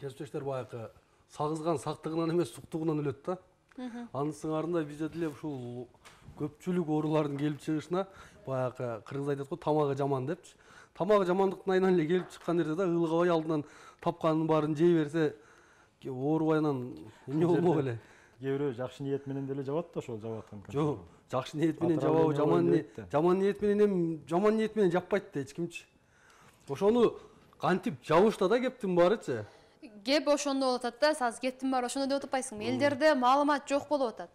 Kesиптештер баягы сагызган сактыгынан эмес суктугунан өлөт да. Анын сыңарында бизде деле ушул көпчүлүк оорулардын келип чыгышына баягы кыргыз айтат го тамагы жаман депчи. Тамагы жамандыктын айынан эле келип чыккан нерсе да, ылгабай алдынан тапканын баарын жей берсе оорубайынан эмне болмок эле. Кээ бирөө жакшы ниет менен деле жабат да, ошол жабып аткан. Жок, жакшы ниет менен жабабы, жаман ниет менен жаппайт да эч кимчи. Ошону кантип жабышта да кептин баарычы. Кеп ошондо болуп атат да, саз кептин баары ошондо деп атпайсыңбы? Элдерде маалымат жок болуп атат.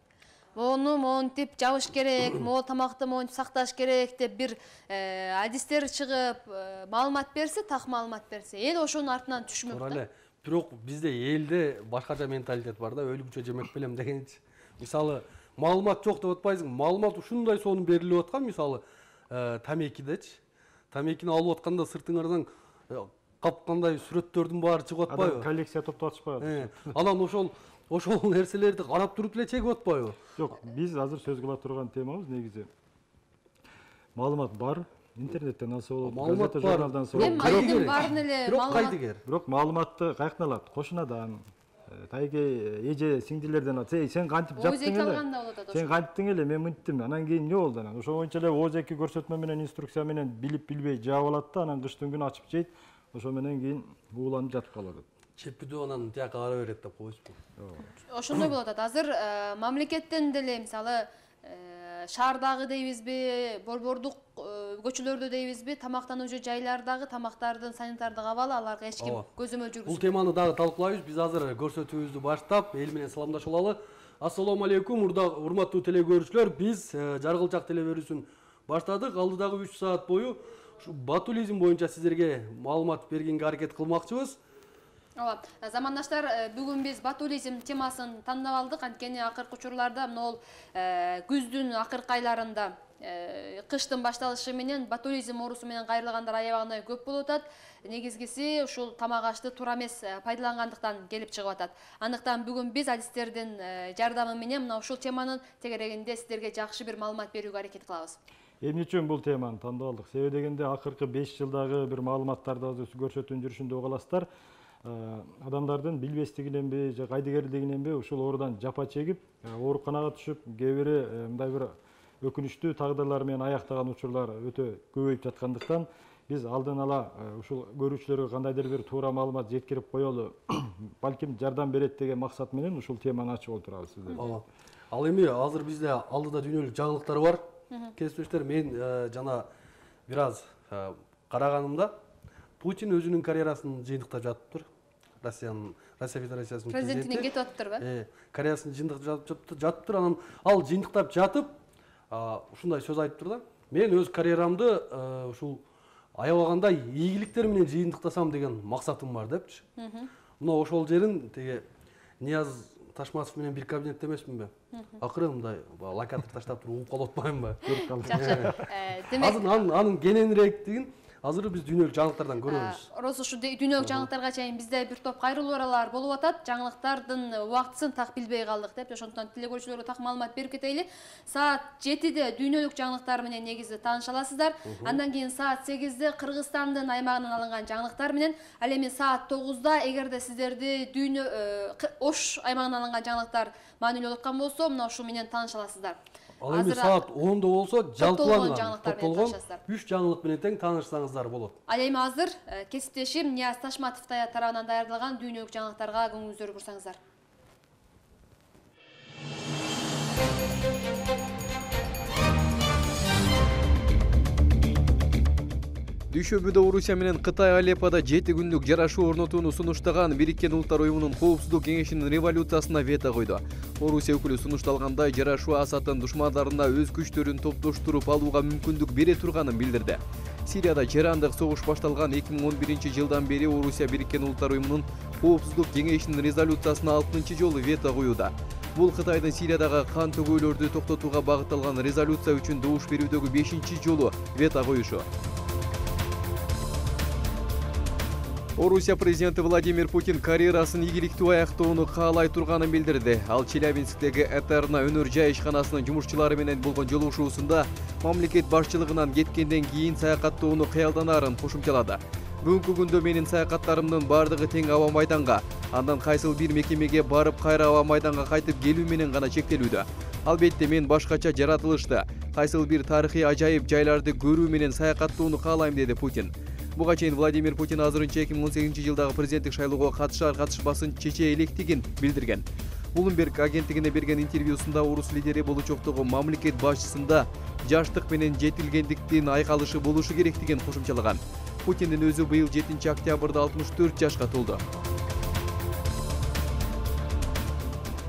Мону монтип жабыш керек, могу тамакты монтип сакташ керек деп бир адистер чыгып, маалымат берсе, так маалымат берсе, эл ошонун артынан түшмөк да. Бирок бизде элде башкача менталитет бар да, өлүмчө жемек белем дегенчи. Мисалы, маалымат жок деп атпайсың, маалымат ушундай сонун берилип аткан, мисалы, тамекидечи. Тамекини алып атканда сыртыңардан капкандай сүрөттөрдүн баары чыгып атпайбы? Коллекция топтоп атышпайбы? Анан ошол нерселерди карап туруп эле чегип атпайбы? Жок, биз азыр сөз кыла турган темабыз негизи маалымат бар, интернеттен алса болот, газета журналдан алса болот. Барын эле маалымат. Бирок маалыматты каяктан алат? Кошунадан, тайге эже сиңдилерден алат. Сен кантип жаптың эле? Сен кантиптиң эле, мен мынттым. Анан кийин эмне болду анан? Ошол боюнча эле ооз-эки көрсөтмө менен, инструкция менен билип-билбей жаап алат да, анан кыштын күнү ачып жейт. Ошо менен кийин ууланып жатып калат. Чеппидөө анан тияка кара берет деп коюшпу. Ошондой болот атат. Азыр мамлекеттен деле мисалы шаардагы дейбизби, борбордук көчөлөрдө дейбизби, тамактануучу жайлардагы тамактардын санитардык абалы аларга эч ким көзөмөл жүргүзбөйт. Бул теманы дагы талкуулайбыз. Биз азыр көрсөтүүбүздү баштап, эл менен саламдашып алалы. Ассалому алейкум, урматтуу телекөрүүчүлөр. Биз Жаргылчак телеберүүсүн баштадык. Алдыдагы 3 саат бою ботулизм боюнча сиздерге маалымат бергенге аракет кылмакчыбыз. Ооба, замандаштар, бүгүн биз ботулизм темасын тандап алдык. Анткени акыркы учурларда могул күздүн акыркы айларында кыштын башталышы менен ботулизм оорусу менен кайрылгандар аябагандай көп болуп атат. Негизгиси ушул тамак ашты туура эмес пайдалангандыктан келип чыгып атат. Андыктан бүгүн биз адистердин жардамы менен мына ушул теманын тегерегинде сиздерге жакшы бир маалымат берүүгө аракет кылабыз. Эмне үчүн бул теманы тандап алдык? Себеби дегенде акыркы 5 жылдагы бир маалыматтарды көрсөтүүнүн жүрүшүндө угуп аласыздар. Адамдардын билбестигиненби же кайдыгерлигиненби ушул оорудан жапа чегип, ооруканага түшүп, кээ бири мындай бир өкүнүчтүү тагдырлар менен аяктаган учурлар өтө көбөйүп жаткандыктан биз алдын ала ушул көрүүчүлөргө кандайдыр бир туура маалымат жеткирип коелу, балким жардам берет деген максат менен ушул теманы ачып отурабыз сиздерге. Ооба. Ал эми азыр бизде алдыда дүйнөлүк жаңылыктар бар. Kesиптештер, мен жана бир аз караганымда Путин өзүнүн карьерасын жыйынтыктап жатыптыр. Россия Федерациясынын президентинин кетип атыптырбы? Карьерасын жыйынтыктап жатыптыр. Анан ал жыйынтыктап жатып, ушундай сөз айтыптыр да. Мен өз карьерамды ушул аябаганда ийгиликтер менен жыйынтыктасам деген максатым бар депчи. Мына ошол жерин теге Нияз Ташмасов менен бир кабинетте эмесминби? Акыры мындай локатор таштап туруп угуп калып атпаймынбы? Жакшы. Азыр анын кененирээктигин азыр биз дүйнөлүк жаңылыктардан көрөбүз. Роз ушу дүйнөлүк жаңылыктарга чейин бизде бир топ кайрылуулар болуп атат. Жаңылыктардын убактысын так билбей калдык деп, ошондуктан телекөрүүчүлөргө так маалымат берип кетейли. Саат 7-де дүйнөлүк жаңылыктар менен негизи тааныша аласыздар. Андан кийин саат 8-де Кыргызстандын аймагынан алынган жаңылыктар менен, ал эми саат 9-да эгерде сиздерди Ош аймагынан алынган жаңылыктар маанилүү аткан болсо, мына ушу менен тааныша аласыздар. Ал эми саат 10-да болсо жалпыланган, топтолгон 3 жаңылык менен тең таанышсаңыздар болот. Ал эми азыр кесиптешим Нияз Ташматов тарабынан даярдалган дүйнөлүк жаңылыктарга көңүлүңүздөрдү бурсаңыздар. Дүйшөбүдө Орусия менен Кытай Алеппода 7 күндүк жарашуу орнотууну сунуштаган Бириккен Улуттар Уюмунун Коопсуздук кеңешинин резолюциясына вето койду. Орусия өкүлү сунушталгандай жарашуу Асаддын душмандарына өз күчтөрүн топтоштуруп алууга мүмкүндүк бере турганын билдирди. Сирияда жарандык согуш башталган 2011-жылдан бери Орусия Бириккен Улуттар Уюмунун Коопсуздук кеңешинин резолюциясына 6-чы жолу вето коюуда. Бул Кытайдын Сириядагы кан төгүүлөрдү токтотууга багытталган резолюция үчүн добуш берүүдөгү 5-чи жолу вето коюшу. Орусия президенти Владимир Путин карьерасын ийгиликтүү аяктоону каалай турганын билдирди. Ал Челябинсктеги Этерна өнөр жай ишканасынын жумушчулары менен болгон жолугушуусунда мамлекет башчылыгынан кеткенден кийин саякаттоону кыялданарын кошумчалады. Бүгүнкү күндө менин саякаттарымдын бардыгы тең аба майданга, андан кайсыл бир мекемеге барып кайра аба майданга кайтып келүү менен гана чектелүүдө. Албетте мен башкача жаратылышты, кайсыл бир тарыхый ажайып жайларды көрүү менен саякаттоону каалайм, деди Путин. Буга чейин Владимир Путин азырынча 2018-жылдагы президенттик шайлоого катышар-катышпасын чече электигин билдирген. Bloomberg агенттигине берген интервьюсунда орус лидери болучоктогу мамлекет башчысында жаштык менен жетилгендиктин айкалышы болушу керектигин кошумчалаган. Путиндин өзү быйыл 7 октябрда 64 жашка толду.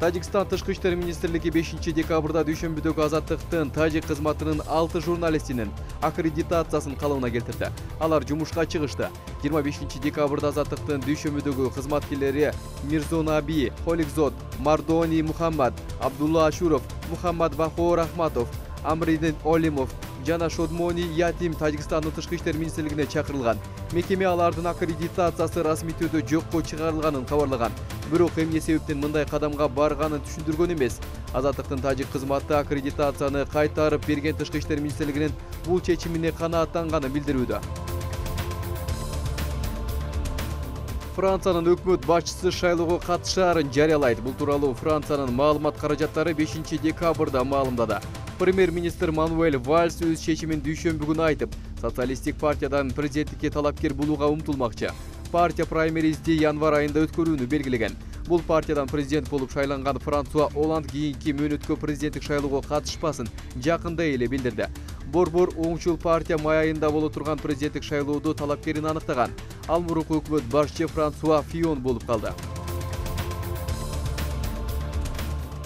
Тажикстан Тышкы иштер министрлиги 5 декабрда дүйшөмбүдөгү Азаттыктын тажик кызматынын 6 журналистинин аккредитациясын калыбына келтирди. Алар жумушка чыгышты. 25 декабрда Азаттыктын дүйшөмбүдөгү кызматкерлери Мирзонаби, Холикзод, Мардони Мухаммад, Абдулла Ашуров, Мухаммад Бахор Ахматов, Амридин Олимов жана Шодмони Ятим Тажикстандын Тышкы иштер министрлигине чакырылган. Мекеме алардын аккредитациясы расмий түрдө жокко чыгарылганын кабарлаган. Бирок эмне себептен мындай кадамга барганын түшүндүргөн эмес. Азаттыктын тажик кызматы аккредитацияны кайтарып берген Тышкы иштер министрлигинин бул чечимине канааттанганын билдирүүдө. Франциянын өкмөт башчысы шайлоого катышаарын жарыялайт. Бул тууралуу Франциянын маалымат каражаттары 5 декабрда маалымдады. Премьер-министр Мануэль Вальс өз чечимин дүйшөмбү күнү айтып, социалисттик партиядан президенттикке талапкер болууга умтулмакчы. Партия праймеризди январь айында өткөрүүнү белгилеген. Бул партиядан президент болуп шайланган Франсуа Оланд кийинки мөөнөткө президенттик шайлоого катышпасын жакында эле билдирди. Борбор оңчул партия май айында боло турган президенттик шайлоодо талапкерин аныктаган. Ал мурунку өкмөт башчы Франсуа Фион болуп калды.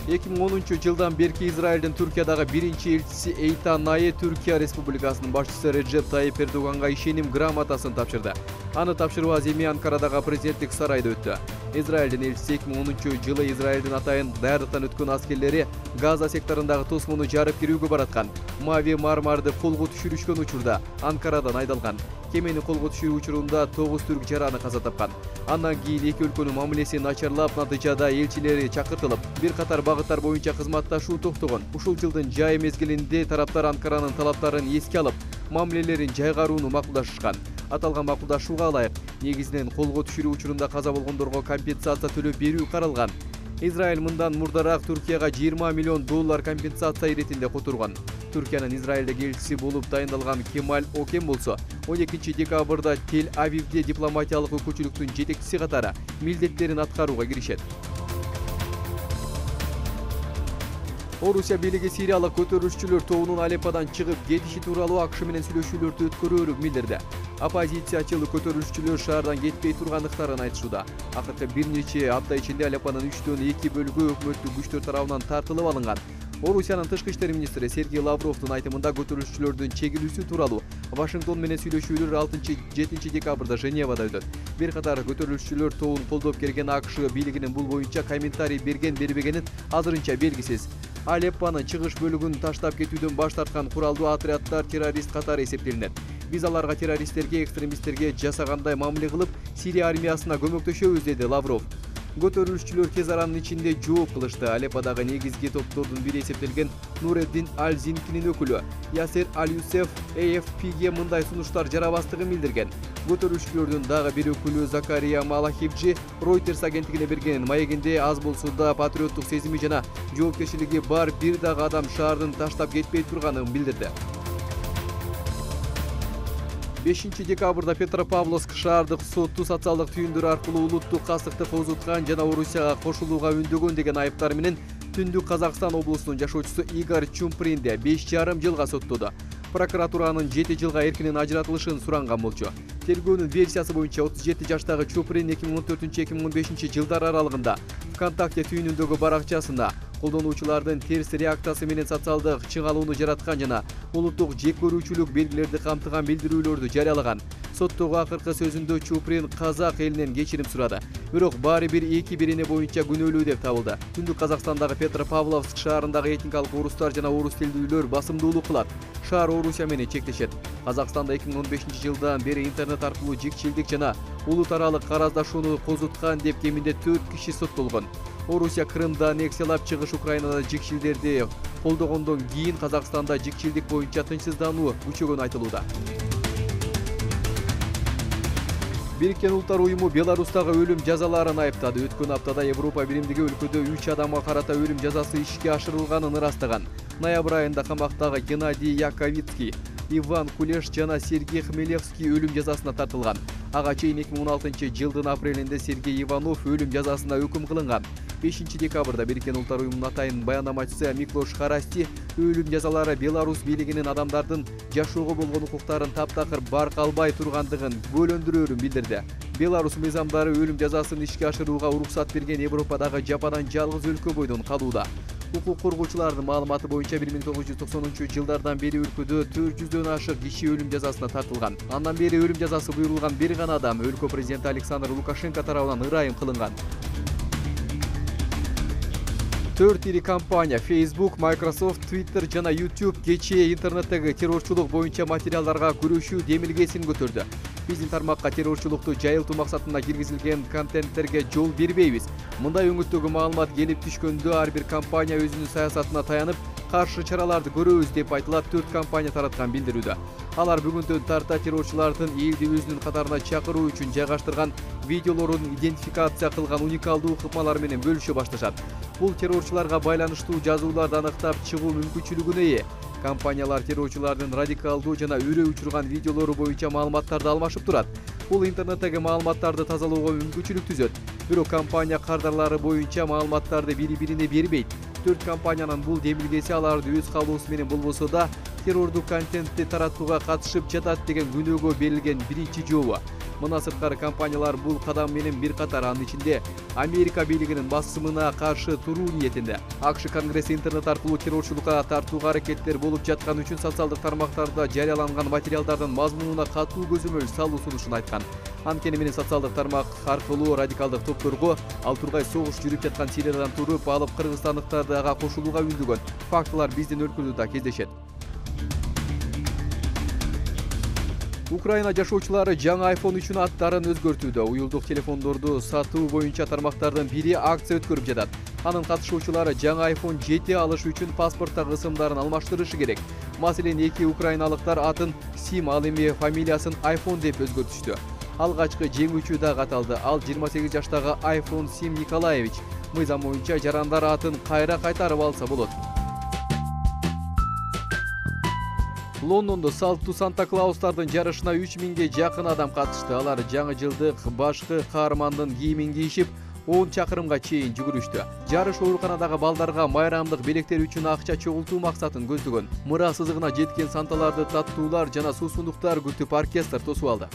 2010 жылдан берки Израилдин Түркиядагы биринчи элчиси Эйтан Найе Түркия Республикасынын башчысы Реджеп Тайип Эрдоганга ишеним грамотасын тапшырды. Аны тапшыруу аземи Анкарадагы президенттик сарайда өттү. Израилдин элчиси 2010 жылы Израилдин атайын даярдыктан өткөн аскерлери Газа секторундагы тосмону жарып кирүүгө бараткан. Мави Мармарды колго түшүрүшкөн учурда Анкарадан айдалган. Кемени колго түшүрүү учурунда 9 түрк жараны каза тапкан. Андан кийин эки өлкөнүн мамилеси начарлап, натыйжада элчилери чакыртылып, бир катар багыттар боюнча кызматташуу токтогон. Ушул жылдын жай мезгилинде тараптар Анкаранын талаптарын эске алып, мамилелерин жайгарууну макулдашышкан. Аталган макулдашууга ылайык негизинен колго түшүрүү учурунда каза болгондорго компенсация төлөп берүү каралган. Израиль мындан мурдараак Түркияга 20 миллион доллар компенсация иретинде которгон. Түркиянын Израилдеги элчиси болуп дайындалган Кемаль Окен болсо, 12 декабрда Тель-Авивде дипломатиялык өкүлчүлүктүн жетекчиси катары милдеттерин аткарууга киришет. Орусия бийлиги сириялык көтөрүлүшчүлөр тобунун Алепподан чыгып кетиши тууралуу АКШ менен сүйлөшүүлөрдү өткөрөөрүн билдирди. Оппозициячыл көтөрүлүшчүлөр шаардан кетпей тургандыктарын айтышууда. Акыркы бир нече апта ичинде Алеппонун 3/2 бөлүгү өкмөттүк күчтөр тарабынан тартылып алынган. Орусиянын тышкы иштер министри Сергей Лавровдун айтымында көтөрүлүшчүлөрдүн чегилүүсү тууралуу Вашингтон менен сүйлөшүүлөр 6-7 декабрда Женевада өтөт. Бир катар көтөрүлүшчүлөр тобун колдоп келген АКШ бийлигинин бул боюнча комментарий бербегенин азырынча белгисиз. Алеппонун чыгыш бөлүгүн таштап кетүүдөн баш тарткан куралдуу отряддар террорист катары эсептелинет. Биз аларга террористтерге, экстремисттерге жасагандай мамиле кылып, Сирия армиясына көмөктөшөбүз, деди Лавров. Көтөрүлүшчүлөр тез аранын ичинде жооп кылышты. Алепподагы негизги топтордун бири эсептелген Нуреддин Аль-Зинкинин өкүлү Ясер Аль-Юсеф AFP'ге мындай сунуштар жарабастыгын билдирген. Көтөрүлүшчүлөрдүн дагы бир өкүлү Закария Малахивджи Reuters агенттигине берген маегинде аз болсо да патриоттук сезими жана жоопкерчилиги бар бир дагы адам шаардын таштап кетпей турганын билдирди. 5 декабрда Петропавловск шаардык сотту социалдык түйүндөр аркылуу улуттук кастыкты козуткан жана Орусияга кошулууга үндөгөн деген айыптар менен Түндүк Казакстан облусунун жашоочусу Игорь Чумпринди 5,5 жылга соттоду. Прокуратуранын 7 жылга эркинен ажыратылышын суранган болчу. Тергөөнүн версиясы боюнча 37 жаштагы Чуприн 2014-2015 жылдар аралыгында ВКонтакте түйүнүндөгү баракчасына колдонуучулардын терс реакциясы менен социалдык чыңалууну жараткан жана улуттук жек көрүүчүлүк белгилерди камтыган билдирүүлөрдү жарыялаган. Соттогу акыркы сөзүндө Чуприн казак элинен кечирим сурады. Бирок баары бир эки бирине боюнча күнөөлүү деп табылды. Түндүк Казакстандагы Петропавловск шаарындагы этникалык орустар жана орус тилдүүлөр басымдуулук кылат. Шаар Орусия менен чектешет. Казакстанда 2015 жылдан бери интернет аркылуу жикчилдик жана улут аралык караздашууну козуткан деп кеминде 4 киши соттолгон. Орусия Крымды аннексиялап чыгыш Украинада жикчилдерди колдогондон кийин Казакстанда жикчилдик боюнча тынчсыздануу күчөгөнү айтылууда. Бириккен Улуттар уюму Беларустагы өлүм жазаларын айыптады. Өткөн аптада Европа биримдиги өлкөдө 3 адамга карата өлүм жазасы ишке ашырылганын ырастаган. Ноябрь айында камактагы Геннадий Яковицкий, Иван Кулеш жана Сергей Хмелевский өлүм жазасына тартылган. Ага чейин 2016-жылдын апрелинде Сергей Иванов өлүм жазасына өкүм кылынган. 5 декабрда Бириккен Улуттар уюмунун атайын баянамачысы Миклош Харасти өлүм жазалары Беларусь бийлигинин адамдардын жашоого болгон укуктарын таптакыр баркалбай тургандыгын бөлөндүрөөрүн билдирди. Беларусь мыйзамдары өлүм жазасын ишке ашырууга уруксат берген Европадагы жападан жалгыз өлкө бойдон калууда. Укук коргоочулардын маалыматы боюнча 1990-жылдардан бери өлкөдө 400дөн ашык киши өлүм жазасына тартылган. Андан бери өлүм жазасы буйрулган бир гана адам өлкө президенти Александр Лукашенко тарабынан ырайым кылынган. 4 ири компания Facebook, Microsoft, Twitter жана YouTube кечээ интернеттеги террорчулук боюнча материалдарга күрөшүү демилгесин көтөрдү. Биздин тармакка террорчулукту жайылтуу максатында киргизилген контенттерге жол бербейбиз. Мындай өңүттөгү маалымат келип түшкөндө ар бир компания өзүнүн саясатына таянып, каршы чараларды көрөбүз деп айтылат 4 компания тараткан билдирүүдө. Алар бүгүндөн тарта террорчулардын элди өзүнүн катарына чакыруу үчүн жайгаштырган видеолорун идентификация кылган уникалдуу ыкмалар менен бөлүшө башташат. Бул террорчуларга байланыштуу жазууларды аныктап чыгуу мүмкүнчүлүгүнө ээ. Компаниялар террорчулардын радикалдуу жана үрөө учурган видеолору боюнча маалыматтарды алмашып турат. Бул интернеттеги маалыматтарды тазалоого мүмкүнчүлүк түзөт. Бирок компания кардарлары боюнча маалыматтарды бири-бирине бербейт. 4 компаниянын бул демилгеси аларды өз каалоосу менен болбосо да террордук контентти таратууга катышып жатат деген күнөөгө берилген биринчи жообу. Мына сырткары компаниялар бул кадам менен бир катар анын ичинде Америка бийлигинин басымына каршы туруу ниетинде. АКШ Конгресси интернет аркылуу террорчулукка тартууга аракеттер болуп жаткан үчүн социалдык тармактарда жарыяланган материалдардын мазмунуна катуу көзөмөл салуу сунушун айткан. Анткени менен социалдык тармак аркылуу радикалдык топторго ал тургай согуш жүрүп жаткан Сириядан туруп алып кыргызстандыктарды ага кошулууга үндөгөн фактылар биздин өлкөдө да кездешет. Украина жашоочулары жаңы iPhone 3 аттарын өзгөртүүдө. Уюлдук телефондорду сатуу боюнча тармактардын бири акция өткөрүп жатат. Анын катышуучулары жаңы iPhone 7 алыш үчүн паспорттагы ысымдарын алмаштырышы керек. Маселен, 2 украиналыктар атын Сим, ал эми фамилиясын iPhone деп өзгөртүштү. Алгачкы жеңүүчү да каталды. Ал 28 жаштагы iPhone Сим Николаевич. Мыйзам боюнча жарандар атын кайра кайтарып алса болот. Лондондо салттуу Санта-Клаустардын жарышына 3000ге жакын адам катышты. Алар жаңы жылдык башкы каармандын кийимин кийишип, 10 чакырымга чейин жүгүрүштү. Жарыш ооруканадагы балдарга майрамдык белектер үчүн акча чогултуу максатын көздөгөн. Мыра сызыгына жеткен санталарды таттуулар жана суусундуктар күтүп оркестр тосуп алды.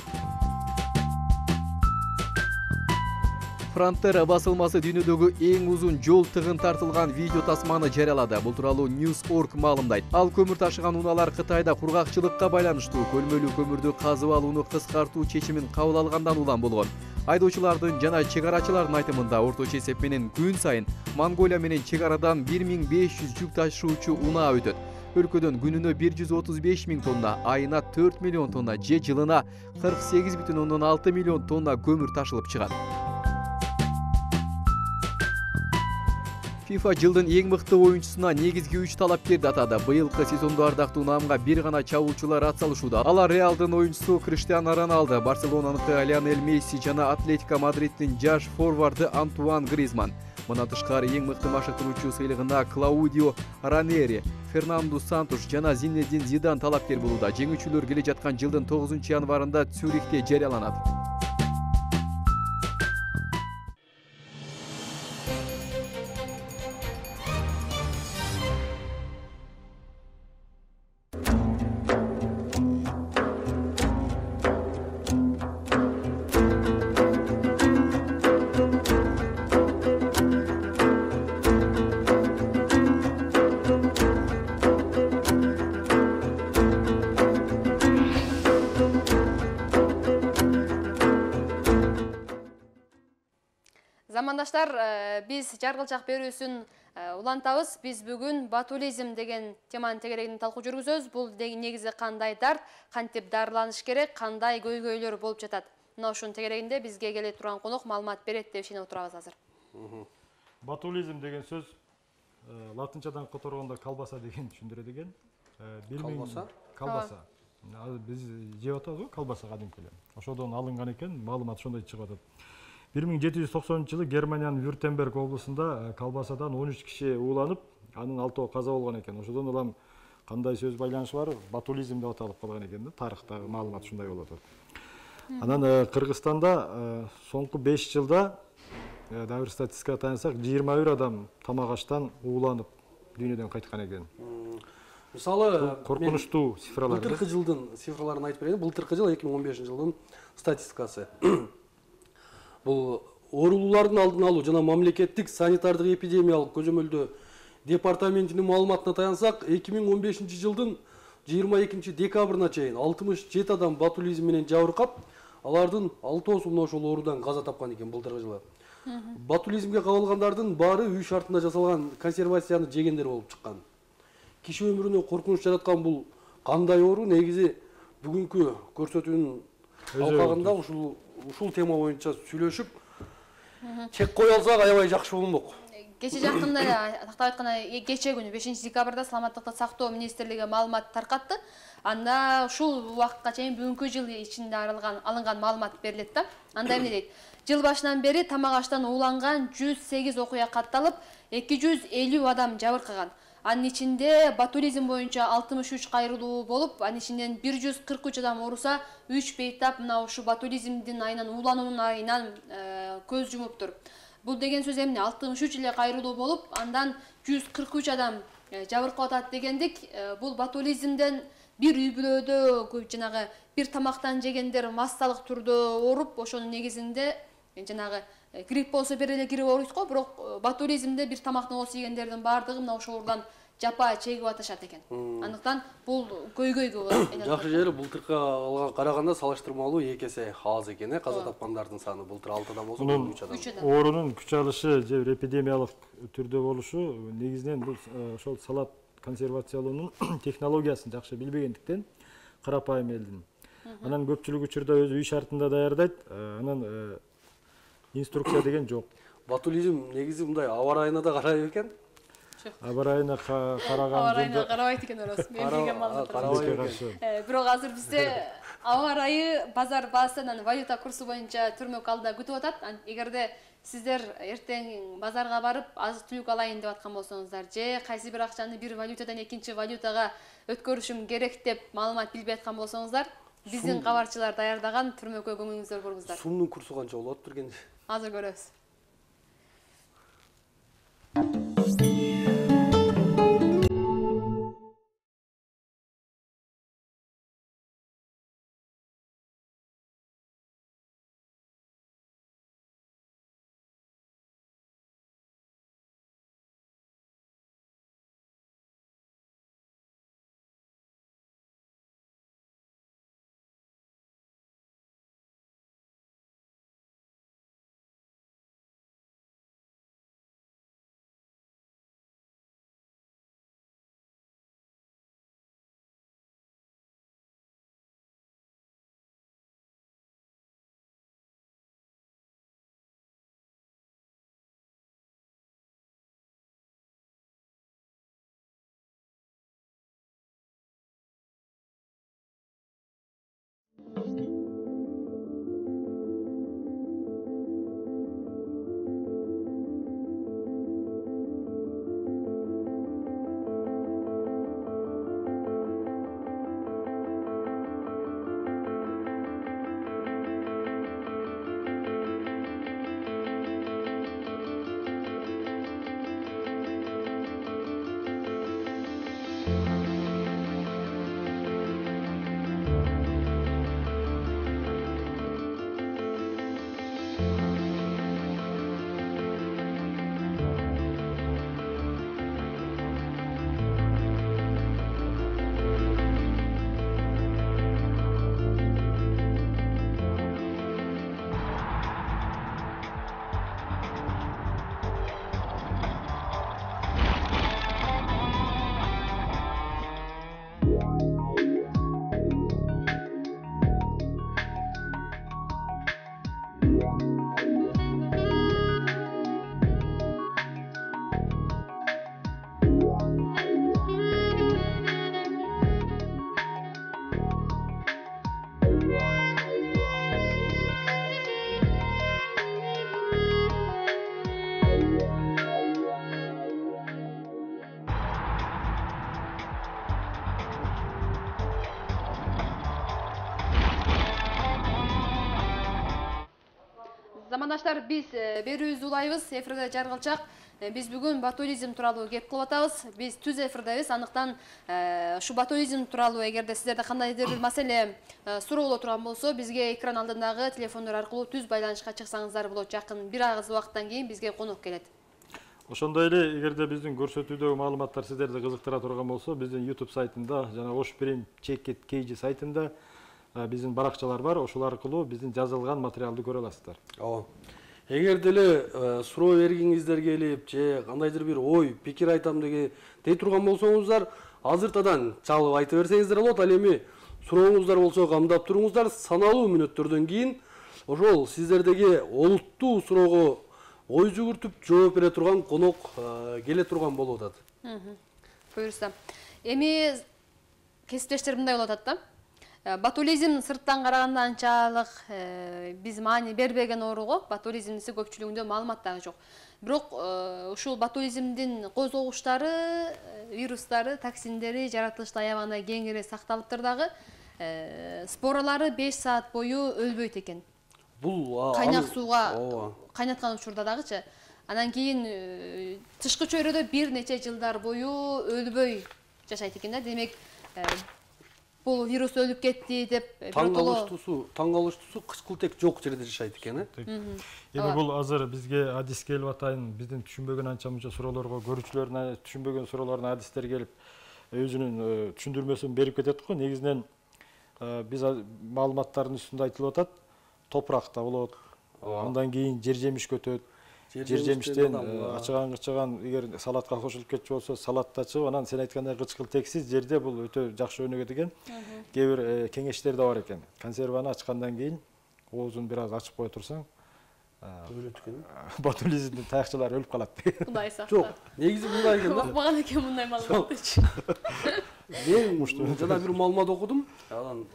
Frontera басылмасы дүйнөдөгү эң узун жол тыгын тартылган видео тасманы жарыялады. Бул тууралуу News.org маалымдайт. Ал көмүр ташыган унаалар Кытайда кургакчылыкка байланыштуу көлмөлүү көмүрдү казып алууну кыскартуу чечимин кабыл алгандан улам болгон. Айдоочулардын жана чек арачылардын айтымында орточо эсеп менен күн сайын Монголия менен чек арадан 1500 жүк ташуучу унаа өтөт. Өлкөдөн күнүнө 135 000 тонна, айына 4 миллион тонна же жылына 48,6 миллион тонна көмүр ташылып чыгат. FIFA жылдын эң мыкты оюнчусуна негизги 3 талапкерди атады. Быйылкы сезондо ардактуу наамга бир гана чабуучулар атсалышууда. Алар Реалдын оюнчусу Криштиану Роналду, Барселонаныкы Лионель Месси жана Атлетико Мадридтин жаш форварды Антуан Гризман. Мына тышкары эң мыкты машыктыруучу сыйлыгына Клаудио Ранери, Фернандо Сантуш жана Зинедин Зидан талапкер болууда. Жеңүүчүлөр келе жаткан жылдын 9 январында Цюрихте жарыяланат. Замандаштар, биз жаргылчак берүүсүн улантабыз. Биз бүгүн ботулизм деген теманын тегерегинен талкуу жүргүзөбүз. Бул негизи кандай дарт, кантип дарыланыш керек, кандай көйгөйлөр болуп жатат. Мына ушунун тегерегинде бизге келе турган конок маалымат берет деп ишенип отурабыз азыр. Ботулизм деген сөз латынчадан которгондо колбаса деген түшүндүрөт экен. Колбаса? Колбаса. Биз жеп атабыз го колбаса кадимки эле. Ошодон алынган экен, маалымат ошондой чыгып атат. 1790-жылы Германиянын Вюртемберг облусунда колбасадан 13 киши ууланып, анын 6 каза болгон экен. Ошодон улам кандай сөз байланышы бар? Батулизм деп аталып калган экен да, тарыхтагы маалымат ушундай болуп атат. Анан Кыргызстанда соңку 5 жылда дагы бир статистикага таянсак, 21 адам тамак аштан ууланып дүйнөдөн кайткан экен. Мисалы, коркунучтуу цифралар. Былтыркы жылдын цифраларын айтып берейин. Былтыркы жыл 2015-жылдын статистикасы. Бул оорулуулардын алдын алуу жана мамлекеттик санитардык эпидемиялык көзөмөлдөө департаментинин маалыматына таянсак, 2015-жылдын 22 декабрына чейин 67 адам ботулизм менен жабыркап, алардын 6 мына ошол оорудан каза тапкан экен былтыркы жылы. Ботулизмге кабылгандардын баары үй шартында жасалган консервацияны жегендер болуп чыккан. Киши өмүрүнө коркунуч жараткан бул кандай оору? Негизи бүгүнкү көрсөтүүнүн алкагында ушул тема боюнча сүйлөшүп, чек кое алсак аябай жакшы болмок. Кече жакында тактап айтканда кече күнү 5 декабрда Саламаттыкты сактоо министрлиги маалымат таркатты. Анда ушул убакытка чейин бүгүнкү жыл ичинде алынган маалымат берилет да. Анда эмне дейт? Жыл башынан бери тамак аштан ууланган 108 окуя катталып, 250 адам жабыркаган. Анын ичинде ботулизм боюнча 63 кайрылуу болуп, анын ичинен 143 адам ооруса, 3 бейтап мына ушу ботулизмдин айынан уулануунун айынан көз жумуптур. Бул деген сөз эмне? 63 эле кайрылуу болуп, андан 143 адам жабыркап атат дегендик. Бул ботулизмден бир үй бүлөдө жанагы бир тамактан жегендер массалык түрдө ооруп, ошонун негизинде жанагы грипп болсо бир эле кирип ооруйт го, бирок ботулизмде бир тамактан ооруп жегендердин баардыгы мына ошолордон жапа чегип атышат экен. Андыктан бул көйгөйгө жакшы жери былтыркыга караганда салыштырмалуу 2 эсе аз экен, каза тапкандардын саны былтыр 6 адам болсо, 3 адам. Оорунун күч алышы же бир эпидемиялык түрдө болушу негизинен бул ошол салат консервациялоонун технологиясын жакшы билбегендиктен карапайым элдин. Анан көпчүлүк учурда өзү үй шартында даярдайт, анан инструкция деген жок. Ботулизм негизи мындай аба ырайына да карайбы экен? Аба ырайына караган аба ырайына карабайт экен орос. Мен билген маалымат. Бирок азыр бизде аба ырайы базар баасынан валюта курсу боюнча түрмөк алда күтүп атат. Эгерде сиздер эртең базарга барып азык-түлүк алайын деп аткан болсоңуздар же кайсы бир акчаны бир валютадан экинчи валютага өткөрүшүм керек деп маалымат билбей аткан болсоңуздар, биздин кабарчылар даярдаган түрмөккө көңүлүңүздөр буруңуздар. Сумдун курсу канча болот бирген? Азыр көрөбүз. Замандаштар, биз берүүбүздү улайбыз, эфирде жаргылчак. Биз бүгүн ботулизм тууралуу кеп кылып атабыз. Биз түз эфирдебиз. Андыктан ушу ботулизм тууралуу эгерде сиздерде кандайдыр бир маселе суроолор турган болсо, бизге экран алдындагы телефондор аркылуу түз байланышка чыксаңыздар болот. Жакын бир аз убакыттан кийин бизге конок келет. Ошондой эле эгерде биздин көрсөтүүдөгү маалыматтар сиздерди кызыктыра турган болсо, биздин YouTube сайтында жана Osh Prim Checkit KG сайтында биздин баракчалар бар. Ошол аркылуу биздин жазылган материалды көрө аласыздар. Ооба. Эгер деле суроо бергиңиздер келип, же кандайдыр бир ой, пикир айтам дей турган болсоңуздар, азыртадан чалып айта берсеңиздер болот. Ал эми сурооңуздар болсо камдап туруңуздар. Саналуу мүнөттөрдөн кийин ошол сиздердеги олуттуу суроого ой жүгүртүп жооп бере турган конок келе турган болуп атат. Буюрса. Эми кесиптештер мындай болуп атат да. Ботулизм сырттан караганда анчалык биз маани бербеген оору. Ботулизмдин көпчүлүгүндө маалымат дагы жок. Бирок ушул ботулизмдин козгогучтары, вирустары, токсиндери жаратылышта аябагандай кеңири сакталыптыр дагы. Споралары 5 саат бою өлбөйт экен. Бул Кайнак сууга кайнаткан учурда дагычы. Анан кийин тышкы чөйрөдө бир нече жылдар бою өлбөй жашайт экен да. Демек бул вирус өлүп кетти деп таң калыштуусу кычкылтек жок жерде жашайт экен. Эми бул азыр бизге адис келип атайын, биздин түшүнбөгөн анча мынча суроолорго көрүүчүлөрүн түшүнбөгөн суроолорун адистер келип өзүнүн түшүндүрмөсүн берип кетет го. Негизинен биз маалыматтардын үстүндө айтылып атат, топуракта болот, андан кийин жер жемиш көтөт. Жер жемиштен ачыган эгер салатка кошулуп кетчү болсо, салатта чыгып, анан сен айткандай кычкылтексиз жерде бул өтө жакшы өнүгөт экен. Кээ бир кеңештер да бар экен. Консерваны ачкандан кийин оозун бир аз ачып кое турсаң, өлөт экен. ботулизмдин таякчылары өлүп калат деген. Кудай сактасын. Жок, негизи мындай экен да. Бакпаган экен мындай маалыматты. Мен жана бир маалымат окудум. Анан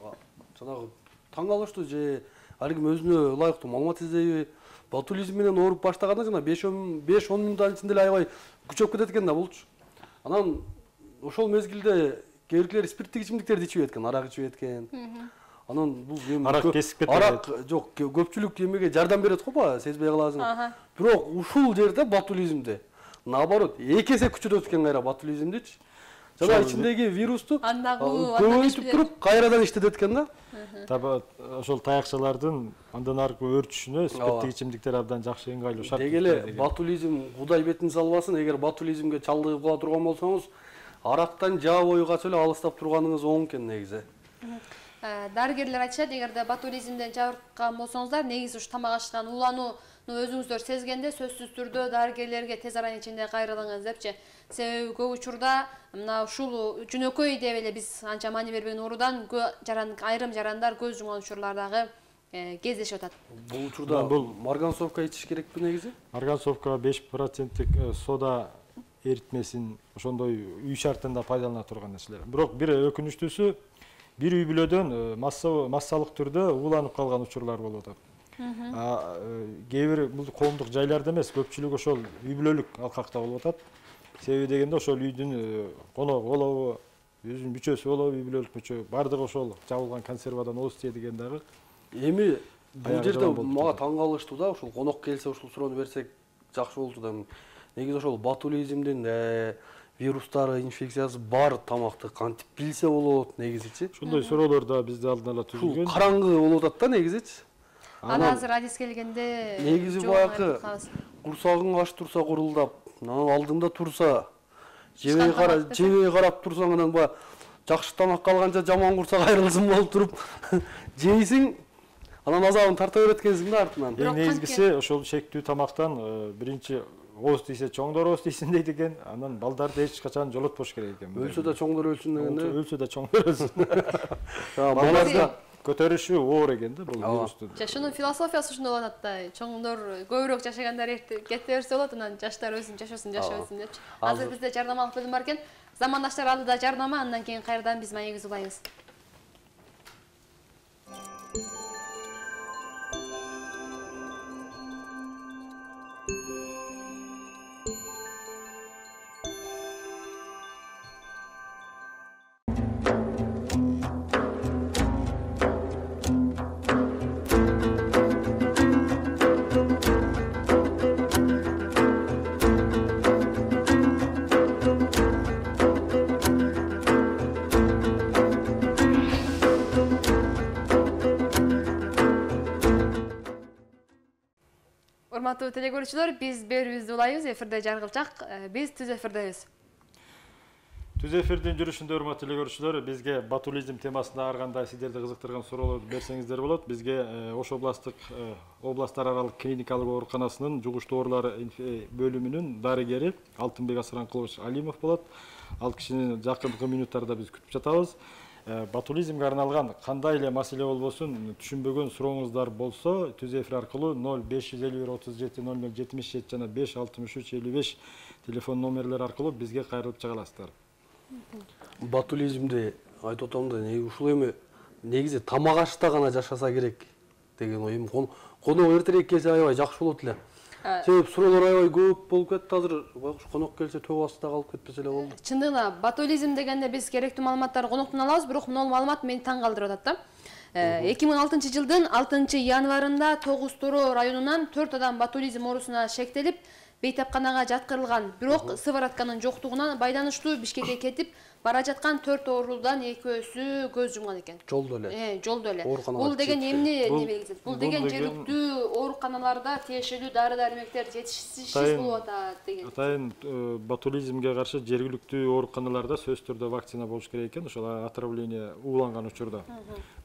жанагы таң калыштуу же ар ким өзүнө ылайыктуу маалымат издейби? Ботулизм менен ооруп баштаганда жана 5-10 мүнөттүн ичинде эле аябай күчөп кетет экен да булчу. Анан ошол мезгилде кээ бирлер спирттик ичимдиктерди ичип экен, арак ичип экен. Анан бул арак кесип кетет. Арак жок, көпчүлүк эмеге жардам берет го, сезбей каласың. Бирок ушул жерде ботулизмде наоборот 2 эсе күчөтөт экен кайра ботулизмдичи. Жана ичиндеги вирусту көбөйтүп туруп кайрадан иштетет экен да. Таба ошол таякчалардын андан аркы өрчүшүнө спирттик ичимдиктер абдан жакшы ыңгайлуу шарт. Деги эле ботулизм Кудай бетин салбасын, эгер ботулизмге чалдыгып кала турган болсоңуз, арактан жаа бою качып эле алыстап турганыңыз оң экен негизи. Дарыгерлер айтышат, эгерде ботулизмден жабырккан болсоңуздар, негизи ушу тамак ашкан уланууну өзүңүздөр сезгенде сөзсүз түрдө дарыгерлерге тез аранын ичинде кайрылыңыз депчи. Себеби көп учурда мына ушул жөнөкөй деп эле биз анча маани бербеген оорудан айрым жарандар көз жумган учурлардагы кездешип атат. Бул учурда марганцовка ичиш керекпи негизи? Марганцовка 5% сода эритмесин ошондой үй шартында пайдалана турган нерселер. Бирок бир өкүнүчтүүсү бир үй бүлөдөн массалык түрдө ууланып калган учурлар болуп атат. Кээ бир бул коомдук жайларда эмес, көпчүлүк ошол үй бүлөлүк алкакта болуп атат. Себеби дегенде ошол үйдүн коногу болобу, өзүнүн мүчөсү болобу, үй бүлөлүк мүчө, бардыгы ошол жабылган консервадан ооз тие деген дагы. Эми бул жерде мага таң калыштуу да, ошол конок келсе ушул суроону берсек жакшы болчу да. Негизи ошол ботулизмдин вирустары, инфекциясы бар тамакты кантип билсе болот негизичи? Ошондой суроолор да бизде алдын ала түзүлгөн. Караңгы болуп атат да негизичи. Анан азыр адис келгенде негизи баягы курсагың аш турса курулдап, анан алдыңда турса, жебей карап турсаң, анан баягы жакшы тамак калганча жаман курсак айрылсын болуп туруп жейсиң, анан азабын тарта берет экенсиң да артынан. Эң негизгиси ошол шектүү тамактан биринчи ооз тийсе чоңдор ооз тийсин дейт экен. Анан балдарды эч качан жолотпош керек экен. Өлсө да чоңдор өлсүн дегенде. Өлсө да чоңдор өлсүн. Балдарга көтөрүшү оор экен да бул вирустун. Жашоонун философиясы ушундай болот да. Чоңдор көбүрөөк жашагандар кете берсе болот, анан жаштар өзүн жашасын депчи. Азыр бизде жардамалык бөлүм бар экен. Замандаштар алдыда жардама, андан кийин кайрадан биз маегибизди улайбыз. урматтуу телекөрүүчүлөр, биз берүүбүздү улайбыз. Эфирде Жаргылчак, биз түз эфирдебиз. Түз эфирдин жүрүшүндө урматтуу телекөрүүчүлөр, бизге ботулизм темасында ар кандай сиздерди кызыктырган суроолорду берсеңиздер болот. Бизге Ош областтар аралык клиникалык ооруканасынын жугуштуу оорулар бөлүмүнүн дарыгери Алтынбек Асыранкулович Алимов болот. Ал кишини жакынкы минуттарда биз күтүп жатабыз. Ботулизмге арналган кандай эле маселе болбосун түшүнбөгөн сурооңуздар болсо, түз эфир аркылуу 0551 37 00 77 жана 563 55 телефон номерлери аркылуу бизге кайрылып чыга аласыздар. Ботулизмди айтып атам да, ушул эми негизи тамак ашта гана жашаса керек деген оюм. Конок эртерээк келсе аябай жакшы болот эле. Себеп суроолор аябай көп болуп кетти азыр. Байкуш конок келсе төбө астында калып кетпесе эле болду. Чындыгында ботулизм дегенде биз керектүү маалыматтарды коноктон алабыз, бирок могул маалымат мени таң калтырып атат да. 2006 жылдын 6 январында Тогуз Тороо районунан 4 адам ботулизм оорусуна шектелип, бейтапканага жаткырылган. Бирок сыворотканын жоктугунан байланыштуу Бишкекке кетип бара жаткан 4 оорулудан экөөсү көз жумган экен. Жолдо эле. Жолдо эле. Бул деген эмне белгисет? Бул деген жергиликтүү ооруканаларда тиешелүү дары-дармектер жетишсиз болуп атат деген. Атайын ботулизмге каршы жергиликтүү ооруканаларда сөзсүз түрдө вакцина болуш керек экен, ошол отравление ууланган учурда.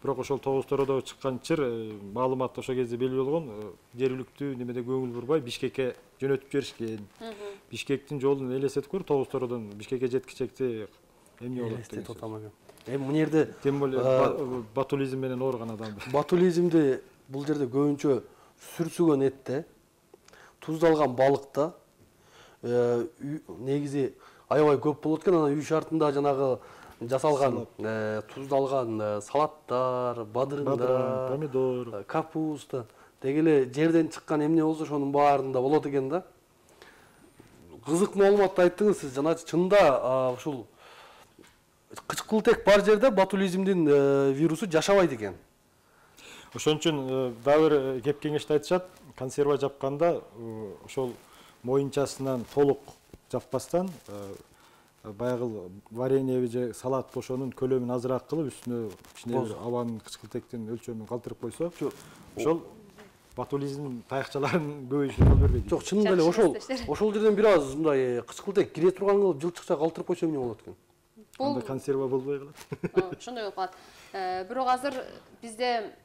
Бирок ошол Тогуз Тородо чыккан чыр маалымат ошол кезде белгилүү болгон, жергиликтүү немеде көңүл бурбай Бишкекке жөнөтүп жиберишкен. Бишкектин жолун элестетип көр, Тогуз Тородон Бишкекке жеткичекти эмне болот деген. Эми бул жерде тем более ботулизм менен ооруган адам. Ботулизмди бул жерде көбүнчө сүрсүгөн этте, туздалган балыкта негизи аябай көп болот экен. Анан үй шартында жанагы жасалган туздалган салаттар, бадырыңдар, помидор, капуста деги эле жерден чыккан эмне болсо ошонун баарында болот экен да. Кызык маалыматты айттыңыз сиз. Жана чында ушул кычкылтек бар жерде ботулизмдин вирусу жашабайт экен. Ошон үчүн дагы бир кеп кеңешти айтышат. Консерва жапканда ошол моюнчасынан толук жаппастан баягы вареньеби же салат ошонун көлөмүн азыраак кылып үстүнө кичине бир абанын кычкылтектин өлчөмүн калтырып койсо, ошол ботулизм таякчаларын көбөйүшүнө жол бербейт. Жок, чынында эле ошол жерден бир аз мындай кычкылтек кире турган кылып жылчыкча калтырып койсо эмне болот экен? Анда консерва болбой калат. Ошондой болуп калат. Бирок азыр бизде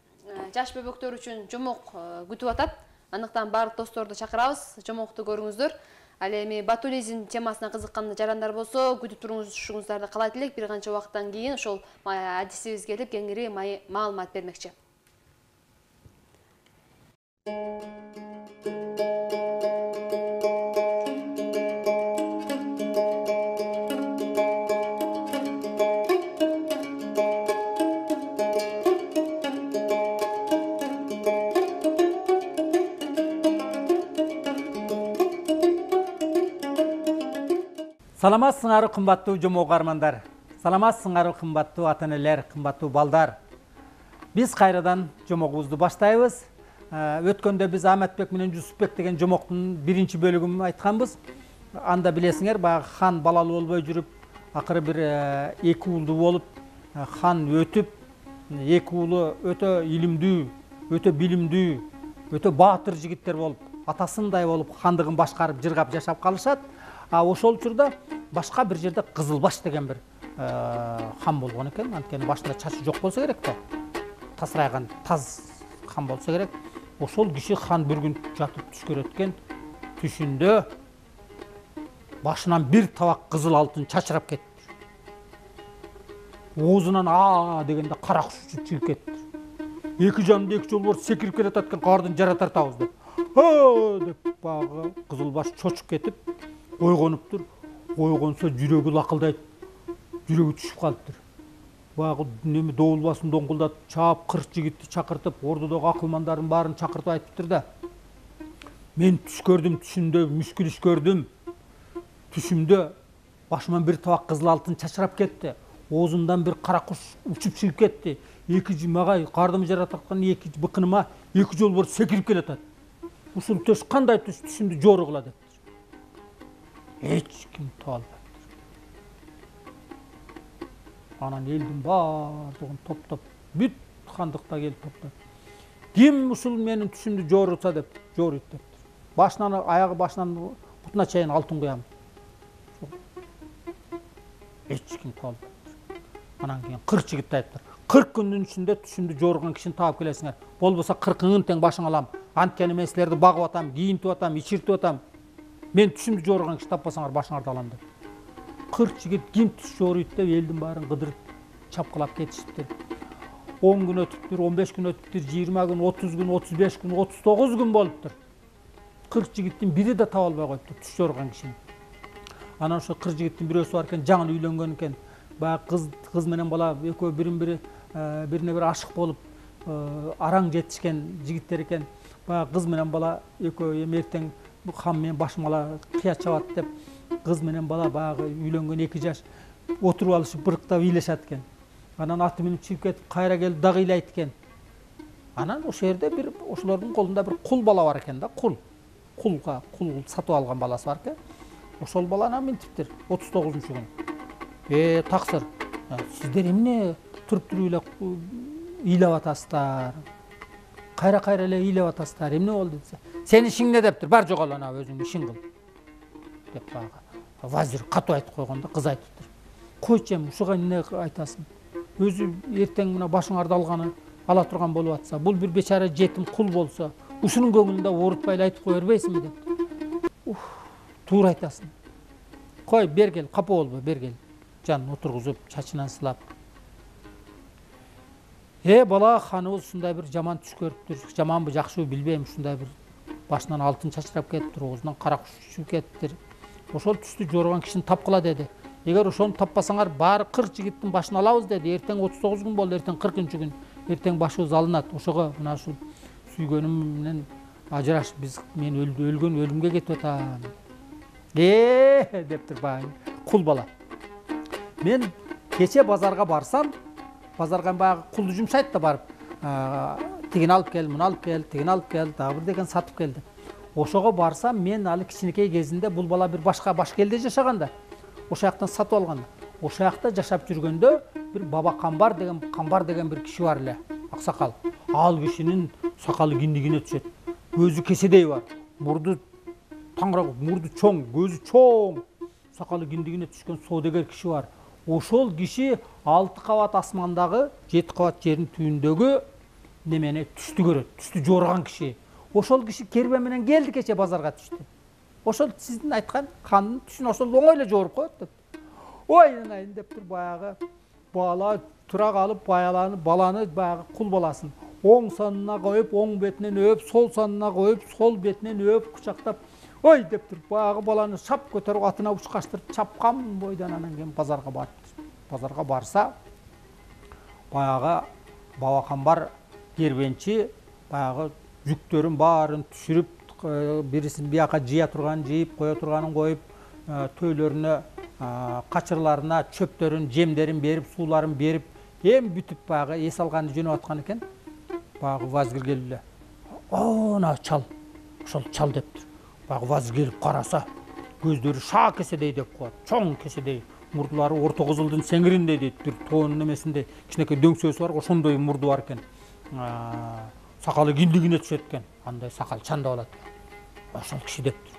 жаш бөбөктөр үчүн жомок күтүп атат. Андыктан баардык досторду чакырабыз, жомокту көрүңүздөр. Ал эми ботулизм темасына кызыккан жарандар болсо, күтүп туруңуздарды каалайт элек. Бир канча убакыттан кийин ошол адисибиз келип кеңири маалымат бермекчи. Саламатсыңар кымбаттуу жомок армандар. Саламатсыңар кымбаттуу ата-энелер, кымбаттуу балдар. Биз кайрадан жомогубузду баштайбыз. Өткөндө биз Ахметбек менен Жусупбек деген жомоктун биринчи бөлүгүн айтканбыз. Анда билесиңер, баягы хан балалуу болбой жүрүп, акыры бир эки уулду болуп, хан өтүп, эки уулу өтө илимдүү, өтө билимдүү, өтө баатыр жигиттер болуп, атасындай болуп, хандыгын башкарып, жыргап жашап калышат. Ошол учурда башка бир жерде Кызылбаш деген бир хан болгон экен. Анткени башында чачы жок болсо керек да. Тасырайган таз хан болсо керек. Ошол киши хан бир күн жатып түш көрөткөн. Түшүндө башынан бир табак кызыл алтын чачырап кетти. Оозунан дегенде кара куш чыгып кетти. Эки жанында эки жол бар, секирип келатат экен, кардын жара тартабыз деп. Деп багы Кызылбаш чочуп кетип ойгонуптур. Ойгонсо жүрөгү лакылдайт. Жүрөгү түшүп калыптыр. Багы неме доолбасын доңгулдатып, чаап 40 жигитти чакыртып, ордодогу акылмандарын баарын чакыртып айтыптыр да. Мен түш көрдүм, түшүмдө мүшкүл иш көрдүм. Түшүмдө башыман бир табак кызыл алтын чачырап кетти. Оозумдан бир кара куш учуп чыгып кетти. Эки мага кардымы жара тарткан эки быкыныма эки жол бар секирип келатат. Ушул төш кандай түш, түшүмдү жору кыла деп. Эч ким таба албайт. Анан элдин баардыгын топтоп, бүт хандыкта келип топтоп. Ким ушул менин түшүмдү жоруса деп, жоруйт деп. башынан аяғы башынан бутуна чейин алтын куям. Эч ким таба албайт. Анан кийин 40 жигит айтыптыр. 40 күндүн ичинде түшүмдү жоргон кишини таап келесиңер. Болбосо 40-ын тең башың алам. Анткени мен силерди багып атам, кийинтип атам, ичиртип атам. Мен түшүмдү жоргон киши таппасаңар башыңарды алам деп. 40 жигит ким түш жоруйт деп элдин баарын кыдырып чапкылап кетишиптир. 10 күн өтүптүр, 15 күн өтүптүр, 20 күн, 30 күн, 35 күн, 39 күн болуптур. 40 жигиттин бири да таба албай коюптур түш жоргон кишини. Анан ошо 40 жигиттин бирөөсү бар экен, жаңы үйлөнгөн экен. Баягы кыз менен бала экөө бири бирине бири ашык болуп араң жетишкен жигиттер экен. Баягы кыз менен бала экөө эмертең хам менен башым ала кыя чабат деп кыз менен бала баягы үйлөнгөн 2 жаш отуруп алышып бырыктап ыйлашат экен. Анан аты менен чыгып кетип кайра келип дагы ыйлайт экен. Анан ошол жерде бир ошолордун колунда бир кул бала бар экен да, кул сатып алган баласы бар экен. Ошол баланы минтиптир 39-күн. Таксыр, сиздер эмне туруп ыйлап атасыздар? Кайра эле ыйлап атасыздар, эмне болду десе. Сени ишиң эмне дептир? Бар жогол ана өзүң ишиң кыл. Деп баягы вазир катуу айтып койгондо кыз айтыптыр. Койчу эми ушуга эмне айтасың? Өзү эртең мына башыңарды алганы ала турган болуп атса, бул бир бечара жетим кул болсо, ушунун көңүлүндө оорутпай эле айтып кое бербейсиңби деп. Туура айтасың. Кой, бергел, капа болбо, бергел. Жан отургузуп, чачынан сылап. Бала ханыбыз ушундай бир жаман түш көрүптүр. Жаманбы, жакшыбы билбейм, ушундай бир башынан алтын чачырап кетиптир, оозунан кара куш түшүп кетиптир. Ошол түштү жоргон кишини тапкыла деди. Эгер ошону таппасаңар, баары 40 жигиттин башын алабыз деди. Эртең 39 күн болду, эртең 40-күн. Эртең башыбыз алынат. Ошого мына ушул сүйгөнүм менен ажыраш, мен өлгөн өлүмгө кетип атам. Дептир баягы кул бала. Мен кече базарга барсам, базарга баягы кулду жумшайт да барып, тигин алып кел, муну алып кел, тигин алып кел, дагы бир деген сатып келди. Ошого барсам, мен алы кичинекей кезинде бул бала бир башка Башкелде жашаганда, ошол жактан сатып алган. Ошол жакта жашап жүргөндө бир баба Камбар деген бир киши бар эле, аксакал. Ал кишинин сакалы киндигине түшөт. Көзү кеседей бар. Мурду таңырак, мурду чоң, көзү чоң. Сакалы киндигине түшкөн соодагер киши бар. Ошол киши 6 кабат асмандагы 7 кабат жердин түбүндөгү немени түштү көрөт. Түштү жорган киши. Ошол киши кербе менен келди кече базарга түштү. Ошол сиздин айткан хандын түшүн ошол оңой эле жоруп коет деп. Ой, айын деп тур баягы бала тура калып баланы баягы кул баласын оң санына коюп, оң бетинен өп, сол санына коюп, сол бетинен өп кучактап, ой деп тур баягы баланы шап көтөрүп атына учкаштырып чапкан бойдан анан кийин базарга барып. Базарга барса, баягы баба Камбар кербенчи баягы жүктөрүн баарын түшүрүп, бирисин бияка жыя турганын жыйып, кое турганын коюп, төйлөрүнө, качырларына чөптөрүн, жемдерин берип, сууларын берип, эми бүтүп баягы эс алганды жөнөп аткан экен. Баягы вазир келип эле, "Ана чал, ошол чал" дептир. Баягы вазир келип караса, көздөрү шаа кеседей деп коет, чоң кеседей, мурдулары орто кызылдын сеңириндей дейт, тоонун эмесиндей, кичинекей дөңсөөсү бар, ошондой мурду бар экен. Сакалы киндигине түшөт экен, андай сакал чандап алат. Ошол киши дептир.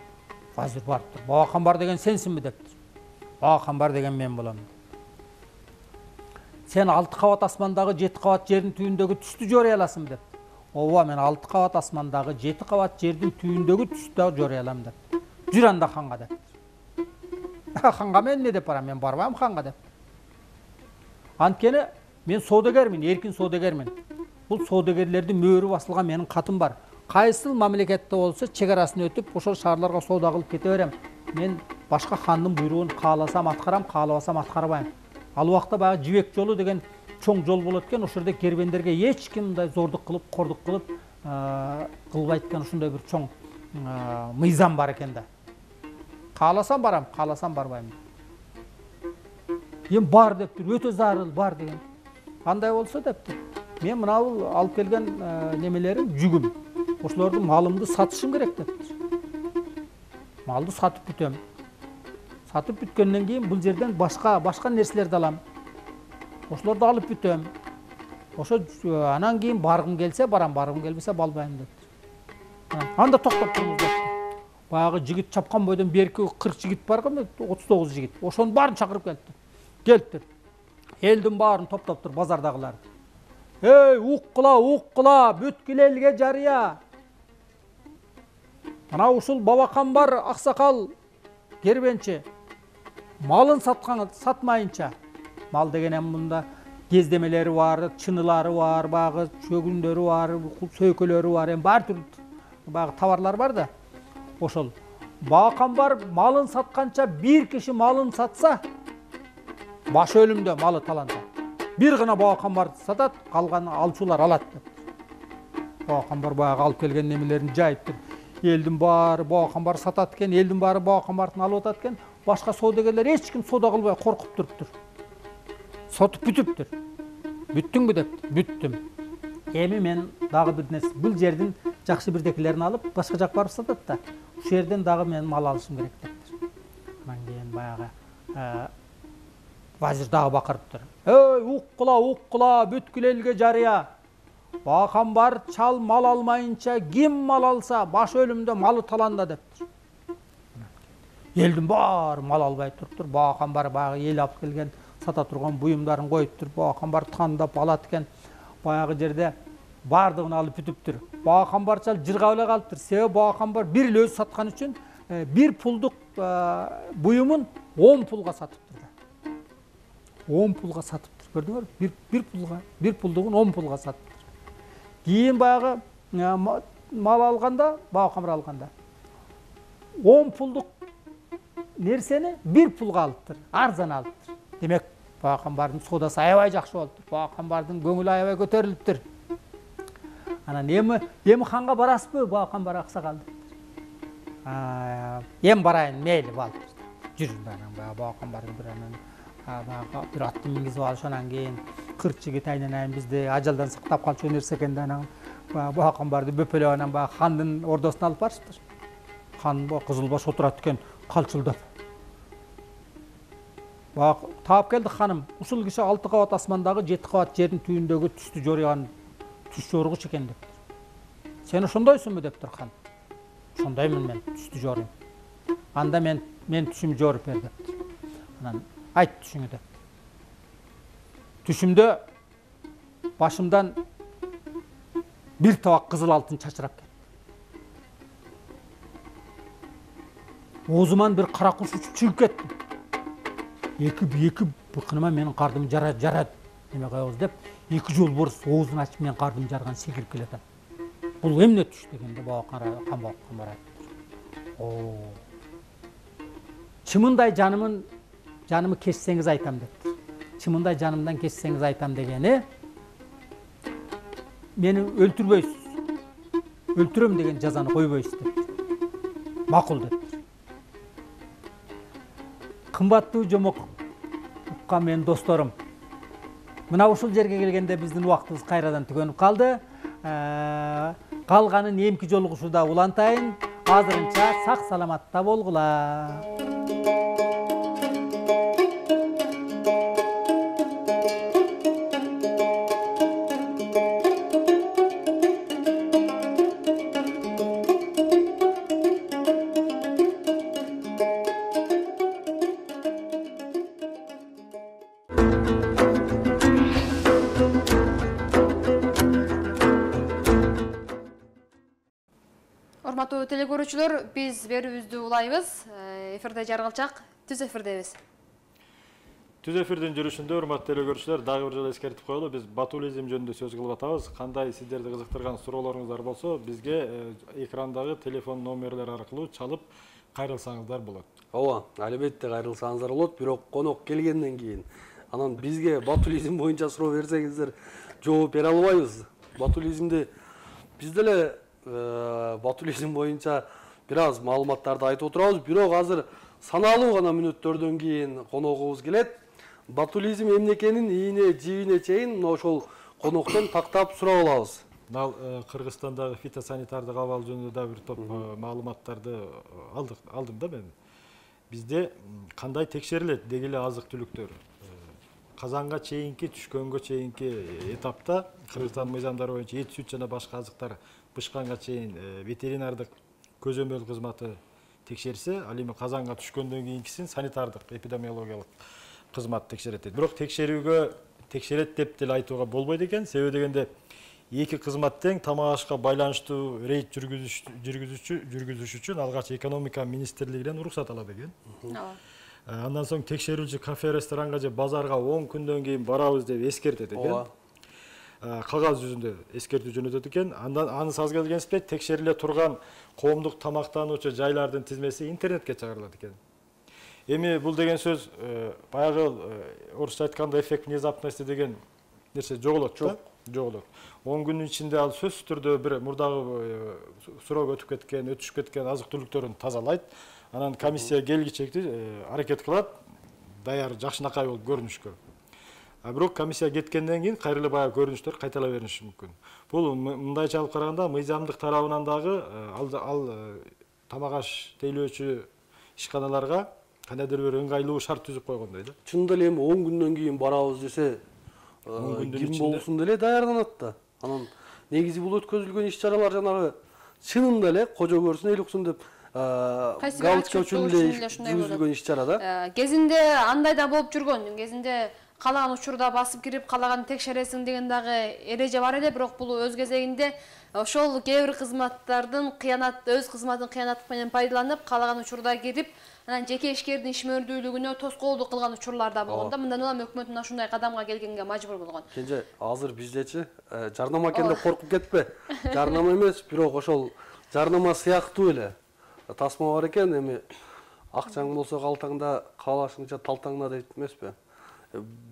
Вазир барыптыр. "Баба Камбар деген сенсиңби?" дептир. "Баба Камбар деген мен болом." "Сен 6 кабат асмандагы 7 кабат жердин түбүндөгү түштү жорой аласың" деп. "Ооба, мен 6 кабат асмандагы 7 кабат жердин түбүндөгү түштү да жорой алам" деп. "Жүр анда ханга" деп. "Ханга мен эмне деп барам? Мен барбайм ханга" деп. "Анткени мен соодагермин, эркин соодагермин. Бул соодагерлердин мөөрү басылган менин катым бар. Кайсыл мамлекетте болсо чек арасын өтүп, ошол шаарларга соода кылып кете берем. Мен башка хандын буйругун кааласам аткарам, каалабасам аткарбайм. Ал убакта баягы Жибек жолу деген чоң жол болот экен, ошол жерде кербендерге эч ким мындай зордук кылып, кордук кылып кылбайт экен, ошондой бир чоң мыйзам бар экен да. Кааласам барам, кааласам барбайм. Эми бар дептир, өтө зарыл бар деген. Кандай болсо дептир. Мен мынабул алып келген немелерим жүгүм. Ошолорду малымды сатышым керек дептир. Малды сатып бүтөм. Сатып бүткөндөн кийин бул жерден башка нерселерди алам. Ошолорду алып бүтөм. Ошо анан кийин баргым келсе барам, баргым келбесе балбайм дептир. Анда токтоп туруңуз дептир. Баягы жигит чапкан бойдон берки 40 жигит бар го, 39 жигит. Ошонун баарын чакырып келиптир. Элдин баарын топтоптур базардагылар. Эй, уккула, бүткүл элге жарыя. Мына ушул бабакам бар аксакал кербенчи малын сатмайынча. Мал дегенем мында кездемелери бар, чынылары бар, баягы чөгүндөрү бар, сөйкөлөрү бар, бар түрлүү баягы товарлар бар да. Ошол бабакам бар малын сатканча бир киши малын сатса, баш өлүмдө малы таланса. Bir gına baba бар сатат, калган алчулар алат деп. Бaba бар баягы алып келген немелерин жайыптыр. Элдин баары бaba бар сатат экен, элдин баары бaba барын алып атат экен. Башка соодагерлер эч ким соода кылбай коркуп туруптур. Сотуп бүтүптүр. Бүттүңбү деп, бүттүм. Эми мен дагы бир нерсе, бул жердин жакшы бирдекилерин алып, башка жак барып сатат да. Ушул жерден дагы мен мал алышым керек дептир. Анан кийин баягы Вазир дагы бакырыптыр. Эй, уккула, бүткүл элге жарыя. Бакам бар, чал мал алмайынча, ким мал алса, баш өлүмдө малы таланда дептир. Элдин бар мал албай туруптур. Бакам бар баягы эл алып келген сата турган буюмдарын коюптур. Бакам бар тандап алат экен. Баягы жерде бардыгын алып бүтүптүр. Бакам бар чал жыргап эле калыптыр. Себеби бакам бар бир эле өзү саткан үчүн бир пулдук буюмун 10 пулга сатыптыр. 10 pulga satıptır. Gördüңөр? Bir puldugун 10 pulga satıptır. Кийин баягы мал алганда, бакамыр алганда 10 pulduk нерсени 1 pulga алыптыр. Арзан алыптыр. Демек, бакам бардын соодасы аябай жакшы болуптур. Бакам бардын көңүлү аябай көтөрүлүптүр. Анан эми ханга барасызбы? Бакам бар аксакалды. Эми барайын, мейли балыптыр. Жүрүң анан бакам бардын бир анан bir attı mingizi var şonan keyin 40 jigit aynan bizde ajaldan sıktap kalçı nerse ekende anан bu hakan bardı böpele anан handın ordosuna alıp barışıptır. Han bu Kızılbaş oturat eken kalçıldap. Taap geldik hanım. Usul kişi 6 kavat asmandağı 7 kavat jerin tүйүндөгү түстү жорыган түс жоргуч экен деп. Sen ошондойсуңбу дептир хан. Ошондоймун мен түстү жорuyum. Анда мен түшүм жоруп бер дептир. Анан ayt düşüңü de. Düşümde başımdan bir tabak kızıl altın çaçırap geldi. O zaman bir kara kuş uçup çıkıp kettim. Екі bıkınıma menin kardım jarad demek ayağız dep, iki jol borus oğuzun açıp men kardım jargan sekirip keleten. Bul emne tuş degende bağa kambak kamara. Çımınday Canımı kesseniz aytam dedi. Çımınday canımdan kesseniz aytam degeni meni öldürбөйсүз. Öldüröm degen жазаны койбойсуз dedi. Макул dedi. Кымбаттуу жомок уккан менин досторум. Мына ушул жерге келгенде биздин убактыбыз кайрадан түгөнүп калды. Калганын эмки жолугушууда улантайын. Азырынча сак саламатта болгула. Урматтуу телекөрүүчүлөр, биз берүүбүздү улайбыз. Эфирде жаргалчак, түз эфирдебиз. Түз эфирдин жүрүшүндө урматтуу телекөрүүчүлөр, дагы бир жолу эскертип коелу, биз ботулизм жөнүндө сөз кылып атабыз. Кандай сиздерди кызыктырган суроолоруңуздар болсо, бизге экрандагы телефон номерлер аркылуу чалып кайрылсаңыздар болот. Ооба, албетте кайрылсаңыздар болот, бирок конок келгенден кийин анан бизге ботулизм боюнча суроо берсеңиздер жооп бере албайбыз. Ботулизмди биз деле ботулизм боюнча бир аз маалыматтарды айтып отурабыз, бирок азыр саналуу гана мүнөттөрдөн кийин коногубуз келет. Ботулизм эмне экенин ийине жибине чейин ошол коноктон тактап сурап алабыз. Мал Кыргызстандагы фитосанитардык абал жөнүндө да бир топ маалыматтарды алдым да мен. Бизде кандай текшерилет дегиле азык түлүктөр? Казанга чейинки, түшкөнгө чейинки этапта Кыргызстан мыйзамдары боюнча эт, сүт жана башка азыктар бышканга чейин ветеринардык көзөмөл кызматы текшерсе, ал эми казанга түшкөндөн кийинкисин санитардык эпидемиологиялык кызмат текшерет дейт. Бирок текшерүүгө текшерет деп деле айтууга болбойт экен. Себеби дегенде эки кызмат тең тамак ашка байланыштуу рейд жүргүзүш үчүн алгач экономика министрлигинен уруксат алат экен. Андан соң текшерүүчү кафе, ресторанга же базарга 10 күндөн кийин барабыз деп эскертет экен. Кагаз жүзүндө эскертүү жөнөтөт экен. Андан аз келгенсип текшериле турган коомдук тамактануучу жайлардын тизмеси интернетке чыгарылат экен. Эми бул деген сөз баягы орусча айтканда эффект внезапности деген нерсе жоголот. Жоголот. 10 күнүн ичинде ал сөзсүз түрдө бир мурдагы суроо өтүшүп кеткен азык-түлүктөрүн тазалайт. Анан комиссия келгичекти аракет кылат, даяр жакшынакай болуп көрүнүшкө. Бирок комиссия кеткенден кийин кайра эле баягы көрүнүштөр кайталай бериши мүмкүн. Бул мындайча алып караганда мыйзамдык тарабынан дагы ал тамак аш тейлөөчү ишканаларга кандайдыр бир ыңгайлуу шарт түзүп койгондой да. Чындап эле эми 10 күндөн кийин барабыз десе, ким болсун деле даярданат да. Анан негизи бул өткөзүлгөн иш-чаралар жанагы чынында эле кожо көрсүн эл уксун деп галочка үчүн эле жүргүзүлгөн иш-чара да. Кезинде андай да болуп жүргөн. Кезинде калаган учурда басып кирип калаган текшересиң деген дагы эреже бар эле, бирок бул өз кезегинде ошол кээ бир кызматтардын өз кызматын кыянаттык менен пайдаланып, калаган учурда кирип, анан жеке ишкердин ишмердүүлүгүнө тоскоолдук кылган учурлар да болгон да. Мындан улам өкмөт мына ушундай кадамга келгенге мажбур болгон. Кенже азыр биздечи жарнама экен деп коркуп кетпе. Жарнама эмес, бирок ошол жарнама сыяктуу эле тасма бар экен. Эми акчаң болсо калтаңда, каалашыңча талтаңда дейт эмеспи?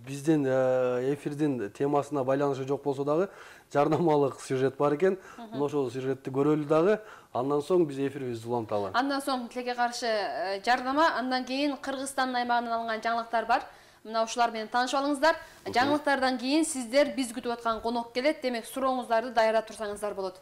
Биздин эфирдин темасына байланышы жок болсо дагы жарнамалык сюжет бар экен. Ошол сюжетти көрөлү дагы, андан соң биз эфирибизди уланталы. Андан соң тилекке каршы жарнама, андан кийин Кыргызстан аймагынан алынган жаңылыктар бар. Мына ушулар менен таанышып алыңыздар. Жаңылыктардан кийин сиздер биз күтүп аткан конок келет. Демек, сурооңуздарды даярдап турсаңыздар болот.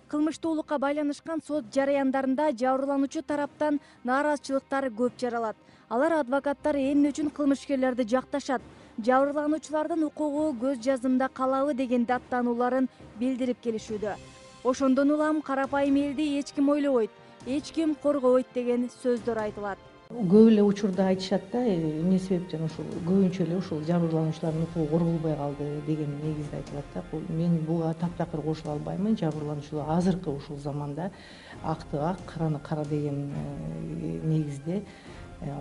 Кылмыштуулукка байланышкан сот жараяндарында жабырлануучу тараптан нааразычылыктар көп жаралат. Алар адвокаттар эмне үчүн кылмышкерлерди жакташат, жабырлануучулардын укугу көз жазымда калабы деген даттанууларын билдирип келишүүдө. Ошондон улам карапайым элди эч ким ойлобойт, эч ким коргобойт деген сөздөр айтылат. Көп эле учурда айтышат да, эмне себептен ушул көбүнчө эле ушул жабырлануучулардын укугу корголбой калды деген негизде айтылат да. Мен буга таптакыр кошула албаймын. Жабырлануучулар азыркы ушул заманда акты ак, караны кара деген негизде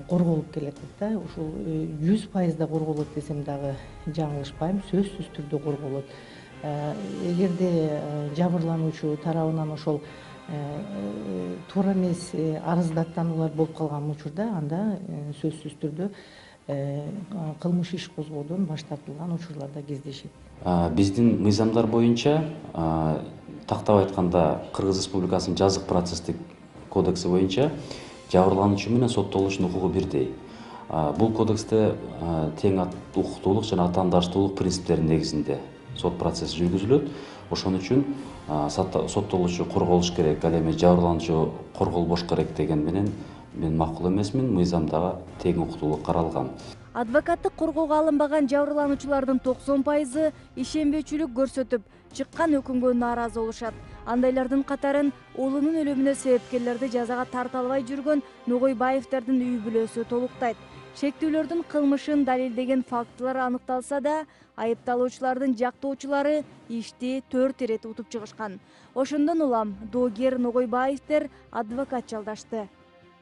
корголуп келет да. Ушул 100% корголот десем дагы жаңылышпайм, сөзсүз түрдө корголот. Эгерде жабырлануучу тарабынан ошол туура эмес арыздаттануулар болуп калган учурда, анда сөзсүз түрдө кылмыш иш козгоодон баш тартылган учурлар да кездешет. Биздин мыйзамдар боюнча, тактап айтканда, Кыргыз Республикасынын жазык процесстик кодекси боюнча жабырлануучу менен соттолуучунун укугу бирдей. Бул кодексте тең укуктуулук жана атаандаштуулук принциптеринин негизинде сот процесси жүргүзүлөт. Ошон үчүн соттолуучу корголуш керек, ал эми жабырлануучу корголбош керек деген менен мен макул эмесмин. Мыйзамдагы тең укуктуулук каралган. Адвокаттык коргоого алынбаган жабырлануучулардын 90% ишенбөөчүлүк көрсөтүп, чыккан өкүмгө нааразы болушат. Андайлардын катарын уулунун өлүмүнө себепкерлерди жазага тарта албай жүргөн Ногойбаевдердин үй бүлөсү толуктайт. Шектүүлөрдүн кылмышын далилдеген фактылар аныкталса да, айыпталуучулардын жактоочулары ишти 4 ирет утуп чыгышкан. Ошондон улам доогер Ногойбаевдер адвокат жалдашты.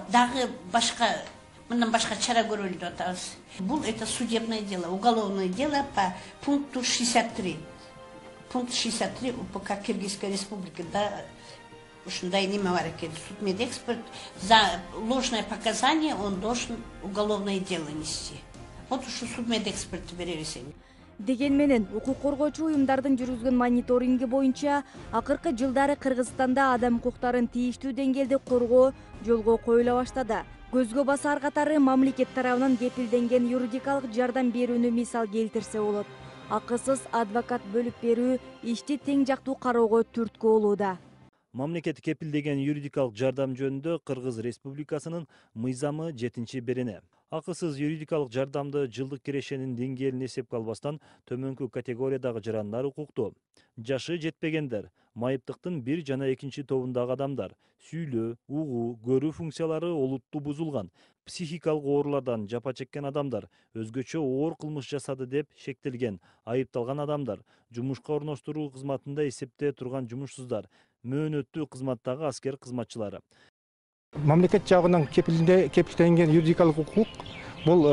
Дагы мындан башка чара көрөлү деп атабыз. Бул это судебное дело, уголовное дело по пункту 63. Пункт 63 УПК Кыргызской Республики. Да, ушундай неме бар экен. Судмедэксперт за ложное показание он должен уголовное дело нести. Вот ушу судмедэкспертти беребиз эми. Деген менен укук коргоочу уюмдардын жүргүзгөн мониторинги боюнча акыркы жылдары Кыргызстанда адам укуктарын тийиштүү деңгээлде коргоо жолго коюла баштады. Көзгө басар катары мамлекет тарабынан кепилденген юридикалык жардам берүүнү мисал келтирсе болот. Акысыз адвокат бөлүп берүү ишти тең жактуу кароого түрткү болууда. Мамлекет кепилдеген юридикалык жардам жөнүндө Кыргыз Республикасынын мыйзамы 7-берене. Акысыз юридикалык жардамды жылдык кирешенин деңгээлин эсепке албастан төмөнкү категориядагы жарандар укуктуу. Жашы жетпегендер, майыптыктын 1 жана 2 тобундагы адамдар, сүйлөө, угуу, көрүү функциялары олуттуу бузулган, психикалык оорулардан жапа чеккен адамдар, өзгөчө оор кылмыш жасады деп шектелген, айыпталган адамдар, жумушка орноштуруу кызматында эсепте турган жумушсуздар, мөөнөттүү кызматтагы аскер кызматчылары. Мамлекет жагынан кепилденген юридикалык укук бул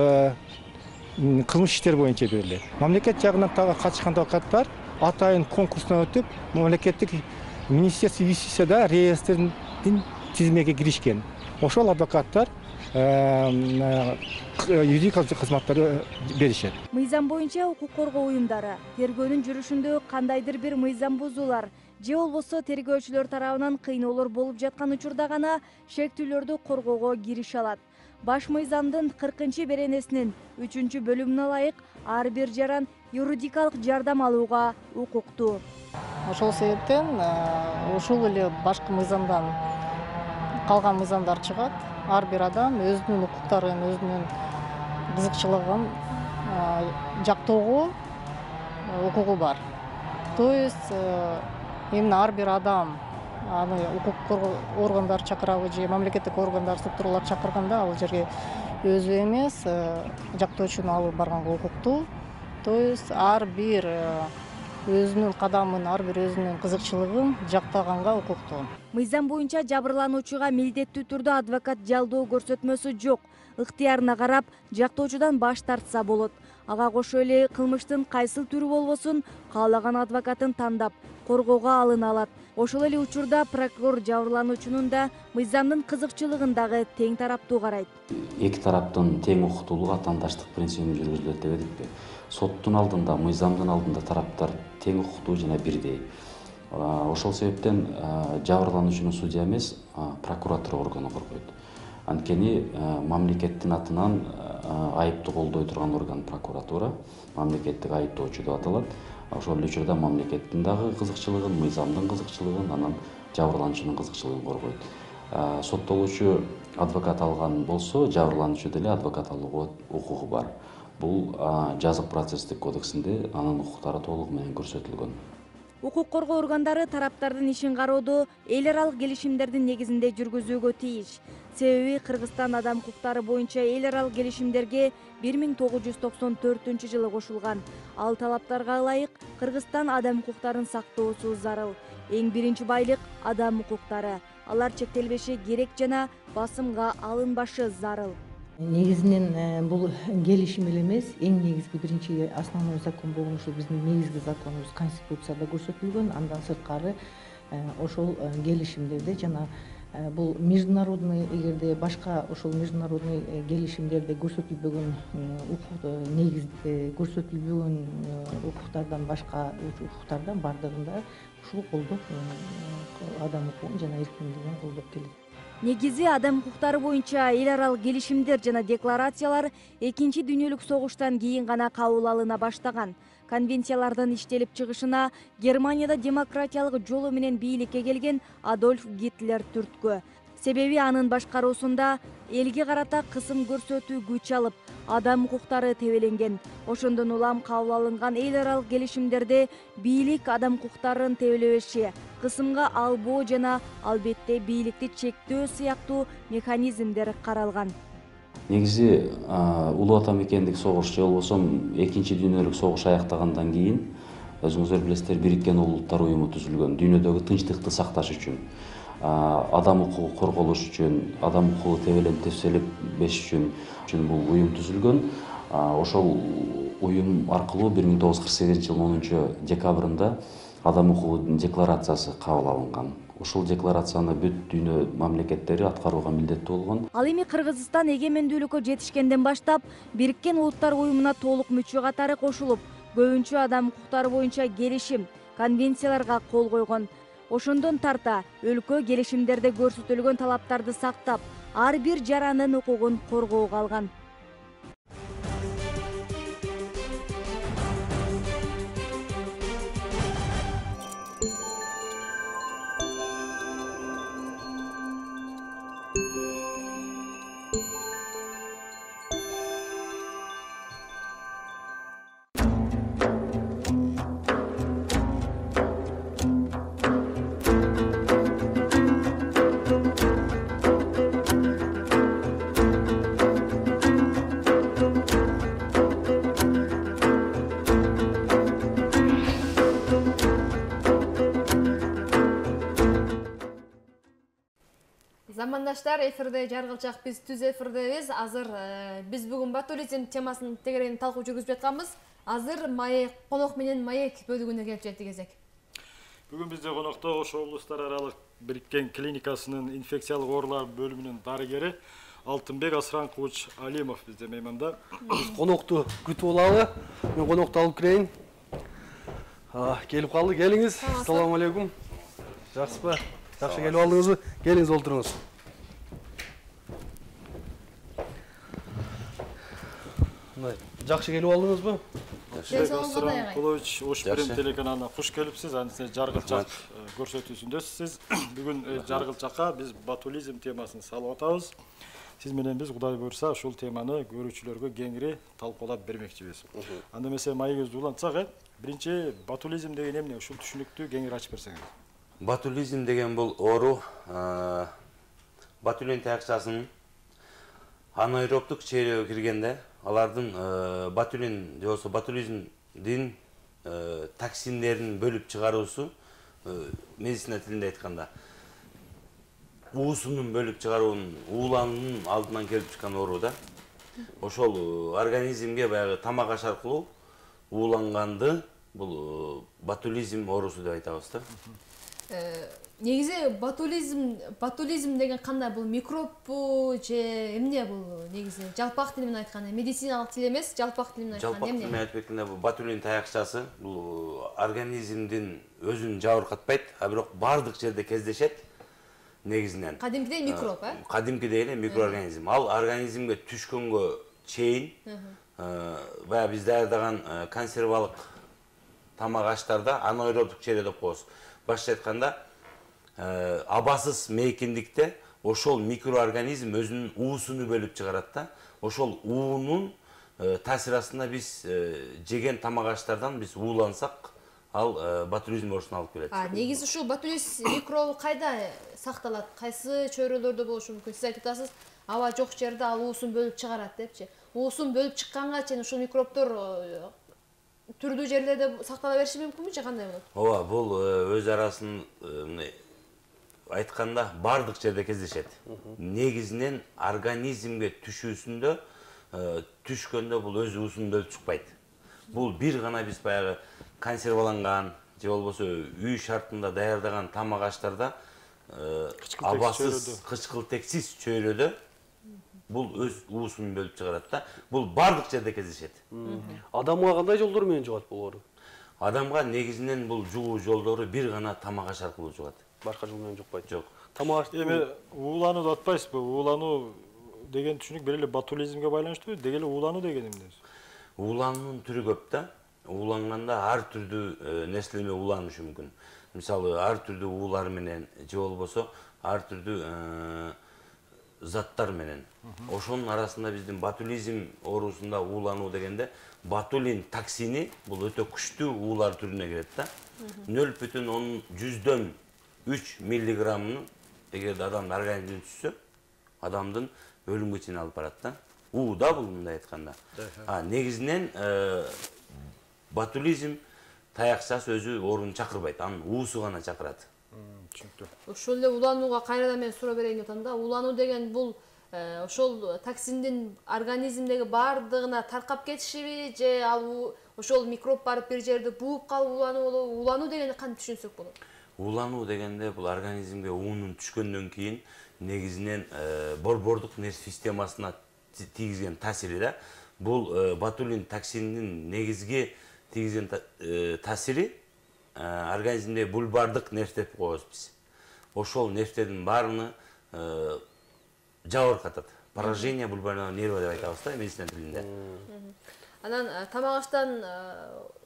кылмыш иштер боюнча берилет. Мамлекет жагынан тагы катышкан адвокаттар атайын конкурстан өтүп, мамлекеттик министерство юстицияда реестрдин тизимеге киришкен. Ошол адвокаттар юридикалык кызматтарды беришет. Мыйзам боюнча укук коргоо уюмдары тергөөнүн жүрүшүндө кандайдыр бир мыйзам бузуулар же болбосо тергөөчүлөр тарабынан кыйноолор болуп жаткан учурда гана шектүүлөрдү коргоого кирише алат. Баш мыйзамдын 40-беренесинин 3-бөлүмүнө ылайык ар бир жаран юридикалык жардам алууга укуктуу. Ошол себептен ушул эле башкы мыйзамдан калган мыйзамдар чыгат. Ар бир адам өзүнүн укуктарын, өзүнүн кызыкчылыгын жактоого укугу бар. То есть именно ар бир адам аны укук коргоо органдары чакырабы же мамлекеттик органдар, структуралар чакырганда ал жерге өзү эмес жактоочуну алып барганга укуктуу. То есть ар бир өзүнүн кадамын, ар бир өзүнүн кызыкчылыгын жактаганга укуктуу. Мыйзам боюнча жабырлануучуга милдеттүү түрдө адвокат жалдоо көрсөтмөсү жок. Ыктыярына карап, жактоочудан баш тартса болот. Ага кошо эле кылмыштын кайсыл түрү болбосун каалаган адвокатын тандап коргоого алына алат. Ошол эле учурда прокурор жабырлануучунун да мыйзамдын кызыкчылыгын дагы тең тараптуу карайт. Эки тараптын тең укуктуулугу атаандаштык принцибине жүргүзүлөт деп эдикпи? Соттун алдында, мыйзамдын алдында тараптар тең укуктуу жана бирдей. Ошол себептен жабырлануучуну судья эмес, прокуратура органы коргойт. Анткени мамлекеттин атынан айыпты колдой турган орган прокуратура, мамлекеттик айыптоочу деп аталат. Ошол эле учурда мамлекеттин дагы кызыкчылыгын, мыйзамдын кызыкчылыгын, анан жабырлануучунун кызыкчылыгын коргойт. Соттолуучу адвокат алган болсо, жабырлануучу деле адвокат алууга укугу бар. Бул жазык процесстик кодексинде анын укуктары толугу менен көрсөтүлгөн. Укук коргоо органдары тараптардын ишин кароодо эл аралык келишимдердин негизинде жүргүзүүгө тийиш. Себеби Кыргызстан адам укуктары боюнча эл аралык келишимдерге 1994-жылы кошулган. Ал талаптарга ылайык Кыргызстан адам укуктарын сактоосу зарыл. Эң биринчи байлык адам укуктары. Алар чектелбеши керек жана басымга алынбашы зарыл. Негизинен бул келишим эле эмес, эң негизги биринчи основной закон болгон ушул биздин негизги законубуз Конституцияда көрсөтүлгөн. Андан сырткары ошол келишимдерде жана бул международный, эгерде башка ошол международный келишимдерде көрсөтүлбөгөн негизде көрсөтүлбөгөн укуктардан башка укуктардан бардыгында ушул колдоп адам укугун жана эркиндигин колдоп келет. Негизи адам укуктары боюнча эл аралык келишимдер жана декларациялар Экинчи дүйнөлүк согуштан кийин гана кабыл алына баштаган. Конвенциялардын иштелип чыгышына Германияда демократиялык жолу менен бийликке келген Адольф Гитлер түрткү. Себеби анын башкаруусунда элге карата кысым көрсөтүү күч алып, адам укуктары тебеленген. Ошондон улам кабыл алынган эл аралык келишимдерде бийлик адам укуктарын тебелебеши, кысымга албоо жана албетте бийликти чектөө сыяктуу механизмдер каралган. Негизи Улуу Ата Мекендик согуш же болбосо Экинчи дүйнөлүк согуш аяктагандан кийин өзүңүздөр билесиздер, Бириккен Улуттар уюму түзүлгөн. Дүйнөдөгү тынчтыкты сакташ үчүн, адам укугу корголуш үчүн, адам укугу тебелеп тепселебеш үчүн бул уюм түзүлгөн. Ошол уюм аркылуу 1948-жылдын 10-декабрында адам укугу декларациясы кабыл алынган. Ушул декларацияны бүт дүйнө мамлекеттери аткарууга милдеттүү болгон. Ал эми Кыргызстан эгемендүүлүккө жетишкенден баштап Бириккен Улуттар уюмуна толук мүчө катары кошулуп, көбүнчө адам укуктары боюнча келишим, конвенцияларга кол койгон. Ошондон тарта өлкө келишимдерде көрсөтүлгөн талаптарды сактап, ар бир жаранын укугун коргоого алган. Замандаштар, эфирде жаргылчак, биз түз эфирдебиз. Азыр биз бүгүн батулизм темасын тегерен талкуу жүргүзүп жатканбыз. Азыр маек, конок менен маек бөлүгүнө келип жетти кезек. Бүгүн бизде конокто Ош облустар аралык бириккен клиникасынын инфекциялык оорулар бөлүмүнүн дарыгери Алтынбек Асранкулович Алимов бизде мейманда. Биз конокту күтүп алалы. Мен конокту алып кирейин. Келип калды, келиңиз. Ассаламу алейкум. Жакшысызбы? Жакшы келип алдыңызбы? Келиңиз, олтуруңуз. Жакшы келип алдыңызбы? Асранкулович, Ош Бирим телеканалына куш келипсиз. Анысы жаргылчак көрсөтүүсүндөсүз. Бүгүн жаргылчакка биз ботулизм темасын салып атабыз. Сиз менен биз Кудай буйрса ушул теманы көрүүчүлөргө кеңири талкуулап бермекчибиз. Анда эмесе маегибизди улантсак, биринчи ботулизм деген эмне? Ушул түшүнүктү кеңири ачып берсеңиз. Ботулизм деген бул оору ботулин таякчасынын анаэробдук чейрөөгө киргенде алардын ботулин же болбосо ботулизмдин токсиндерин бөлүп чыгаруусу медицина тилинде айтканда уусунун бөлүп чыгаруунун уулануунун алдынан келип чыккан оору да. Ошол организмге баягы тамак аш аркылуу ууланганды бул ботулизм оорусу деп айтабыз да. Негизи ботулизм деген кандай, бул микробпу же эмне бул негизи? Жалпак тил менен айтканда, медициналык тил эмес, жалпак тил менен айтканда эмне? Жалпак тил менен айтып кеткенде бул ботулин таякчасы бул организмдин өзүн жабыркатпайт, а бирок бардык жерде кездешет негизинен. Кадимкидей микроб, Кадимкидей эле микроорганизм. Ал организмге түшкөнгө чейин баягы биз даярдаган консервалык тамак аштарда анаэробдук чейре деп коебуз. Башкача айтканда, абасыз мейкиндикте ошол микроорганизм өзүнүн уусуну бөлүп чыгарат да. Ошол уунун таасир астында биз жеген тамак аштардан биз уулансак, ал ботулизм оорусуна алып келет. Негизи ушул ботулизм микробу кайда сакталат? Кайсы чөйрөлөрдө болушу мүмкүн? Сиз айтып атасыз, аба жок жерде ал уусун бөлүп чыгарат депчи. Уусун бөлүп чыкканга чейин ушул микробдор түрдүү жерлерде сактала бериши мүмкүнбү же кандай болот? Ооба, бул өз арасын айтканда бардык жерде кездешет. Негизинен организмге түшүүсүндө түшкөндө бул өз уусун бөлүп чыкпайт. Бул бир гана биз баягы консерваланган же болбосо үй шартында даярдаган тамак аштарда абасыз, кычкылтексиз чөйрөдө бул өз уусун бөлүп чыгарат да. Бул бардык жерде кездешет. Адамга кандай жолдор менен жугат бул оору? Адамга негизинен бул жугуу жолдору бир гана тамак аш аркылуу жугат. Башка жол менен жукпайт. Жок. Тамак аш Эми уулануу деп атпайсызбы? Уулануу деген түшүнүк бир эле ботулизмге байланыштуу, деги эле уулануу деген эмне? Уулануунун түрү көп да. Ууланганда ар түрдүү нерселер менен ууланышы мүмкүн. Мисалы, ар түрдүү уулар менен же болбосо ар түрдүү заттар менен. Ошонун арасында биздин ботулизм оорусунда уулануу дегенде ботулин токсини бул өтө күчтүү уулар түрүнө кирет да. 0,1/3 миллиграммын эгерде адамдын организмине түшсө, адамдын өлүмгө чейин алып барат да. уу да бул мындай айтканда. Негизинен ботулизм таякчасы өзү оорууну чакырбайт, анын уусу гана чакырат. Түшүнүктүү. Ошол эле уланууга кайрадан мен суроо берейин деп атам да. Улануу деген бул ошол токсиндин организмдеги бардыгына таркап кетишиби же ал ошол микроб барып бир жерде бууп калып улануу болобу? Улануу дегенди кантип түшүнсөк болот? Улануу дегенде бул организмге уунун түшкөндөн кийин негизинен борбордук нерв системасына тийгизген таасири да. Бул ботулин токсининин негизги тийгизген таасири организмде бульбардык нерв деп коебуз биз. Ошол нервтердин баарыны жабыркатат. Поражение бульбарного нерва деп айтабыз да медицина тилинде. Анан тамак аштан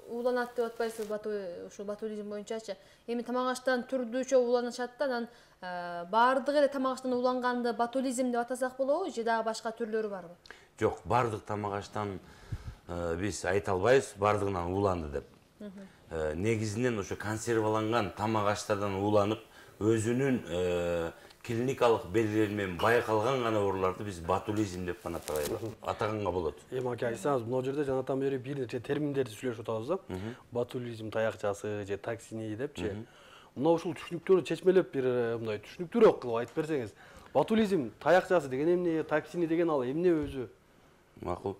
ууланат деп атпайсыз ушул ботулизм боюнчачы. Эми тамак аштан түрдүүчө ууланышат да, анан баардыгы эле тамак аштан ууланганды ботулизм деп атасак болобу, же дагы башка түрлөрү барбы? Жок, баардык тамак аштан биз айта албайбыз баардыгынан ууланды деп. Негизинен ошо консерваланган тамак аштардан ууланып, өзүнүн клиникалык белгилери менен байкалган гана ооруларды биз ботулизм деп гана атаганга болот. Эми аке айтсаңыз, бул жерде жанатан бери бир нече терминдерди сүйлөшүп атабыз да. Ботулизм таякчасы же токсини депчи. Мына ушул түшүнүктөрү чечмелеп бир мындай түшүнүктүүрөөк кылып айтып берсеңиз. Ботулизм таякчасы деген эмне, токсини деген ал эмне өзү? Макул.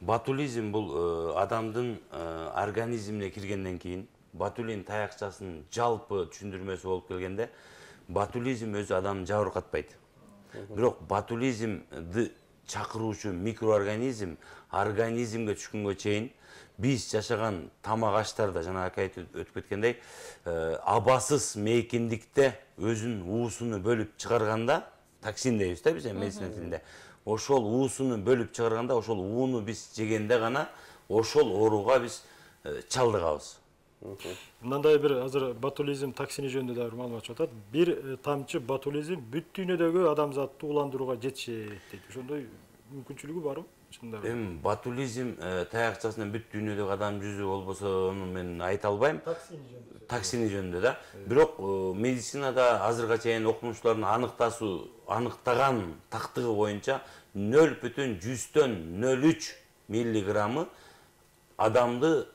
Ботулизм бул адамдын организмине киргенден кийин ботулин таякчасынын жалпы түшүндүрмөсү болуп келгенде ботулизм өзү адамды жабыркатпайт. Бирок ботулизмди чакыруучу микроорганизм организмге түшкөнгө чейин биз жашаган тамак аштарда жана ака айтып өтүп кеткендей абасыз мейкиндикте өзүнүн уусуну бөлүп чыгарганда токсин дейбиз да биз медицина тилинде. Ошол уусуну бөлүп чыгарганда ошол ууну биз жегенде гана ошол ооруга биз чалдыгабыз. Мындай бир азыр ботулизм токсини жөнүндө да бир маалымат чыгып атат. Бир тамчы ботулизм бүт дүйнөдөгү адамзатты ууландырууга жетишет дейт. Ошондой мүмкүнчүлүгү барбы? Эми ботулизм таякчасынан бүт дүйнөдөгү адам жүзү болбосо мен айта албайм. Токсини жөнүндө да. Бирок медицинада азыркыга чейин окумуштуулардын аныктаган тактыгы боюнча 0,103 миллиграммы адамды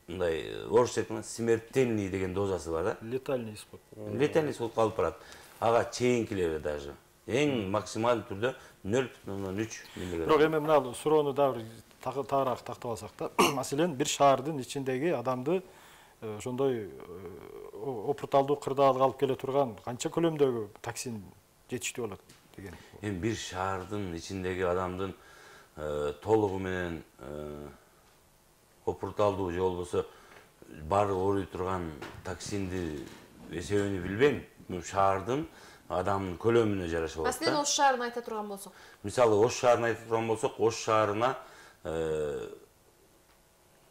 мындай орусча айтканда смертельный деген дозасы бар да. Летальный исход. Летальный исход алып барат. Ага чейинкилери даже. Эң максималдуу түрдө 0,3 миллиграмм. Бирок эми мына суроону дагы тагыраак тактап алсак да, маселен бир шаардын ичиндеги адамды ошондой опурталдуу кырдаалга алып келе турган канча көлөмдөгү токсин жетиштүү болот деген. Эми бир шаардын ичиндеги адамдын толугу менен опурталдуу же болбосо баары ооруй турган токсинди эсебini билбейм. Шаардын адамдын көлөмүнө жараша болот. Маселен Ош шаарын айта турган болсок. Мисалы Ош шаарын айта турган болсок, Ош шаарына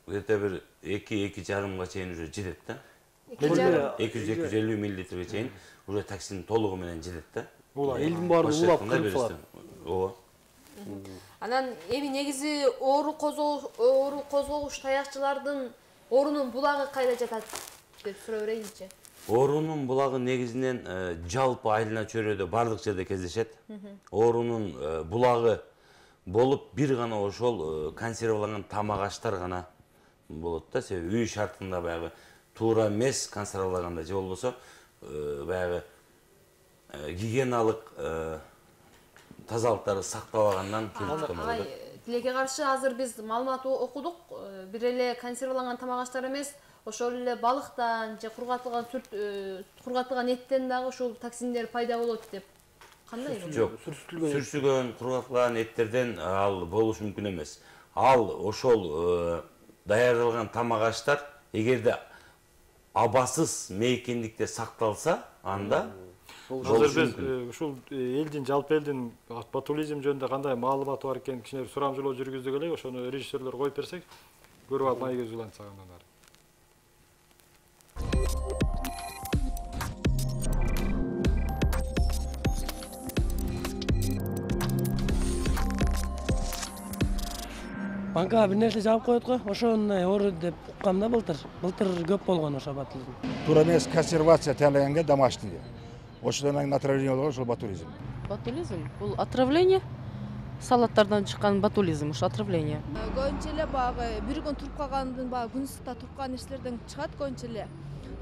где-то бир 2-2,5 чейин уже жетет да. 200-250 миллилитрге чейин уже токсин толугу менен жетет да. Элдин баарын уулап кырып салат. Ооба. Анан эми негизи оору козгогуч таякчылардын оорунун булагы кайда жатат деп суроо берейинчи. Оорунун булагы негизинен жалпы айылына чөйрөдө бардык жерде кездешет. Оорунун булагы болуп бир гана ошол консерваланган тамак аштар гана болот да. Себеби үй шартында баягы туура эмес консервалаганда же болбосо баягы гигиеналык тазалыктарды сактабагандан келип чыккан болот. Тилекке каршы азыр биз маалымат окудук. Бир эле консерваланган тамак аштар эмес, ошол эле балыктан же кургатылган эттен дагы ушул токсиндер пайда болот деп. Кандай? Жок, сүрсүгөн, кургатылган эттерден ал болушу мүмкүн эмес. Ал ошол даярдалган тамак аштар эгерде абасыз мейкиндикте сакталса, анда азыр биз ушул элдин жалпы элдин ботулизм жөнүндө кандай маалыматы бар экенин кичине сурамжылоо жүргүздүк элек, ошону режиссерлер коюп берсек, көрүп алып майгөз улантсак андан ары. Банкага бир нерсе жабып коет го, ошону оору деп уккам да былтыр көп болгон ошо ботулизм. Туура эмес консервация таалаганга домашний. Ошондон отравление болгон ошол ботулизм. Ботулизм бул отравление. Салаттардан чыккан ботулизм ушу отравление. Көбүнчө эле баягы бир күн туруп калгандан баягы күн ысыкта туруп калган нерселерден чыгат көбүнчө эле.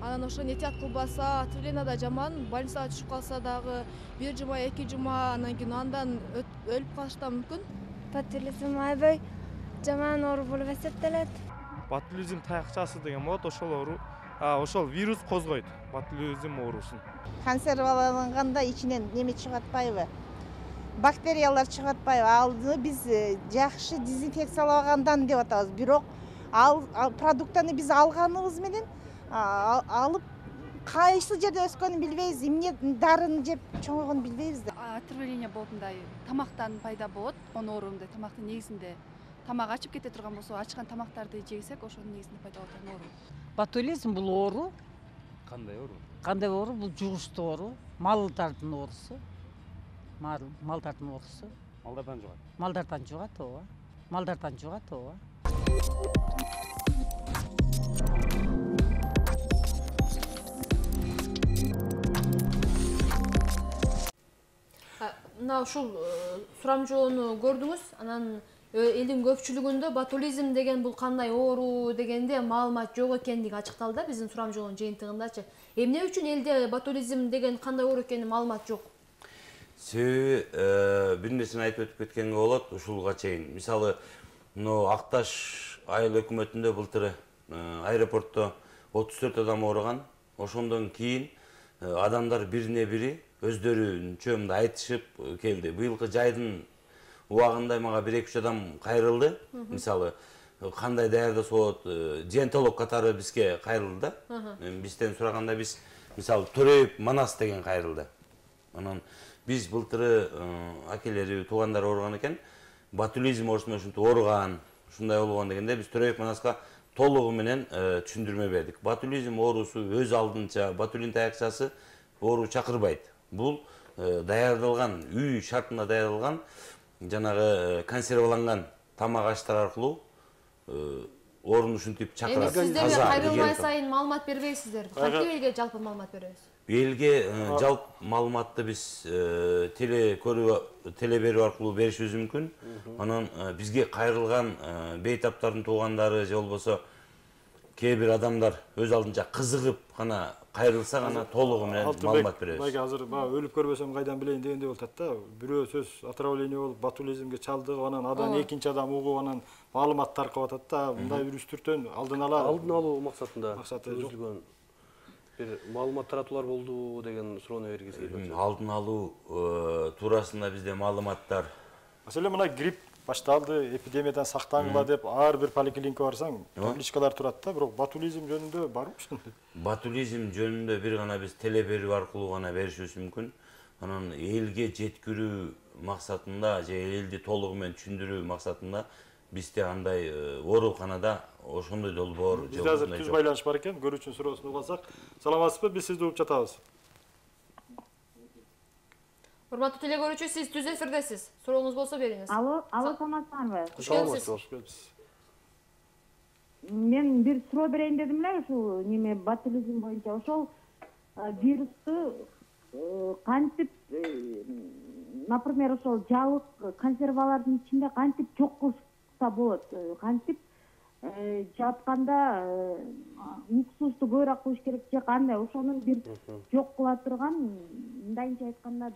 Анан ошо этият кылбаса, отравление да жаман, больницага түшүп калса дагы 1 жума, 2 жума анан кийин андан өлүп калышы да мүмкүн. Ботулизм аябай жаман оору болуп эсептелет. Ботулизм таякчасы деген болот, ошол оору, ошол вирус козгойт ботулизм оорусун. Консерваланганда ичинен неме чыгып атпайбы? Бактериялар чыгып атпайбы? Алды биз жакшы дезинфекциялагандан деп атабыз. Бирок ал продуктаны биз алганыбыз менен алып кайсы жерде өскөнүн билбейбиз, эмне дарын жеп чоңойгонун билбейбиз да. Отравление болуп мындай тамактан пайда болот, онун орунда тамактын негизинде тамак ачып кете турган болсо, ачкан тамактарды жесек, ошонун негизинде пайда болот оору. Ботулизм бул оору. Кандай оору? Кандай оору? Бул жугуштуу оору. Малдардын оорусу. Малдардын оорусу. Малдардан жугат. Малдардан жугат, ооба. Малдардан жугат, ооба. Мына ушул сурамжылоону көрдүңүз, анан элдин көпчүлүгүндө ботулизм деген бул кандай оору дегенде маалымат жок экендиги ачыкталды биздин сурамжылоонун жыйынтыгындачы. Эмне үчүн элде ботулизм деген кандай оору экени маалымат жок? Себеби бир нерсени айтып өтүп кеткенге болот ушулга чейин. Мисалы, Акташ айыл өкмөтүндө былтыр аэропортто 34 адам ооруган. Ошондон кийин адамдар бирине бири өздөрүнчө мындай айтышып келди. Быйылкы жайдын убагында мага 1-2 адам кайрылды. Мисалы, кандай даярдаса болот, диетолог катары бизге кайрылды да. Бизден сураганда биз мисалы Төрөев Манас деген кайрылды. Анан биз былтыры акелери, туугандар ооруган экен. Ботулизм оорусуна ушинтип ооруган, ушундай болгон дегенде биз Төрөев Манаска толугу менен түшүндүрмө бердик. Ботулизм оорусу өз алдынча ботулин таякчасы оору чакырбайт. Бул даярдалган, үй шартында даярдалган жанагы консерваланган тамак аштар аркылуу оорун ушинтип чакырат. Сиздер кайрылмай сайын маалымат бербейсиздер. Кантип элге жалпы маалымат беребиз? Элге жалпы маалыматты биз теле берүү аркылуу беришибиз мүмкүн. Анан бизге кайрылган бейтаптардын туугандары же болбосо кээ бир адамдар өз алдынча кызыгып гана кайрылса гана толугу менен маалымат беребиз. Байке азыр өлүп көрбөсөм кайдан билейин дегендей болуп атат да. Бирөө сөз отравление болуп, ботулизмге чалдыгып, анан адан экинчи адам угуп, анан маалымат таркап атат да. Мындай үрүстүртөн алдын алуу максатында түзүлгөн бир маалымат таратуулар болду деген суроону бергиз келип атат. Алдын алуу туурасында бизде маалыматтар. Маселен, мына грипп башталды, эпидемиядан сактангыла деп ар бир поликлиникага барсаң, табличкалар турат да, бирок ботулизм жөнүндө барбы ушундай? Ботулизм жөнүндө бир гана биз теле берүү аркылуу гана беришибиз мүмкүн. Анан элге жеткирүү максатында же элди толугу менен түшүндүрүү максатында бизде андай ооруканада ошондой долбоор жок. Бизде азыр түз байланыш бар экен, көрүүчүнүн суроосун угасак. Саламатсызбы? Биз сизди угуп жатабыз. Урматтуу теле көрүүчү, сиз түз эфирдесиз. Сурооңуз болсо бериңиз. Алло, саламатсыздарбы? Кош келипсиз. Кош келипсиз. Мен бир суроо берейин дедим эле, ушул неме ботулизм боюнча. Ошол вирусту кантип, например, ошол жабык консервалардын ичинде кантип жок кылса болот? Кантип жапканда уксусту көбүрөөк куюш керек же кандай? Ошонун бир жок кыла турган, мындайынча айтканда,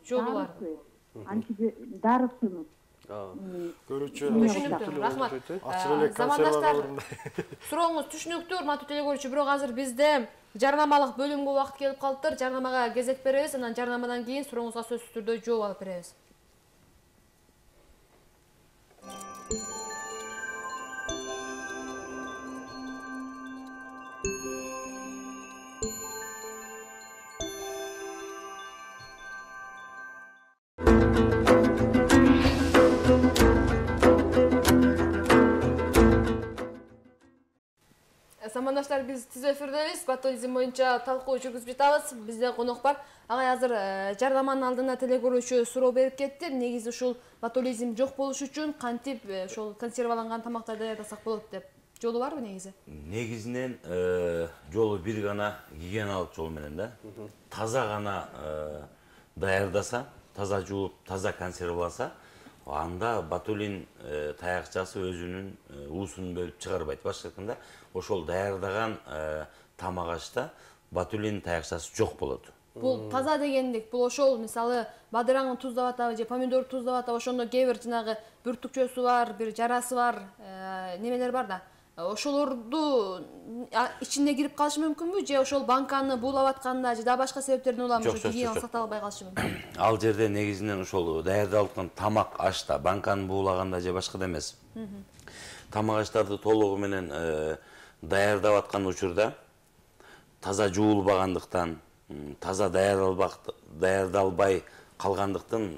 дарысынын. Көрүүчү. Түшүнүктүү, рахмат. Замандаштар, сурооңуз түшүнүктүү, урматтуу теле көрүүчү, бирок азыр бизде жарнамалык бөлүмгө убакыт келип калыптыр. Жарнамага кезек беребиз, анан жарнамадан кийин сурооңузга сөзсүз түрдө жооп алып беребиз. Замандаштар, биз түз эфирдебиз. Ботулизм боюнча талкуу жүргүзүп жатабыз. Бизде конок бар. Агай азыр жарнаманын алдына теле көрүүчү суроо берип кетти. Негизи ушул ботулизм жок болуш үчүн кантип ошол консерваланган тамактарды даярдасак болот деп жолу барбы негизи? Негизинен жолу бир гана гигиеналык жол менен да. Таза гана даярдаса, таза жууп, таза консерваласа, анда ботулин таякчасы өзүнүн уусун бөлүп чыгарбайт. Башка айтканда, ошол даярдаган тамак ашта ботулин таякчасы жок болот. Бул таза дегендик, бул ошол мисалы бадыраңы туздап атабы же помидор туздап атабы, ошондо кээ бир жанагы бүртүкчөсү бар, бир жарасы бар, немелер бар да. Ошолорду ичине кирип калышы мүмкүнбү же ошол банканы буулап атканда же да башка себептерден уламы же гигиена сактала албай калышы мүмкүн? Ал жерде негизинен ошол даярдалып аткан тамак ашта, банканы буулаганда же башкада эмес. Тамак аштарды толугу менен даярдап аткан учурда таза жуулбагандыктан, таза даярдалбай калгандыктан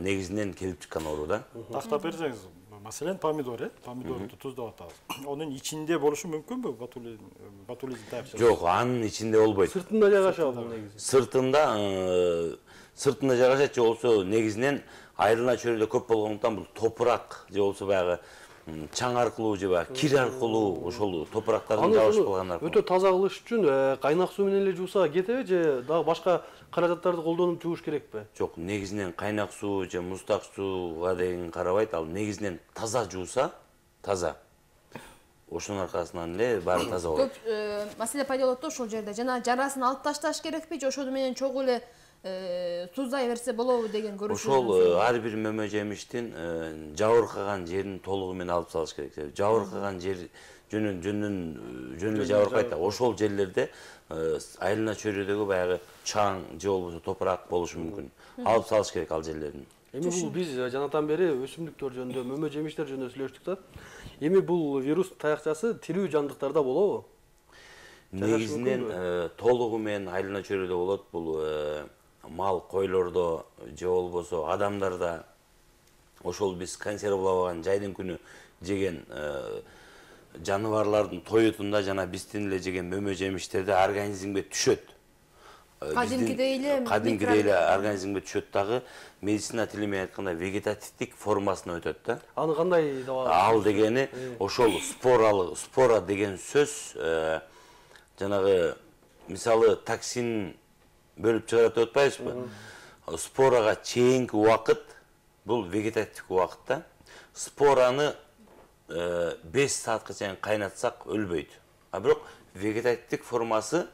негизинен келип чыккан оору да. Тактап берсеңиз, маселен помидор, помидорду туздап атабыз. Онун ичинде болушу мүмкүнбү ботулизм таякчасы? Жок, анын ичинде болбойт. Сыртында жайгашат бул негизи. Сыртында жайгашат, же болбосо негизинен айрылма чөйрөдө көп болгондуктан бул топурак же болбосо баягы чаң аркылуу же баягы кир аркылуу ошол топурактардын жабышып калган аркылуу. Өтө таза кылыш үчүн кайнак суу менен эле жууса кетеби же дагы башка каражаттарды колдонуп жууш керекпи? Жок, негизинен кайнак суу же муздак сууга деген карабайт, ал негизинен таза жууса, таза. Ошонун аркасынан эле баары таза болот. Көп маселе пайда болот да ошол жерде. Жана жарасын алып ташташ керекпи же ошол менен чогуу эле туздай берсе болобу деген көрүшү. Ошол ар бир мөмө жемиштин жабыркаган жерин толугу менен алып салыш керек. Жабыркаган жер жөнүн эле жабыркайт да. Ошол жерлерде айылына чөйрөдөгү баягы чаң же болбосо топурак болушу мүмкүн. Алып салыш керек ал жерлерин. Эми бул биз жанатан бери өсүмдүктөр жөнүндө, мөмө жемиштер жөнүндө сүйлөштүк да. Эми бул вирус таякчасы тирүү жандыктарда болобу? Негизинен толугу менен айылына чөйрөдө болот. Бул мал, койлордо же болбосо адамдарда ошол биз консервалабаган жайдын күнү жеген жаныбарлардын тоютунда жана биздин эле жеген мөмө жемиштерде организмге түшөт. Кадимкидей эле организмге түшөт дагы, медицина тили менен айтканда вегетативдик формасына өтөт да. Аны кандай деп ал дегени ошол спора деген сөз жанагы мисалы токсин бөлүп чыгарат деп атпайбызбы? Спорага чейинки убакыт бул вегетативдик убакыт да. Спораны 5 саатка чейин кайнатсак өлбөйт. А бирок вегетативдик формасы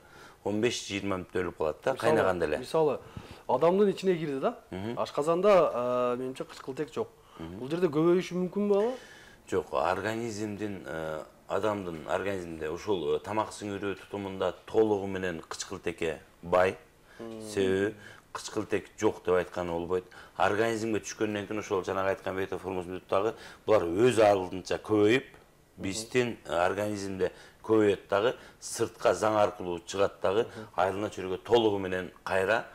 15-20 мүнөттө өлүп калат да, кайнаганда эле. Мисалы, адамдын ичине кирди да. Ашказанда менимче кычкылтек жок. Бул жерде көбөйүшү мүмкүнбү ала? Жок, организмдин адамдын организминде ошол тамак сиңирүү тутумунда толугу менен кычкылтекке бай. Себеби кычкылтек жок деп айтканы болбойт. Организмге түшкөндөн кийин ошол жанагы айткан вегетативдик формасын дагы булар өз алдынча көбөйүп, биздин организмде көбөйөт дагы, сыртка заң аркылуу чыгат дагы, айылына чөйрөгө толугу менен кайра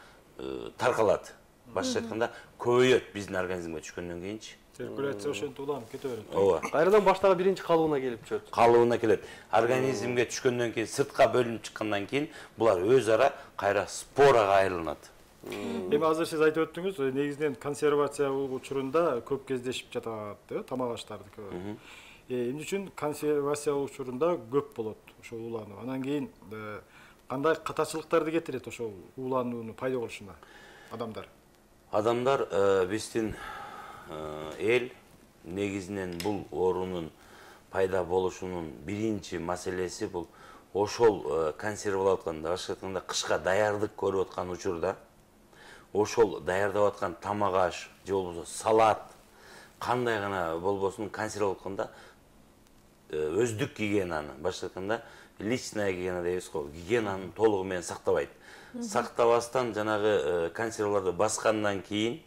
таркалат. Башкача айтканда көбөйөт биздин организмге түшкөндөн кийинчи. Циркуляция ошентип уланып кете берет. Ооба. Кайрадан баштагы биринчи калыбына келип түшөт. Калыбына келет. Организмге түшкөндөн кийин, сыртка бөлүнүп чыккандан кийин булар өз ара кайра спорага айрылат. Эми азыр сиз айтып өттүңүз, негизинен консервация учурунда көп кездешип жатат, тамак аштардыкы. Эмне үчүн консервация учурунда көп болот ошол уулануу. Анан кийин кандай катачылыктарды кетирет ошол ууланууну пайда болушуна адамдар? Адамдар биздин эл негизинен бул оорунун пайда болушунун биринчи маселеси бул ошол консервалап атканда, башкача айтканда кышка даярдык көрүп аткан учурда ошол даярдап аткан тамак аш же болбосо салат кандай гана болбосун консервалап атканда өздүк гигиенаны, башкача айтканда личная гигиена дейбиз го, гигиенаны толугу менен сактабайт. Сактабастан жанагы консерваларды баскандан кийин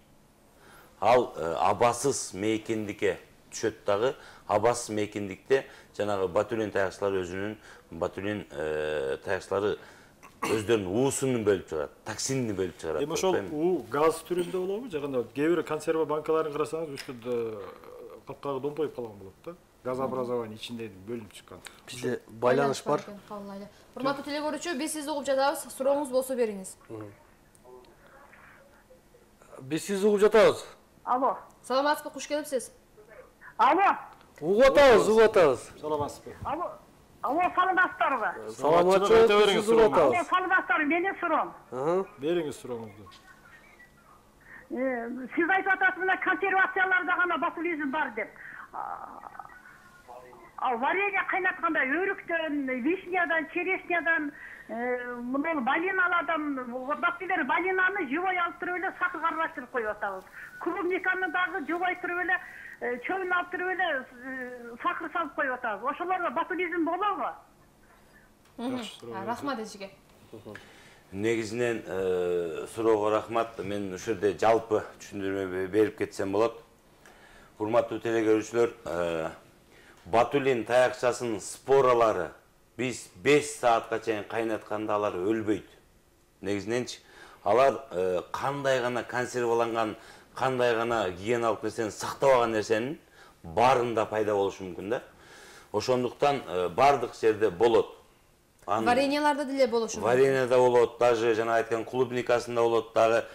ал абасыз мейкиндикке түшөт дагы, абасыз мейкиндикте жанагы ботулин таякчылары өзүнүн ботулин таякчылары өздөрүнүн уусун бөлүп чыгарат, токсинди бөлүп чыгарат. Эми ошол уу газ түрүндө болобу же кандай? Кээ бир консерва банкаларын карасаңыз үстүндө капкагы домпоюп калган болот да. Газ образование ичинде бөлүнүп чыккан. Бизде байланыш бар. Урматтуу теле көрүүчү, биз сизди угуп жатабыз. Сурооңуз болсо бериңиз. Биз сизди угуп жатабыз. Алло. Саламатсызбы, куш келипсиз? Алло. Угуп атабыз. Саламатсызбы. Алло. Алло, саламатсыздарбы? Саламатчы, сиз угуп атабыз. Алло, саламатсыздар, менин суроом. Бериңиз сурооңузду. Сиз айтып атасыз, мына консервацияларда гана ботулизм бар деп. Ал варенье кайнатканда өрүктөн, вишнядан, черешнядан, мына малиналадан, бактилер малинаны жубой алып туруп эле сакыз аралаштырып коюп атабыз. Клубниканы дагы жубой туруп эле, чөйүн алып туруп эле сакыр салып коюп атабыз. Ошолордо ботулизм болобу? Рахмат эжиге. Негизинен суроого рахмат. Мен ушул жерде жалпы түшүндүрмө берип кетсем болот. Урматтуу теле көрүүчүлөр, ботулин таякчасынын споралары Biz 5 saatқа чейин кайнатканда алар өлбөйт. Негизиненчи алар кандай гана консерваланган, кандай гана гигиеналык нерсени сактабаган нерсенин баарында пайда болушу мүмкүн да. Ошондуктан бардык жерде болот. Вареньяларда деле болушу мүмкүн. Вареньяда болот, даже жана айткан клубникасында болот, дагы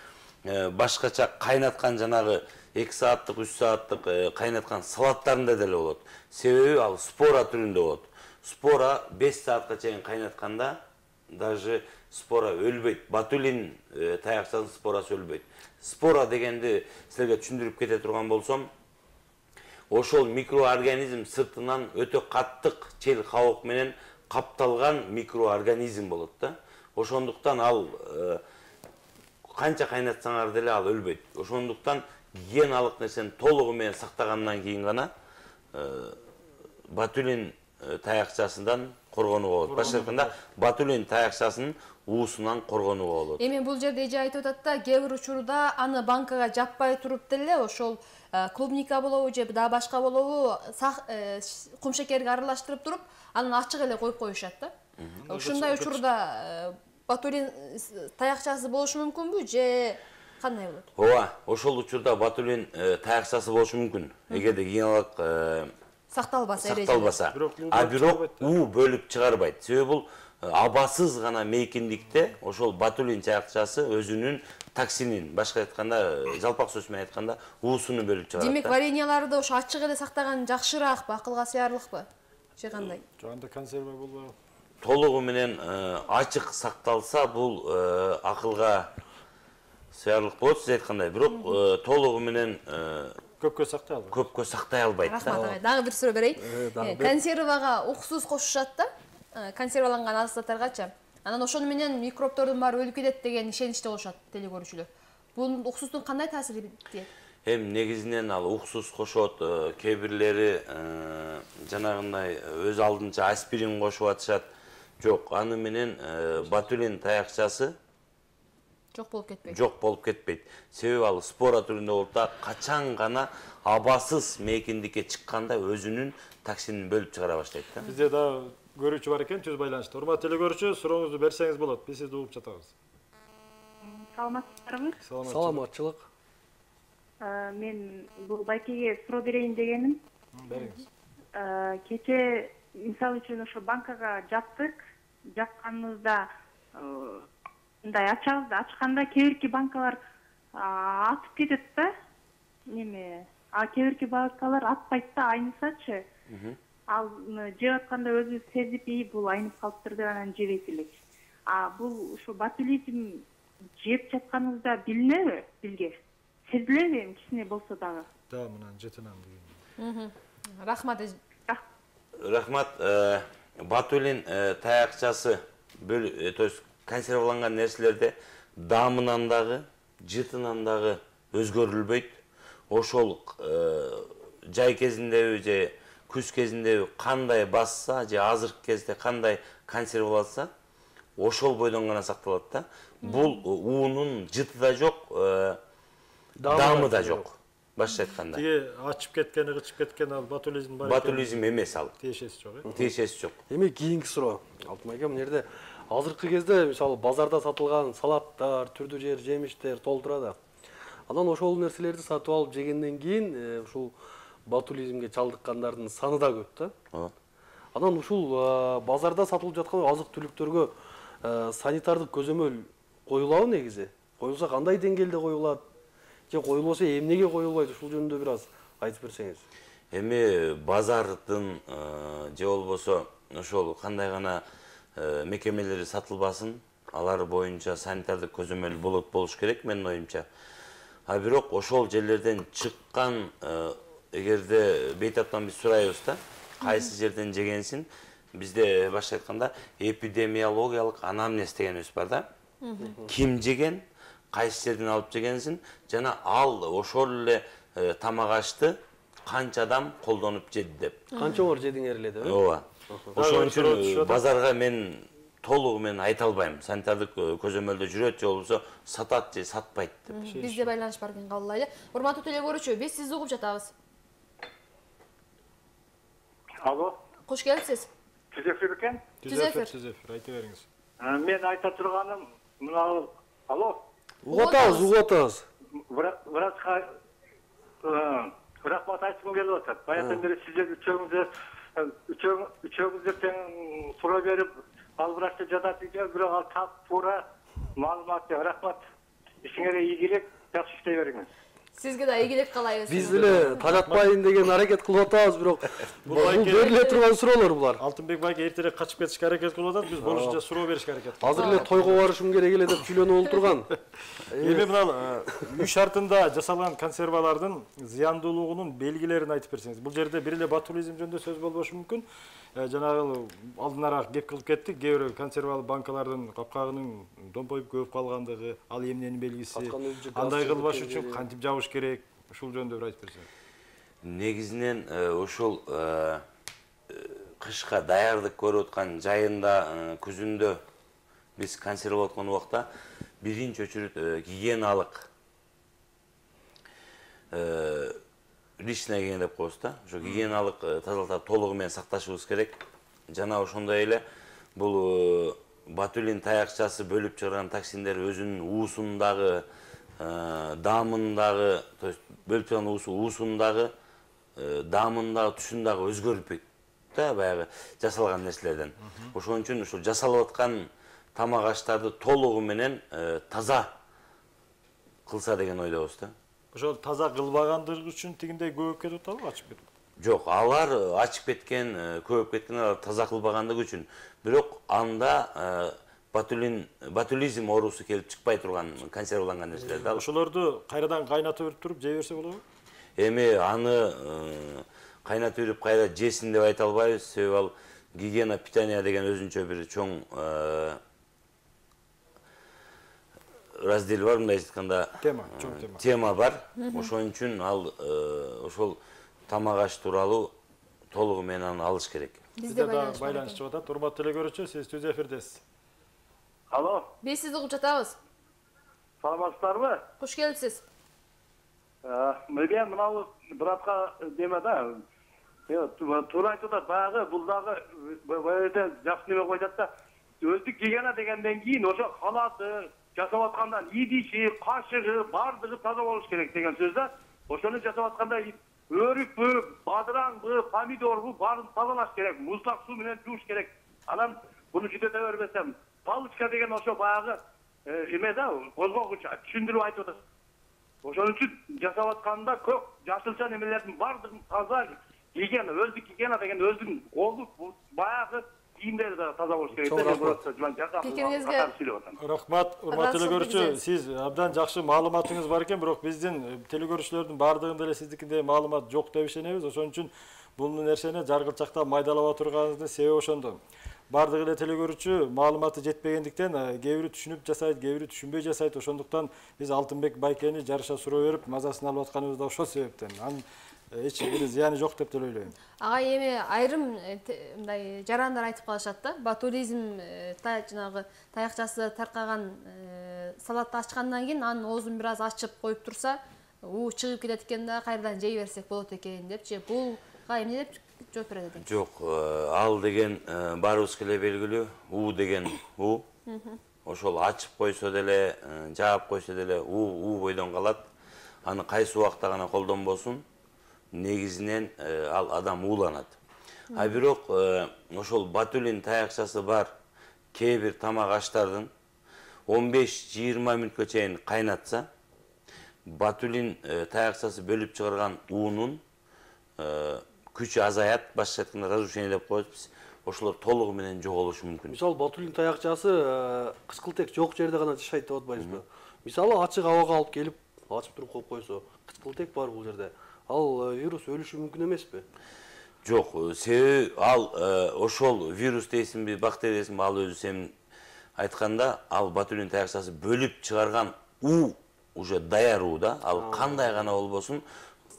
башкача кайнаткан жанагы 2 сааттык, 3 сааттык кайнаткан салаттарында деле болот. Себеби ал спора түрүндө болот. Спора 5 саатка чейин кайнатканда даже спора өлбөйт. Ботулин таякчасынын спорасы өлбөйт. Спора дегенди силерге түшүндүрүп кете турган болсом, ошол микроорганизм сыртынан өтө каттык чел кабык менен капталган микроорганизм болот да. Ошондуктан ал канча кайнатсаңар деле ал өлбөйт. Ошондуктан гигиеналык нерсени толугу менен сактагандан кийин гана ботулин таякчасынан коргонууга болот. Башка айтканда ботулин таякчасынын уусунан коргонууга болот. Эми бул жерде эже айтып атат да, кээ бир учурда аны банкага жаппай туруп деле ошол клубника болобу же да башка болобу кум шекерге аралаштырып туруп, анан ачык эле коюп коюшат да. Ушундай учурда ботулин таякчасы болушу мүмкүнбү же кандай болот? Ооба, ошол учурда ботулин таякчасы болушу мүмкүн. Эгерде гигиеналык сакталбаса. А бирок уу бөлүп чыгарбайт. Себеби бул абасыз гана мейкиндикте ошол ботулин таякчасы өзүнүн токсинин, башка айтканда, жалпак сөз менен айтканда, уусуну бөлүп чыгарат. Демек, вареньяларды ошо ачык эле сактаган жакшыраакпы, акылга сыярлыкпы? Же кандай? Жоганда консерва болбойбу? Толугу менен ачык сакталса, бул акылга сыярлык болот, сиз айткандай. Бирок толугу менен көпкө сактай албайт. Көпкө сактай албайт. Рахмат. Дагы бир суроо берейин. Консервага уксус кошушат да, консерваланган азыктаргачы. Анан ошону менен микробтордун баары өлүп кетет деген ишеничте болушат теле көрүүчүлөр. Бул уксустун кандай таасири тиет? Негизинен ал уксус кошот, кээ бирлери жанагындай өз алдынча аспирин кошуп атышат. Жок, аны менен ботулин таякчасы жок болуп кетпейт. Жок болуп кетпейт. Себеби ал спора түрүндө болуп да, качан гана абасыз мейкиндикке чыкканда өзүнүн токсинин бөлүп чыгара баштайт да. Бизде да көрүүчү бар экен, түз байланышта. Урматтуу теле көрүүчү, сурооңузду берсеңиз болот. Биз сизди угуп жатабыз. Саламатсыздарбы? Саламатчылык. Мен бул байкеге суроо берейин дегеним. Бериңиз. Кече мисалы үчүн ошо банкага жаптык. Жапканыбызда мындай ачабыз да, ачканда кээ бирки банкалар атып кетет да. Неме, кээ бирки банкалар атпайт да, айнысачы. Ал жеп атканда өзү сезип, бул айнып калыптыр деп анан жебейт элек. Бул ушу ботулизм жеп жатканыбызда билинеби? Бизге сезилеби, кичине болсо дагы? Да, мынан жетинам деген. Рахмат. Рахмат. Ботулин таякчасы, то есть консерваланган нерселерде дамынан дагы, жытынан дагы өзгөрүлбөйт. Ошол жай кезиндеби же күз кезинде кандай басса, же азыркы кезде кандай консерваласа, ошол бойдон гана сакталат да. Бул уунун жыты да жок, дамы да жок. Башка айтканда. Тиги ачып кеткен, ычып кеткен ал ботулизм бар экен. Ботулизм эмес ал. Тиешеси жок, Тиешеси жок. Эми кийинки суроо. Алтын ака, мына жерде азыркы кезде мисалы базарда сатылган салаттар, түрдүү жер жемиштер толтурат. Анан ошол нерселерди сатып алып жегенден кийин ушул ботулизмге чалдыккандардын саны да көп да. Анан ушул базарда сатылып жаткан азык-түлүктөргө санитардык көзөмөл коюлабы негизи? Коюлса кандай деңгээлде коюлат? Же коюлбосо эмнеге коюлбайт? Ушул жөнүндө бир аз айтып берсеңиз. Эми базардын же болбосо ошол кандай гана мекемелери сатылбасын, алар боюнча санитардык көзөмөл болуш керек менин оюмча. А бирок ошол жерлерден чыккан, эгерде бейтаптан биз сурайбыз да, кайсы жерден жегенсин, бизде башка айтканда эпидемиологиялык анамнез дегенибиз бар да. Ким жеген, кайсы жерден алып жегенсин, жана ал ошол эле тамак ашты канча адам колдонуп жеди деп. Канча оор жедиңер эле деп? Ооба. Ошон үчүн базарга мен толугу менен айта албайм. Санитардык көзөмөлдө жүрөт же болбосо сатат же сатпайт деп. Бизде байланыш бар экен, кабыл алайлы. Урматтуу теле көрүүчү, биз сизди угуп жатабыз. Алло. Кош келипсиз. Сиз эфир экен? Түзефир, айта бериңиз. Мен айта турганым, мына алло. Угатабыз. Врачка рахмат айткым келип атат. Баягыдан бери сиздер үчөөңүздөр тең суроо берип, ал врачта жатат экен, бирок ал так туура маалымат. Рахмат. Ишиңерге ийгилик, жакшы иштей бериңиз. Сизге да ийгилик каалайбыз. Биз деле тажатпайын деген аракет кылып атабыз, бирок бул бериле турган суроолор булар. Алтынбек байке эртерээк качып кетишке аракет кылып атат, биз болушунча суроо беришке аракет кылабыз. Азыр эле тойго барышым керек эле деп сүйлөнүп олтурган. Эми мына үй шартында жасалган консервалардын зыяндуулугунун белгилерин айтып берсеңиз. Бул жерде бир эле ботулизм жөнүндө сөз болбошу мүмкүн. Жанагы алдынараак кеп кылып кеттик. Кээ бир консервалуу банкалардын капкагынын домпоюп көбүп калгандыгы, ал эмненин белгиси, андай кылбаш үчүн кантип жабыш керек, ушул жөнүндө бир айтып берсеңиз. Негизинен ушул кышка даярдык көрүп аткан жайында, күзүндө биз консервалап аткан убакта биринчи очередь гигиеналык личный гигиена деп коебуз да. Ошо гигиеналык тазалыкты толугу менен сакташыбыз керек. Жана ошондой эле бул ботулин таякчасы бөлүп чыгарган токсиндер өзүнүн уусундагы, даамындагы, то есть бөлүп чыгарган уусундагы, даамындагы, түшүндагы өзгөрүлбөйт да, баягы жасалган нерселерден. Ошон үчүн ушул жасалып аткан тамак аштарды толугу менен таза кылса деген ойдобуз да. Ошол таза кылбагандыгы үчүн тигиндей көбөйүп кетип атабы, ачып кетип? Жок, алар ачып кеткен, көбөйүп кеткен, алар таза кылбагандыгы үчүн. Бирок анда ботулизм оорусу келип чыкпай турган консерваланган нерселер да. Ошолорду кайрадан кайнатып туруп жей берсе болобу? Эми аны кайнатып берип кайра жесин деп айта албайбыз, себеби ал гигиена питания деген өзүнчө бир чоң раздел бар, мындай айтканда тема бар. Ошон үчүн ал ошол тамак аш тууралуу толугу менен аны алыш керек. Бизде байланыш чыгып атат. Урматтуу телекөрүүчү, сиз түз эфирдесиз. Алло. Биз сизди угуп жатабыз. Саламатсыздарбы? Куш келипсиз. Мен мына братка деме да. Туура айтып атат, баягы бул дагы баягы жакшы неме коюп да. Өздүк гигиена дегенден кийин ошо халаты, жасап аткандан идиши, кашыгы, бардыгы таза болуш керек деген сөз да. Ошону жасап атканда өрүкпү, бадыраңбы, помидорбу баарын тазалаш керек, муздак суу менен жууш керек. Анан буну жүдөтө бербесем, палочка деген ошо баягы эме да, козгогуч түшүндүрүп айтып атат. Ошон үчүн жасап атканда көк жашылча немелердин бардыгын таза гигиена, өздүк гигиена деген өзүнүн колу баягы кийимдери да таза болуш керек. Рахмат, урматтуу телекөрүүчү, сиз абдан жакшы маалыматыңыз бар экен, бирок биздин телекөрүүчүлөрдүн бардыгында эле сиздикиндей маалымат жок деп ишенебиз. Ошон үчүн бул нерсени жаргылчакта майдалап отурганыңыздын себеби ошондо. Бардык эле телекөрүүчү маалыматы жетпегендиктен кээ бири түшүнүп жасайт, кээ бири түшүнбөй жасайт. Ошондуктан биз Алтынбек байкени жарыша суроо берип, мазасын алып атканыбыз да ошол себептен. Эч бир зыяны жок деп деле ойлойм. Ага, эми айрым мындай жарандар айтып калышат да, ботулизм жанагы таякчасы таркаган салатты ачкандан кийин анын оозун бир аз ачып коюп турса, уу чыгып кетет экен да, кайрадан жей берсек болот экен депчи. Булга эмне деп жооп берет экен? Жок, ал деген баарыбызга эле белгилүү, уу деген уу. Ошол ачып койсо деле, жаап койсо деле уу бойдон калат. Аны кайсы убакта гана колдонбосун, негизинен ал адам ууланат. А бирок ошол ботулин таякчасы бар кээ бир тамак аштардын 15-20 мүнөткө чейин кайнатса, ботулин таякчасы бөлүп чыгарган уунун күчү азаят, башкача айтканда разрушение деп коебуз биз. Ошолор толугу менен жоголушу мүмкүн. Мисалы ботулин таякчасы кычкылтек жок жерде гана жашайт деп атпайбызбы? Мисалы ачык абага алып келип, ачып туруп коюп койсо, кычкылтек бар бул жерде. Ал вирус өлүшү мүмкүн эмеспи? Жок, себеби ал ошол вирус дейсинби, бактерия дейсинби, ал өзү сен айтканда, ал ботулин таякчасы бөлүп чыгарган уу уже даяр уу да, ал кандай гана болбосун,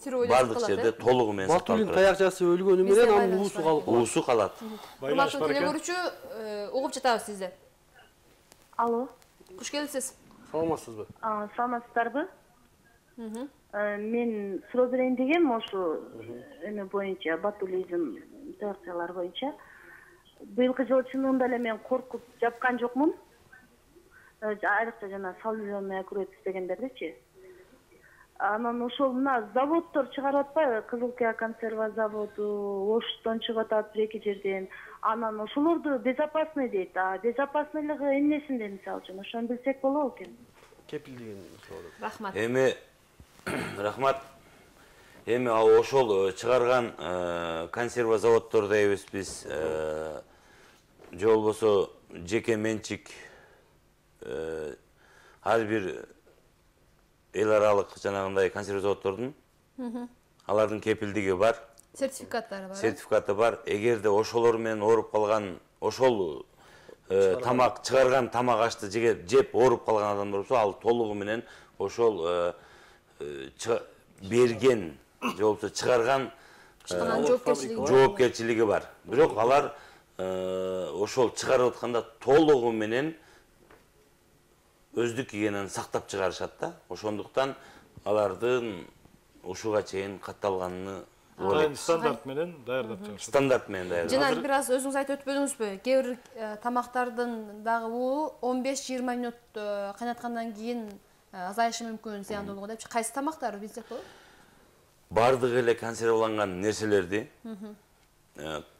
бардык жерде толугу менен ботулин таякчасы өлгөнү менен анын уусу калып калат. Уусу калат. Урматтуу телекөрүүчү, угуп жатабыз сизди. Алло. Куш келипсиз. Саламатсызбы? Саламатсыздарбы? Мен суроо берейин дегем, ошо эме боюнча, ботулизм таякчалар боюнча. быйылкы жыл чынында эле мен коркуп жапкан жокмун. Айрыкча жана салюзионный округ дегендердичи. Анан ошол мына заводдор чыгарып атпайбы? Кызылкия консерва заводу, Оштон чыгып атат бир-эки жерден. Анан ошолорду безопасный дейт. Безопасныйлыгы эмнесинде мисалы үчүн? Ошону билсек болобу экен. Кепилдигин суроо. Рахмат. Рахмат. Эми ошол чыгарган консерва заводдордо эбиз биз же болбосо жеке менчик ар бир эл аралык жанагындай консерва заводдордун алардын кепилдиги бар. Сертификаттары бар. Сертификаты бар. Эгерде ошолор менен ооруп калган, ошол тамак чыгарган тамак ашты жеп ооруп калган адамдар болсо, ал толугу менен ошол берген же болбосо чыгарган жоопкерчилиги бар. Бирок алар ошол чыгарып атканда толугу менен өздүк гигиенаны сактап чыгарышат да. Ошондуктан алардын ушуга чейин катталганын стандарт менен даярдап чыгышат. Стандарт менен даярдап. Жана бир аз өзүңүз айтып өтпөдүңүзбү? Кээ бир тамактардын дагы уу 15-20 мүнөт кайнаткандан кийин азайышы мүмкүн, зыяндуулугу депчи. Кайсы тамактар билсек болот? Бардыгы эле консерваланган нерселерди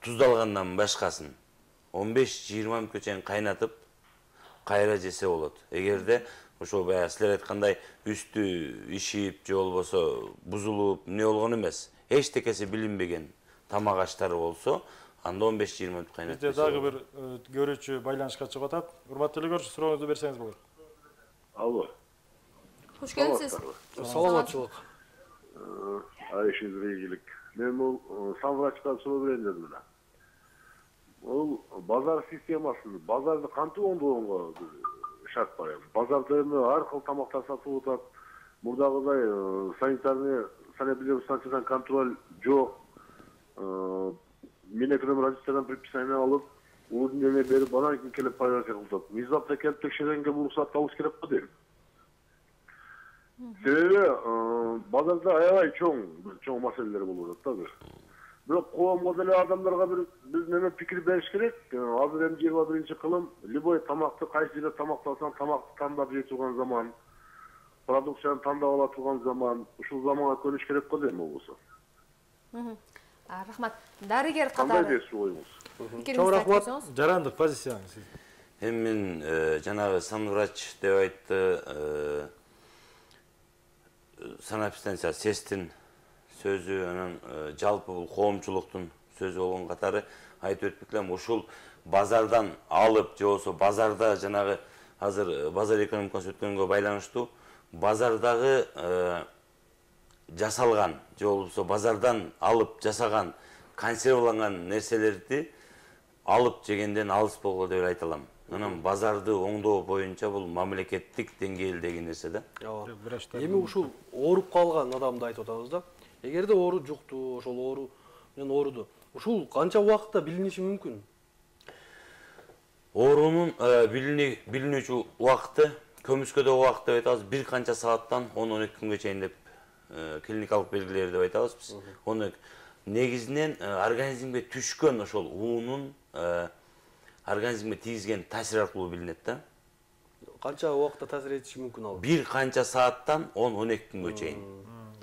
туздалгандан башкасын 15-20 мүнөткө чейин кайнатып кайра жесе болот. Эгерде ошо баягы силер айткандай үстү ишип же болбосо бузулуп эмне болгон эмес, эчтекеси билинбеген тамак аштары болсо, анда 15-20 мүнөт кайнатып. Бизде дагы бир көрүүчү байланышка чыгып атат. Урматтуу эле көрүүчү, сурооңузду берсеңиз болот. Алло. Хош келипсиз. Саламатчылык. Айшиңизге ийгилик. Мен бул санврачтан суроо берейин дедим эле. Ол базар системасы, базарды кантип оңдогонго шарт бар. Базарда ар кыл тамактар сатылып атат. Мурдагыдай санитарный станциядан контроль жок. Мен эконом разъяснениеден предписание алып, улуудун эме берип, анан кийин келип проверка кылып атат. Мизапта келип текшергенге бул уруксат алыш керек го дейм. Себеби базарда аябай чоң маселелер болуп атат да. Бирок коомго деле адамдарга биз неме пикир бериш керек. Азыр эми 21-кылым любой тамакты кайсы жерде тамактасаң, тамакты тандап жей турган заман, продукцияны тандап ала турган заман, ушул заманга көнүш керек го дейм болбосо. Рахмат. Дарыгер катары. Кандай десиз оюңуз? Чоң рахмат. Жарандык позицияңыз. Эми мен жанагы санврач деп айтты, санэпидстанция СЭСтин сөзү, анан жалпы бул коомчулуктун сөзү болгон катары айтып өтпөк элем. Ушул базардан алып же болбосо базарда жанагы азыр базар экономикасы өткөнгө байланыштуу базардагы жасалган же болбосо базардан алып жасаган консерваланган нерселерди алып жегенден алыс болгула деп айта алам. Анан базарды оңдоо боюнча бул мамлекеттик деңгээлдеги нерсе да. Эми ушул ооруп калган адамды айтып атабыз да. Эгерде оору жукту, ошол оору менен ооруду, ушул канча убакытта билиниши мүмкүн? Оорунун билинүүчү убакыты, көмүскөдөгү убакыт деп айтабыз, бир канча сааттан 10-12 күнгө чейин деп клиникалык белгилер деп айтабыз биз. Оны негизинен организмге түшкөн ошол уунун организмге тийгизген таасир аркылуу билинет да. Канча убакытта таасир этиши мүмкүн ал? Бир канча сааттан 10-12 күнгө чейин.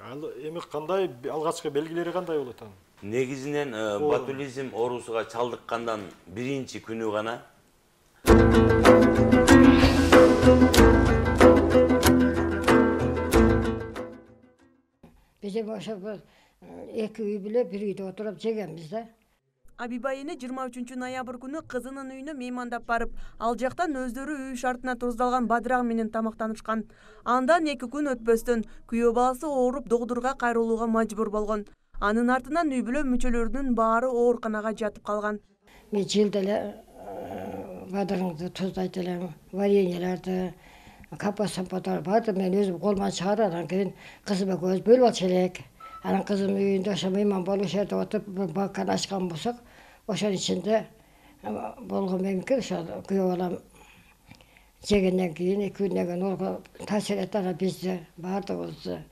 Ал эми кандай алгачкы белгилери кандай болот анын? Негизинен ботулизм оорусуга чалдыккандан биринчи күнү гана Биз ошо эки үй биле бир үйдө отуруп жегенбиз да. Абиба эне 23 ноябрь күнү кызынын үйүнө меймандап барып, ал жактан өздөрү үй шартына туздалган бадырак менен тамактанышкан. Андан 2 күн өтпөстөн күйөө баласы ооруп докторго кайрылууга мажбур болгон. Анын артынан үй бүлө мүчөлөрүнүн баары ооруканага жатып калган. Мен жылда эле бадырыңды туздайт элем, вареньелерди, капа-сампатар барды мен өзүм колуман чыгарып, анан кийин кызыма көз бөлүп алчу элек. Анан кызым үйүндө ошо мейман болуп жерде отуруп баканы ачкан болсок, ошонун ичинде болгон меники ошо күйөө балам жегенден кийин 2 күндөн кийин ооруга таасир этти. Анан бизди баардыгыбызды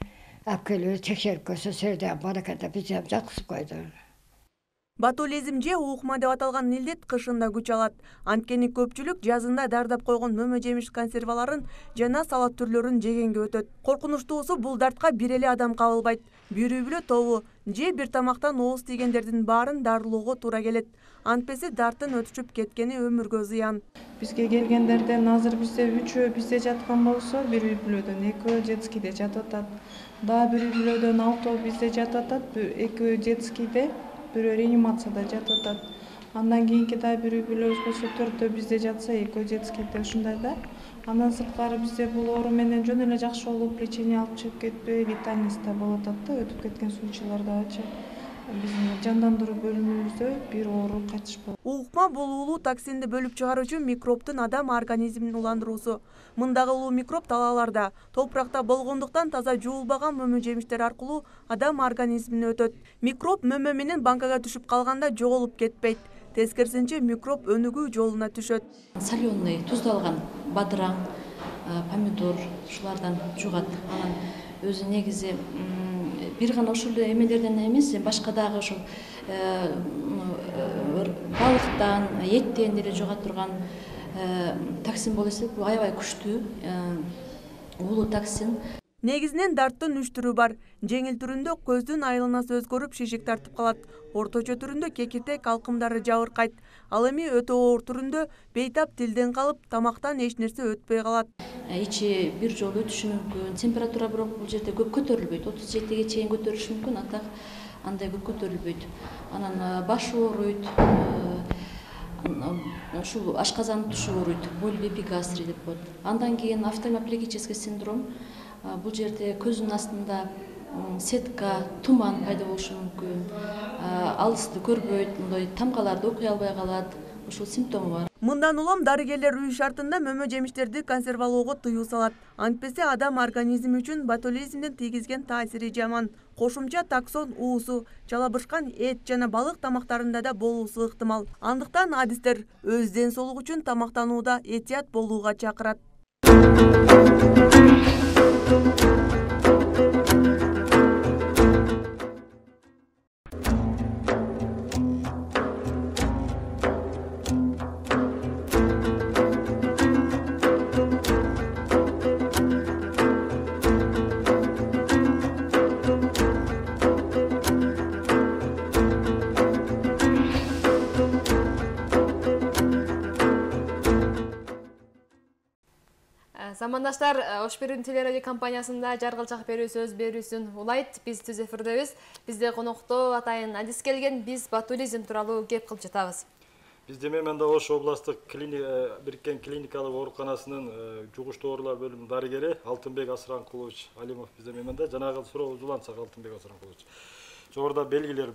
алып келип текшерип көрсө, силерде бар экен деп бизди жаткызып койду. Ботулизм же уукма деп аталган илдет кышында күч алат. Анткени көпчүлүк жазында дардап койгон мөмө жемиш консерваларын жана салат түрлөрүн жегенге өтөт. Коркунучтуусу бул дартка бир эле адам кабылбайт. Бир үй-бүлө тобу же бир тамактан ооз тийгендердин баарын дарылоого туура келет. Антпеси дарттын өтүшүп кеткени өмүргө зыян. Бизге келгендерден азыр бизде 3 бизде жаткан болсо, бир үй-бүлөдөн 2 детскийде жатып атат. Дагы бир үй-бүлөдөн 6 бизде жатып атат, 2 детскийде, бирөө реанимацияда жатып атат. Андан кийинки дагы бир үй-бүлөбүз болсо 4 бизде жатса, 2 детскийде ушундай да. Андан сырткары бизде бул оору менен жөн эле жакшы болуп, лечение алып чыгып кетпей, летальностьта болуп атат да, өтүп кеткен случайлардагычы. Биздин жандандыруу бөлүмүбүздө бир оору кайтыш болду. Уукма бул улуу токсинди бөлүп чыгаруучу микробтун адам организмин уландыруусу. Мындагы улуу микроб талааларда, топуракта болгондуктан таза жуулбаган мөмө жемиштер аркылуу адам организмине өтөт. Микроб мөмө менен банкага түшүп калганда жоголуп кетпейт. Тескерисинче микроб өнүгүү жолуна түшөт. Соленый, туздалган бадыраң, помидор ушулардан жугат. Анан өзү негизи бир гана ушул эмелерден эмес, башка дагы ушул балыктан, эттен деле жуга турган токсин болуп эсептелет. Бул аябай күчтүү улуу токсин. Негизинен дарттын 3 түрү бар. Жеңил түрүндө көздүн айланасы өзгөрүп, шишик тартып калат. Орточо түрүндө кекиртек алкымдары жабыркайт. Ал эми өтө оор түрүндө бейтап тилден калып, тамактан эч нерсе өтпөй калат. Ичи бир жолу өтүшү мүмкүн. Температура бирок бул жерде көп көтөрүлбөйт. 37ге чейин көтөрүлүшү мүмкүн, а так андай көп көтөрүлбөйт. Анан баш ооруйт. Ушул ашказан тушу ооруйт. Полипегастрий деп коет. Андан кийин офтальмоплегический синдром. Бул жерде көзүнүн астында сетка, туман пайда болушу мүмкүн. Алысты көрбөйт, мындай тамгаларды окуй албай калат. Ушул симптому бар. Мындан улам дарыгерлер үй шартында мөмө жемиштерди консервалоого тыюу салат. Антпесе адам организми үчүн ботулизмдин тийгизген таасири жаман. Кошумча токсон уусу, жалабышкан эт жана балык тамактарында да болуусу ыктымал. Андыктан адистер өз ден соолугу үчүн тамактанууда этият болууга чакырат. Замандаштар, Ош Берүүнүн телерадио компаниясында жаргылчак берүү сөз берүүсүн улайт. Биз түз эфирдебиз. Бизде конокто атайын адис келген. Биз ботулизм тууралуу кеп кылып жатабыз. Бизде мында Ош областык бириккен клиникалык ооруканасынын жугуштуу оорулар бөлүмүнүн дарыгери Алтынбек Асыранкулович Алимов бизде мында. Жанагы сурообузду улантсак, Алтынбек Асыранкулович. Жогоруда белгилер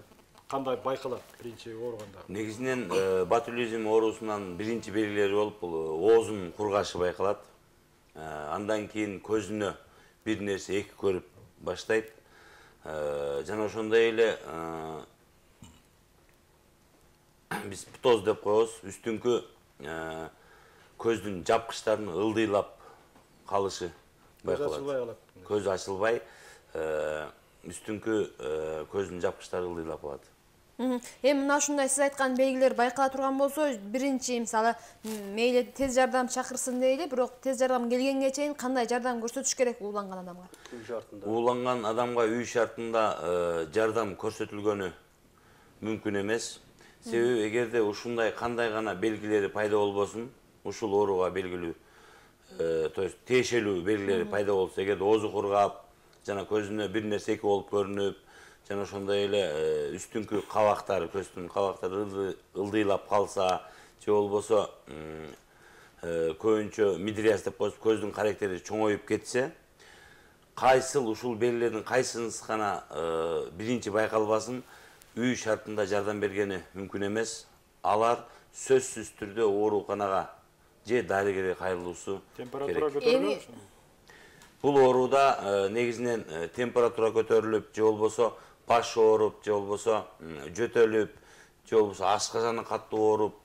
кандай байкалат биринчи ооруганда? Негизинен ботулизм оорусунан биринчи белгилери болуп, бул оозун кургашы байкалат. Андан кийин көзүнө бир нерсе эки көрүп баштайт. Жана ошондой эле биз птоз деп коебуз. Үстүңкү көздүн жапкычтарын ылдыйлап калышы байкалат. Көз ачылбай, үстүңкү көздүн жапкычтары ылдыйлап калат. Эми мына ушундай сиз айткан белгилер байкала турган болсо, биринчи мисалы мейли тез жардам чакырсын дейли, бирок тез жардам келгенге чейин кандай жардам көрсөтүш керек ууланган адамга? Үй шартында. Ууланган адамга үй шартында жардам көрсөтүлгөнү мүмкүн эмес. Себеби эгерде ушундай кандай гана белгилери пайда болбосун, ушул ооруга белгилүү, то есть тиешелүү белгилери пайда болсо, эгерде оозу кургап, жана көзүнө бир нерсе эки болуп көрүнүп, жана ошондой эле үстүңкү кабактары, көздүн кабактары ылдыйлап калса, же болбосо көбүнчө мидриаз деп коебуз, көздүн каректери чоңоюп кетсе, кайсыл ушул белгилердин кайсынысы гана биринчи байкалбасын, үй шартында жардам бергени мүмкүн эмес. Алар сөзсүз түрдө ооруканага же дарыгерге кайрылуусу керек. Температура көтөрүлөбү? Бул ооруда негизинен температура көтөрүлүп, же болбосо баш ооруп, же болбосо жөтөлүп, же болбосо ашказаны катуу ооруп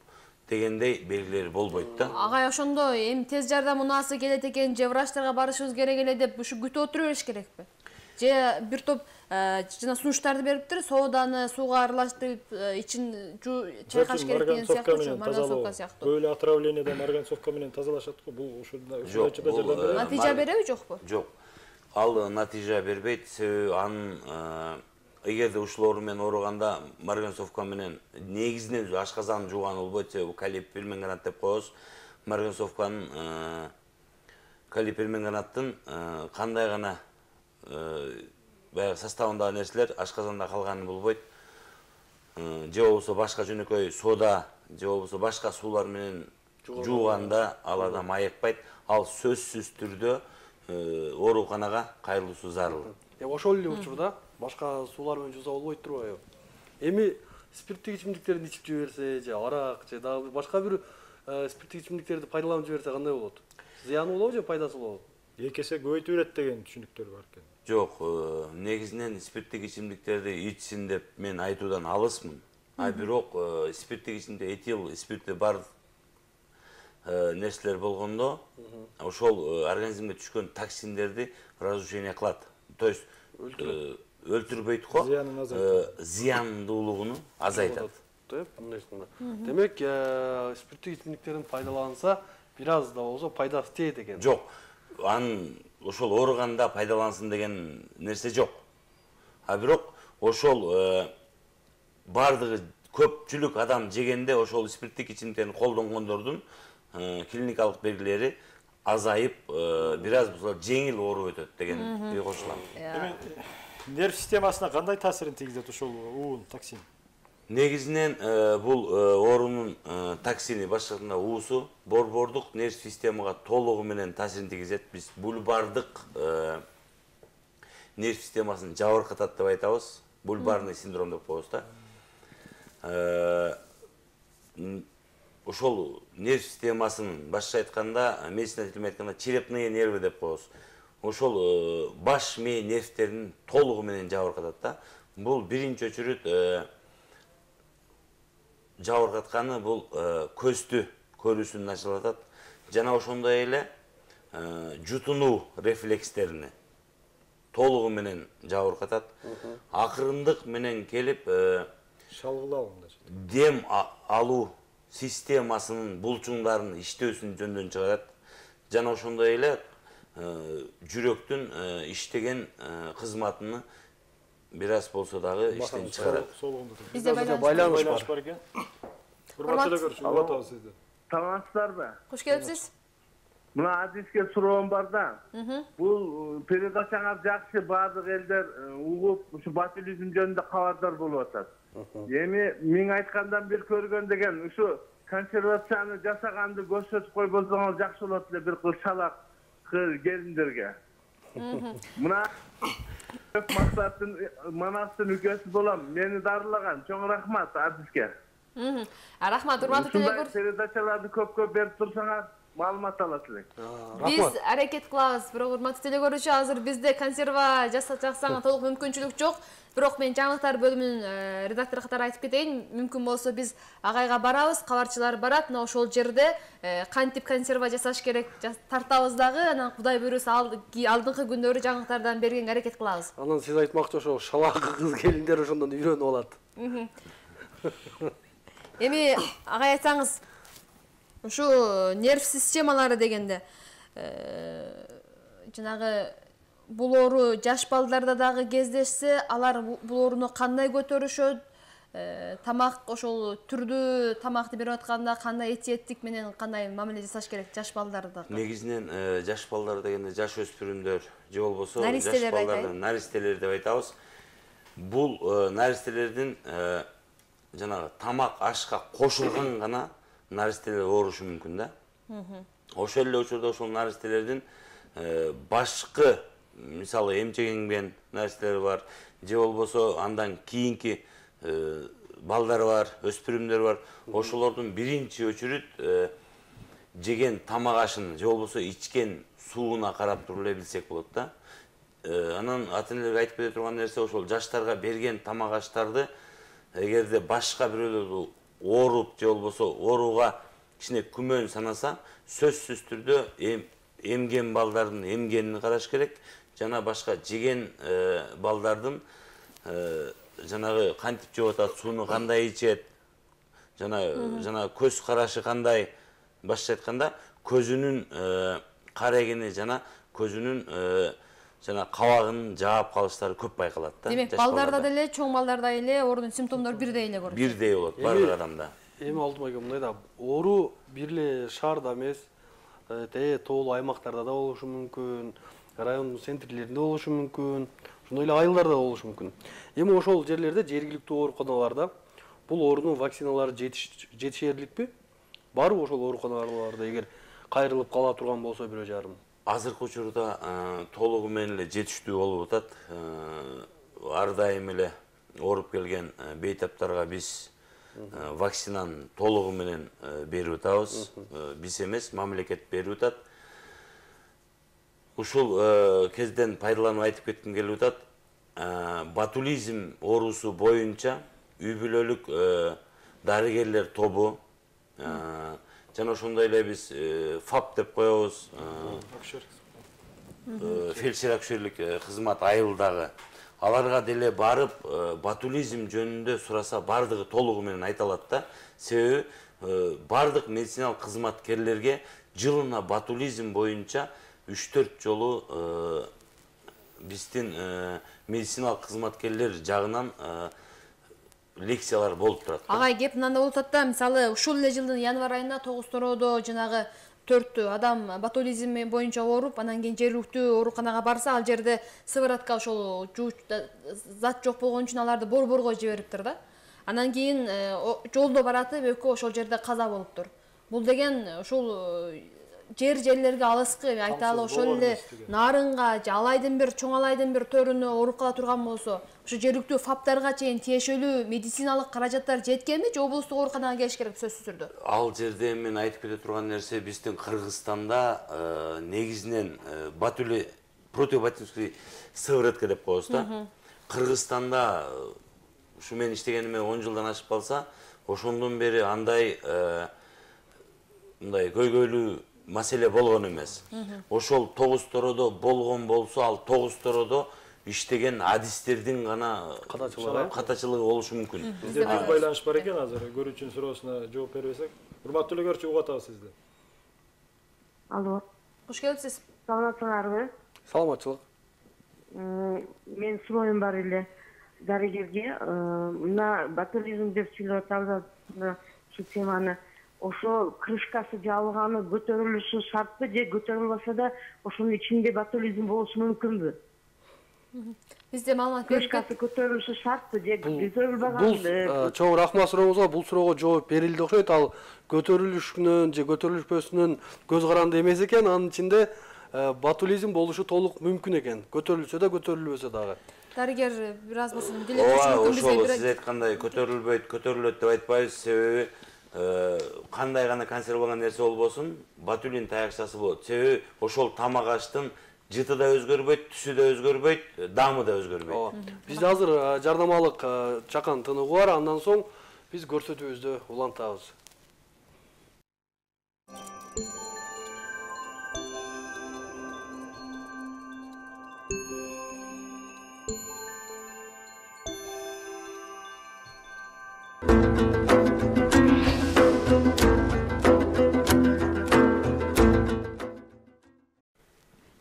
дегендей белгилери болбойт да. Агай, ошондо эми тез жардам унаасы келет экен, же врачтарга барышыбыз керек эле деп ушу күтүп отура бериш керекпи? же бир топ жана сунуштарды бериптир, сооданы сууга аралаштырып ичин чайкаш керек деген сыяктуучу, марганцовка сыяктуу. Көйлө отравлениеден марганцовка менен тазалашат го. Бул ушундай жардам берет. Натыйжа береби, жокпу? Жок. Ал натыйжа бербейт, себеби анын эгерде ушул оору менен ооруганда марганцовка менен негизинен ашказан жууган болбойт, себеби калий перманганат деп коебуз. Марганцовканын калий перманганаттын кандай гана баягы составындагы нерселер ашказанда калганы болбойт. Же болбосо башка жөнөкөй сода, же болбосо башка суулар менен жууганда ал адам айыкпайт. Ал сөзсүз түрдө ооруканага кайрылуусу зарыл. Ошол эле учурда башка суулар менен жууса болбойт турбайбы? Эми спирттик ичимдиктерди ичип жиберсе, же арак, же дагы башка бир спирттик ичимдиктерди пайдаланып жиберсе кандай болот? Зыяны болобу же пайдасы болобу? Эки эсе көбөйтүп берет деген түшүнүктөр бар экен. Жок, негизинен спирттик ичимдиктерди ичсин деп мен айтуудан алысмын. Бирок спирттик ичимдикте этил спирти бар нерселер болгондо, ошол организмге түшкөн токсиндерди разрушение кылат. То есть өлтүрбөйт го, зыяндуулугун азайтат. Демек, спирттик ичимдиктердин пайдаланса, бир аз да болсо пайдасы тиет экен. Жок. Анын ошол ооруганда пайдалансын деген нерсе жок. Бирок ошол бардыгы көпчүлүк адам жегенде ошол спирттик ичимдиктерди колдонгондордун клиникалык белгилери азайып, бир аз болсо жеңил оору өтөт деген ой кошулам. Нерв системасына кандай таасирин тийгизет ошол уун, токсин? Негизинен бул оорунун токсини башкачында уусу борбордук нерв системага толугу менен таасирин тийгизет. Биз бульбардык нерв системасын жабыркатат деп айтабыз. Бульбарный синдром деп коебуз да. Ошол нерв системасынын башкача айтканда, медицина тилинде айтканда черепные нервы деп коебуз. Ошол баш мээ нервтеринин толугу менен жабыркатат да. Бул биринчи өчүрүт жабыркатканы бул көздү көрүүсүн начарлатат. Жана ошондой эле жутунуу рефлекстерини толугу менен жабыркатат. Акырындык менен келип шалгылоо, дем алуу системасынын булчуңдарынын иштөөсүн жөндөн чыгарат. Жана ошондой эле жүрөктүн иштеген кызматыны бир аз болсо дагы иштен чыгарат. Бизде байланыш бар экен. Урматтуу көрчү, угатабыз сизди. Саламатсыздарбы? Кош келипсиз. Мына адиске суроом бар да. Бул передачаңар жакшы, баардык элдер угуп, ушу ботулизм жөнүндө кабардар болуп атат. Эми мен айткандан бир көргөн деген ушу консервацияны жасаганды көрсөтүп койбосоңуз жакшы болот эле, бир кылчалак келиндерге. Мына максаттын Манастын үкөсү болом. Мени дарылаган. Чоң рахмат адиске. Рахмат, урматтуу телекөрүүчү. Передачаларды көп берип турсаңар, маалымат алат элек. Биз аракет кылабыз, бирок урматтуу телекөрүүчү, азыр бизде консерва жасасаңа толук мүмкүнчүлүк жок. Бирок мен жаңылыктар бөлүмүнүн редактору катары айтып кетейин, мүмкүн болсо биз агайга барабыз, кабарчылар барат, мына ошол жерде кантип консерва жасаш керек тартабыз дагы, анан Кудай буйруса алдыңкы күндөрү жаңылыктардан бергенге аракет кылабыз. Анан сиз айтмакчы ошо шалаакы кыз келиндер ошондон үйрөнүп алат. Эми агай айтсаңыз, ушу нерв системалары дегенде жанагы бул оору жаш балдарда дагы кездешсе, алар бул ооруну кандай көтөрүшөт? Тамак ошол түрдүү тамакты берип атканда кандай этиеттик менен кандай мамиле жасаш керек жаш балдарда? Негизинен жаш балдар дегенде жаш өспүрүмдөр же болбосо жаш балдардын наристелер деп айтабыз. Бул наристелердин жанагы тамак ашка кошулган гана наристелер оорушу мүмкүн да. Ошол эле учурда ошол наристелердин башкы мисалы эмчегенген наристелер бар, же болбосо андан кийинки балдар бар, өспүрүмдөр бар. Ошолордун биринчи өчүрүт жеген тамак ашын, же болбосо ичкен сууна карап туруп эле билсек болот да. Анан ата-энелерге айтып кете турган нерсе ошол жаштарга берген тамак аштарды эгерде башка бирөөлөр ооруп же болбосо ооруга кичине күмөн санаса, сөзсүз түрдө эмген балдардын эмгенин караш керек. жана башка жеген балдардын жанагы кантип жеп атат, сууну кандай ичет, жана көз карашы кандай, башкача айтканда көзүнүн карегини жана көзүнүн жана кабагынын жаап калыштары көп байкалат да. Демек, балдарда деле, чоң балдарда эле оорунун симптомдору бирдей эле көрүнөт. Бирдей болот баардык адамда. Эми алдыма келген мындай да, оору бир эле шаарда эмес, тоолуу аймактарда да болушу мүмкүн, район центрлеринде болушу мүмкүн, ошондой эле айылдарда болушу мүмкүн. Эми ошол жерлерде жергиликтүү ооруканаларда бул оорунун вакциналары жетишерликпи? Барбы ошол ооруканаларда эгер кайрылып кала турган болсо бирөө жарым? Азыркы учурда толугу менен эле жетиштүү болуп атат. Ар дайым эле ооруп келген бейтаптарга биз вакцинаны толугу менен берип атабыз. Биз эмес, мамлекет берип атат. Ушул кезден пайдаланып айтып кетким келип атат. Ботулизм оорусу боюнча үй бүлөлүк дарыгерлер тобу, жана ошондой эле биз ФАП деп коебуз, фельдшер акушерлик кызмат айылдагы. Аларга деле барып ботулизм жөнүндө сураса бардыгы толугу менен айта алат да. Себеби бардык медициналык кызматкерлерге жылына ботулизм боюнча 3-4 жолу биздин медициналык кызматкерлер жагынан лекциялар болуп турат. Агай, кеп мындай болуп атат да, мисалы ушул эле жылдын январь айында 9 тоrodо жанагы 4 адам ботулизм боюнча ооруп, анан кийин жергиликтүү ооруканага барса, ал жерде сыворотка ошол жууч зат жок болгон үчүн аларды борборго жибериптир да. Анан кийин жолдо баратып экөө ошол жерде каза болуптур. Бул деген ушул жерлерге алыскы, айталы ошол эле нарынга же алайдын бир чоң алайдын бир төрүнө ооруп кала турган болсо, ушу жергиликтүү ФАПтарга чейин тиешелүү медициналык каражаттар жеткенби же облустук ооруканага келиш керек сөзсүз түрдө? Ал жерде мен айтып кете турган нерсе, биздин Кыргызстанда негизинен противоботулинский сыворотка деп коебуз да. Кыргызстанда ушу мен иштегениме 10 жылдан ашып калса, ошондон бери андай мындай көйгөйлүү маселе болгон эмес. Ошол 9 тоrodо болгон болсо, ал 9 тоrodо иштеген адистердин гана катачылыгы болушу мүмкүн. Бизде бир байланыш бар экен азыр, көрүүчүнүн суроосуна жооп бербесек. Урматтуу көрүүчү, угуп атабыз сизди. Алло. Кош келипсиз. Саламатсыңарбы? Саламатчылык. Мен суроюм бар эле дарыгерге. Мына ботулизм деп сүйлөп атабыз ушул теманы. Ошо крышкасы жабылганы көтөрүлүшү шартпы же көтөрүлбаса да ошонун ичинде ботулизм болушу мүмкүнбү? Бизде маалымат берип крышкасы көтөрүлүшү шартпы же көтөрүлбаган? Бул чоң рахмат сурооңузга, бул суроого жооп берилди окшойт. Ал көтөрүлүшүнөн же көтөрүлбөсүнөн көз каранды эмес экен, анын ичинде ботулизм болушу толук мүмкүн экен. Көтөрүлсө да көтөрүлбөсө дагы. Дарыгер бир аз болсун билетиши мүмкүн бизге. Ошол сиз айткандай көтөрүлбөйт, көтөрүлөт деп айтпайбыз, себеби кандай гана консерваланган нерсе болбосун, ботулин таякчасы болот. Себеби ошол тамак аштын жыты да өзгөрбөйт, түсү да өзгөрбөйт, дамы да өзгөрбөйт. Бизде азыр жардамалык чакан тыныгуу бар, андан соң биз көрсөтүүбүздү улантабыз.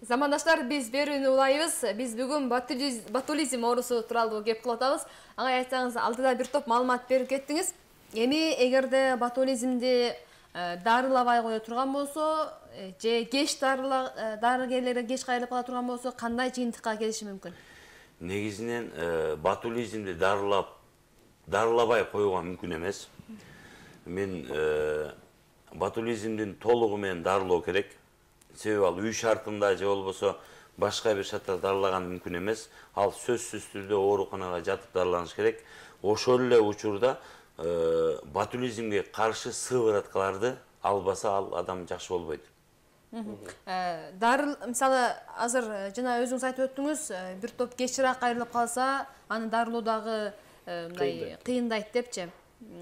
Замандаштар, биз берүүнү улайбыз. Биз бүгүн ботулизм оорусу тууралуу кеп кылып атабыз. Ага айтсаңыз, алдыда бир топ маалымат берип кеттиңиз. Эми эгерде ботулизмди дарылабай кое турган болсо, же кеч дарыгерлерге кеч кайрылып кала турган болсо, кандай жыйынтыкка келиши мүмкүн? Негизинен ботулизмди дарылабай коюуга мүмкүн эмес. Мен ботулизмдин толугу менен дарылоо керек. Себеби ал үй шартында же болбосо башка бир шартта дарылаган мүмкүн эмес. Ал сөзсүз түрдө ооруканага жатып дарыланыш керек. Ошол эле учурда ботулизмге каршы сывороткаларды албаса ал адам жакшы болбойт. Мисалы азыр жана өзүңүз айтып өттүңүз, бир топ кечирээк кайрылып калса, аны дарылоо дагы мындай кыйындайт депчи.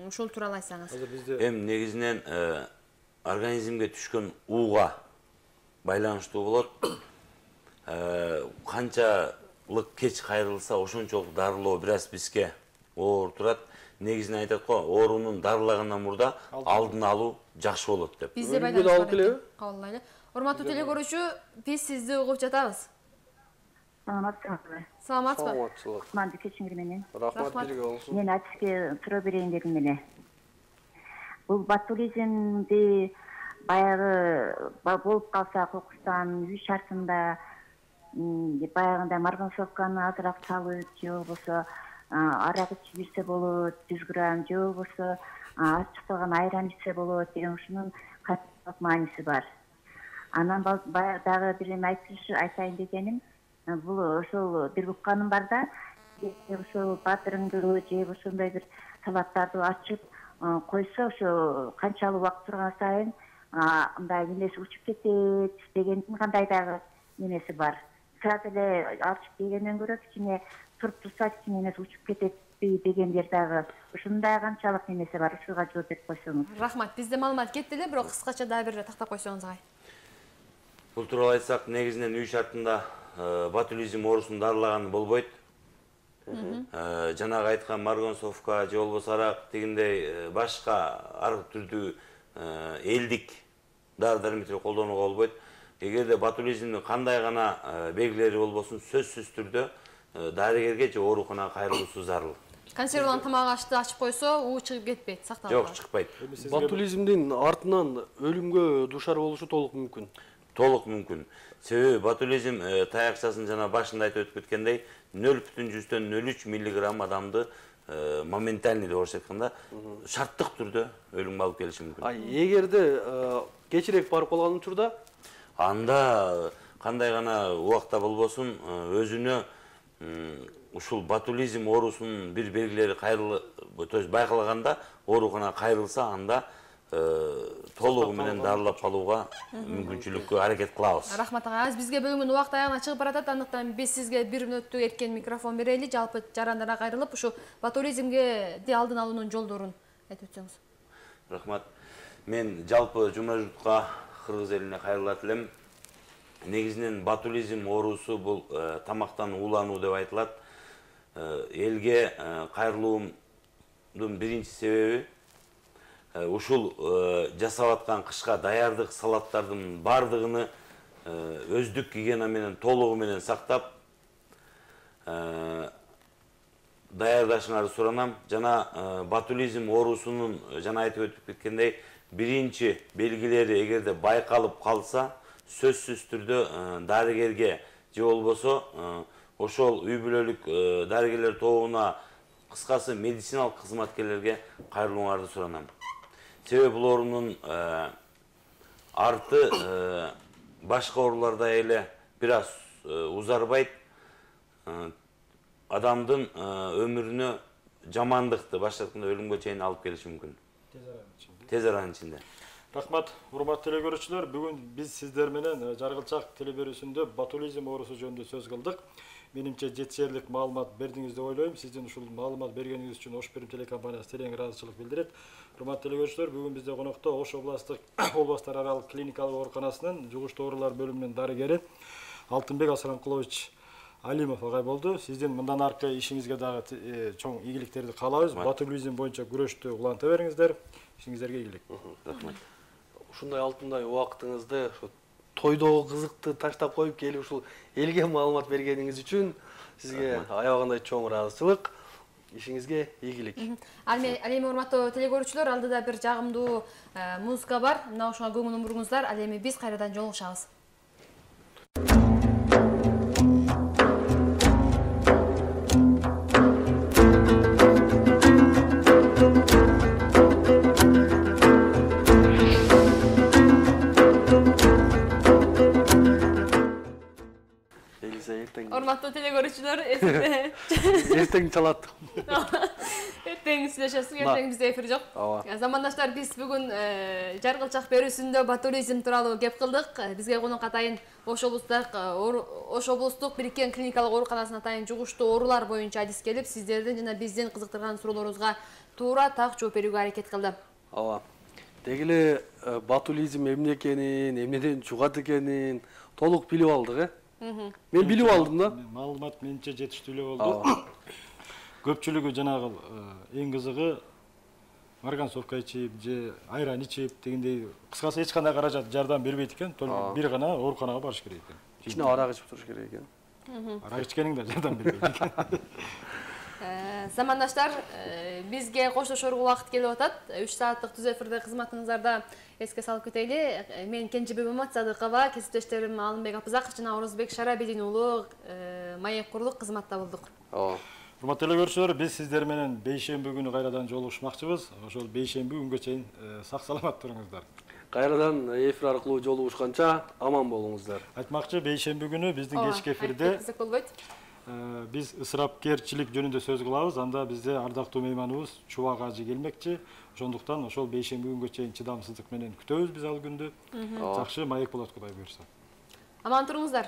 Ушул тууралуу айтсаңыз. Эми негизинен организмге түшкөн ууга байланыштуу болот. канчалык кеч кайрылса ошончолук дарылоо бир аз бизге оор турат. Негизинен айтат го, оорунун дарылагандан мурда алдын алуу жакшы болот деп. Бизде байланыш кабыл эле. Урматтуу теле көрүүчү, биз сизди угуп жатабыз. Саламатсызбы? Саламатсызбы? Саламатчылык. Кутмандуу кечиңиз менен. Рахмат бирге болсун. Мен ачышке суроо берейин дедим эле. Бул ботулизмди баягы болуп калса кокустан үй шартында баягындай марганцовканы азыраак салып же болбосо арак ичип жүрсө болот 100 грамм же болбосо ачыкталган айран ичсе болот деген ушунун кантип мааниси бар. Анан дагы бир эме айтайын дегеним, бул ошол бир укканым бар да, ошол батырыңды же ошондой бир салаттарды ачып койсо ошо канчалык убакыт турган сайын мындай эмеси учуп кетет дегендин кандай дагы эмеси бар. Сразу эле ачып дегенден көрө кичине туруп турса кичине эмеси учуп кететпи дегендер дагы ушундай канчалык эмеси бар, ушуга жооп берип койсоңуз. Рахмат. Бизде маалымат кетти эле, бирок кыскача дагы бир тактап койсоңуз агай. Бул тууралуу айтсак, негизинен үй шартында ботулизм оорусун дарылаганы болбойт. Жанагы айткан марганцовка же болбосо арак дегендей башка ар түрдүү элдик дары-дармектер колдонууга болбойт. Эгерде ботулизмдин кандай гана белгилери болбосун, сөзсүз түрдө дарыгерге же ооруканага кайрылуусу зарыл. Консерваланган тамак ашты ачып койсо, уу чыгып кетпейт, сакталат. Жок, чыкпайт. Ботулизмдин артынан өлүмгө дуушар болушу толук мүмкүн. Толук мүмкүн. Себеби ботулизм таякчасын жана башында айтып өтүп кеткендей 0,03 миллиграмм адамды моментальный деп айтканда шарттык түрдө өлүмгө алып келиши мүмкүн. Эгерде кечирээк барып калган учурда, анда кандай гана убакта болбосун өзүнө ушул ботулизм оорусунун бир белгилери байкалганда ооруканага кайрылса, анда толугу менен дарылап калууга мүмкүнчүлүккө аракет кылабыз. Рахмат агай, бизге бөлүнгөн убакыт аягына чыгып баратат, андыктан биз сизге 1 мүнөттүк эркен микрофон берели, жалпы жарандара кайрылып, ушу ботулизмге алдын алуунун жолдорун айтып өтсөңүз. Рахмат. Мен жалпы жумма журтка, кыргыз элине кайрылат элем. Негизинен ботулизм оорусу бул тамактан уулануу деп айтылат. Элге кайрылуумдун биринчи себеби ушул жасап аткан кышка даярдык салаттардын бардыгыны өздүк гигиена менен толугу менен сактап даярдашыңарды суранам. Жана ботулизм оорусунун жана айтып өтүп кеткендей биринчи белгилери эгерде байкалып калса, сөзсүз түрдө дарыгерге же болбосо ошол үй бүлөлүк дарыгерлер тобуна, кыскасы медициналык кызматкерлерге кайрылууңарды суранам. Себеби бул оорунун арты башка ооруларда эле бир аз узарбайт, адамдын өмүрүнө жамандыкты, башка айтканда өлүмгө чейин алып келиши мүмкүн. Тез аранын ичинде. Рахмат, урматтуу теле көрүүчүлөр. Бүгүн биз сиздер менен Жаргылчак телеберүүсүндө ботулизм оорусу жөнүндө сөз кылдык. Менимче жетишерлик маалымат бердиңиз деп ойлойм. Сиздин ушул маалымат бергениңиз үчүн Ош Бирим телекомпаниясы терең ыраазычылык билдирет. Урматтуу теле көрүүчүлөр, бүгүн бизде конокто Ош областык областтар аралык клиникалык ооруканасынын жугуштуу оорулар бөлүмүнүн дарыгери Алтынбек Асранкулович Алимов агай болду. Сиздин мындан аркы ишиңизге дагы чоң ийгиликтерди каалайбыз. Ботулизм боюнча күрөштү уланта бериңиздер. Ишиңиздерге ийгилик. Рахмат. Ушундай алтындай убактыңызды тойдогу кызыкты таштап коюп келип ушул элге маалымат бергениңиз үчүн сизге аябагандай чоң ыраазычылык. Ишиңизге ийгилик. Ал эми урматтуу теле көрүүчүлөр, алдыда бир жагымдуу музыка бар. Мына ошоңа көңүл буруңуздар. Ал эми биз кайрадан жолугушабыз. Урматтуу теле көрүүчүлөр, эртең чалат. Эртең сүйлөшөсүз, эртең бизде эфир жок. Замандаштар, биз бүгүн Жаргылчак берүүсүндө ботулизм тууралуу кеп кылдык. Бизге конок атайын Ош облустук бириккен клиникалык ооруканасына атайын жугуштуу оорулар боюнча адис келип, сиздердин жана биздин кызыктырган суроолоруңузга туура так жооп берүүгө аракет кылды. Деги эле ботулизм эмне экенин, эмнеден чугат экенин толук билип алдык, Мен билип алдым да. Маалымат менче жетиштүү болду. Көпчүлүгү жанагы эң кызыгы марганцовка ичип же айран ичип дегендей, кыскасы эч кандай каражат жардам бербейт экен, бир гана ооруканага барыш керек экен. Кичине арак ичип туруш керек экен. Арак ичкениң да жардам бербейт экен. Замандаштар, бизге коштошорго убакыт келип атат. 3 сааттык түз эфирде кызматыңыздарда эске салып кетейли. Мен Кенжебек Маматсадыкова, кесиптештерим Алымбек Апызаков жана Орозбек Шарабидин уулу маек куруп кызматта болдук. Урматтуу көрүүчүлөр, биз сиздер менен бейшемби күнү кайрадан жолугушмакчыбыз. Ошол бейшемби күнгө чейин сак саламат туруңуздар. Кайрадан эфир аркылуу жолугушканча аман болуңуздар. Айтмакчы, бейшемби күнү биздин кечки эфирде биз ысырапкерчилик жөнүндө сөз кылабыз. Анда бизде ардактуу мейманыбыз Чубак ажы келмекчи. Ошондуктан ошол бейшемби күнгө чейин чыдамсыздык менен күтөбүз биз ал күндү. Жакшы маек болот, Кудай буйрса. Аман туруңуздар.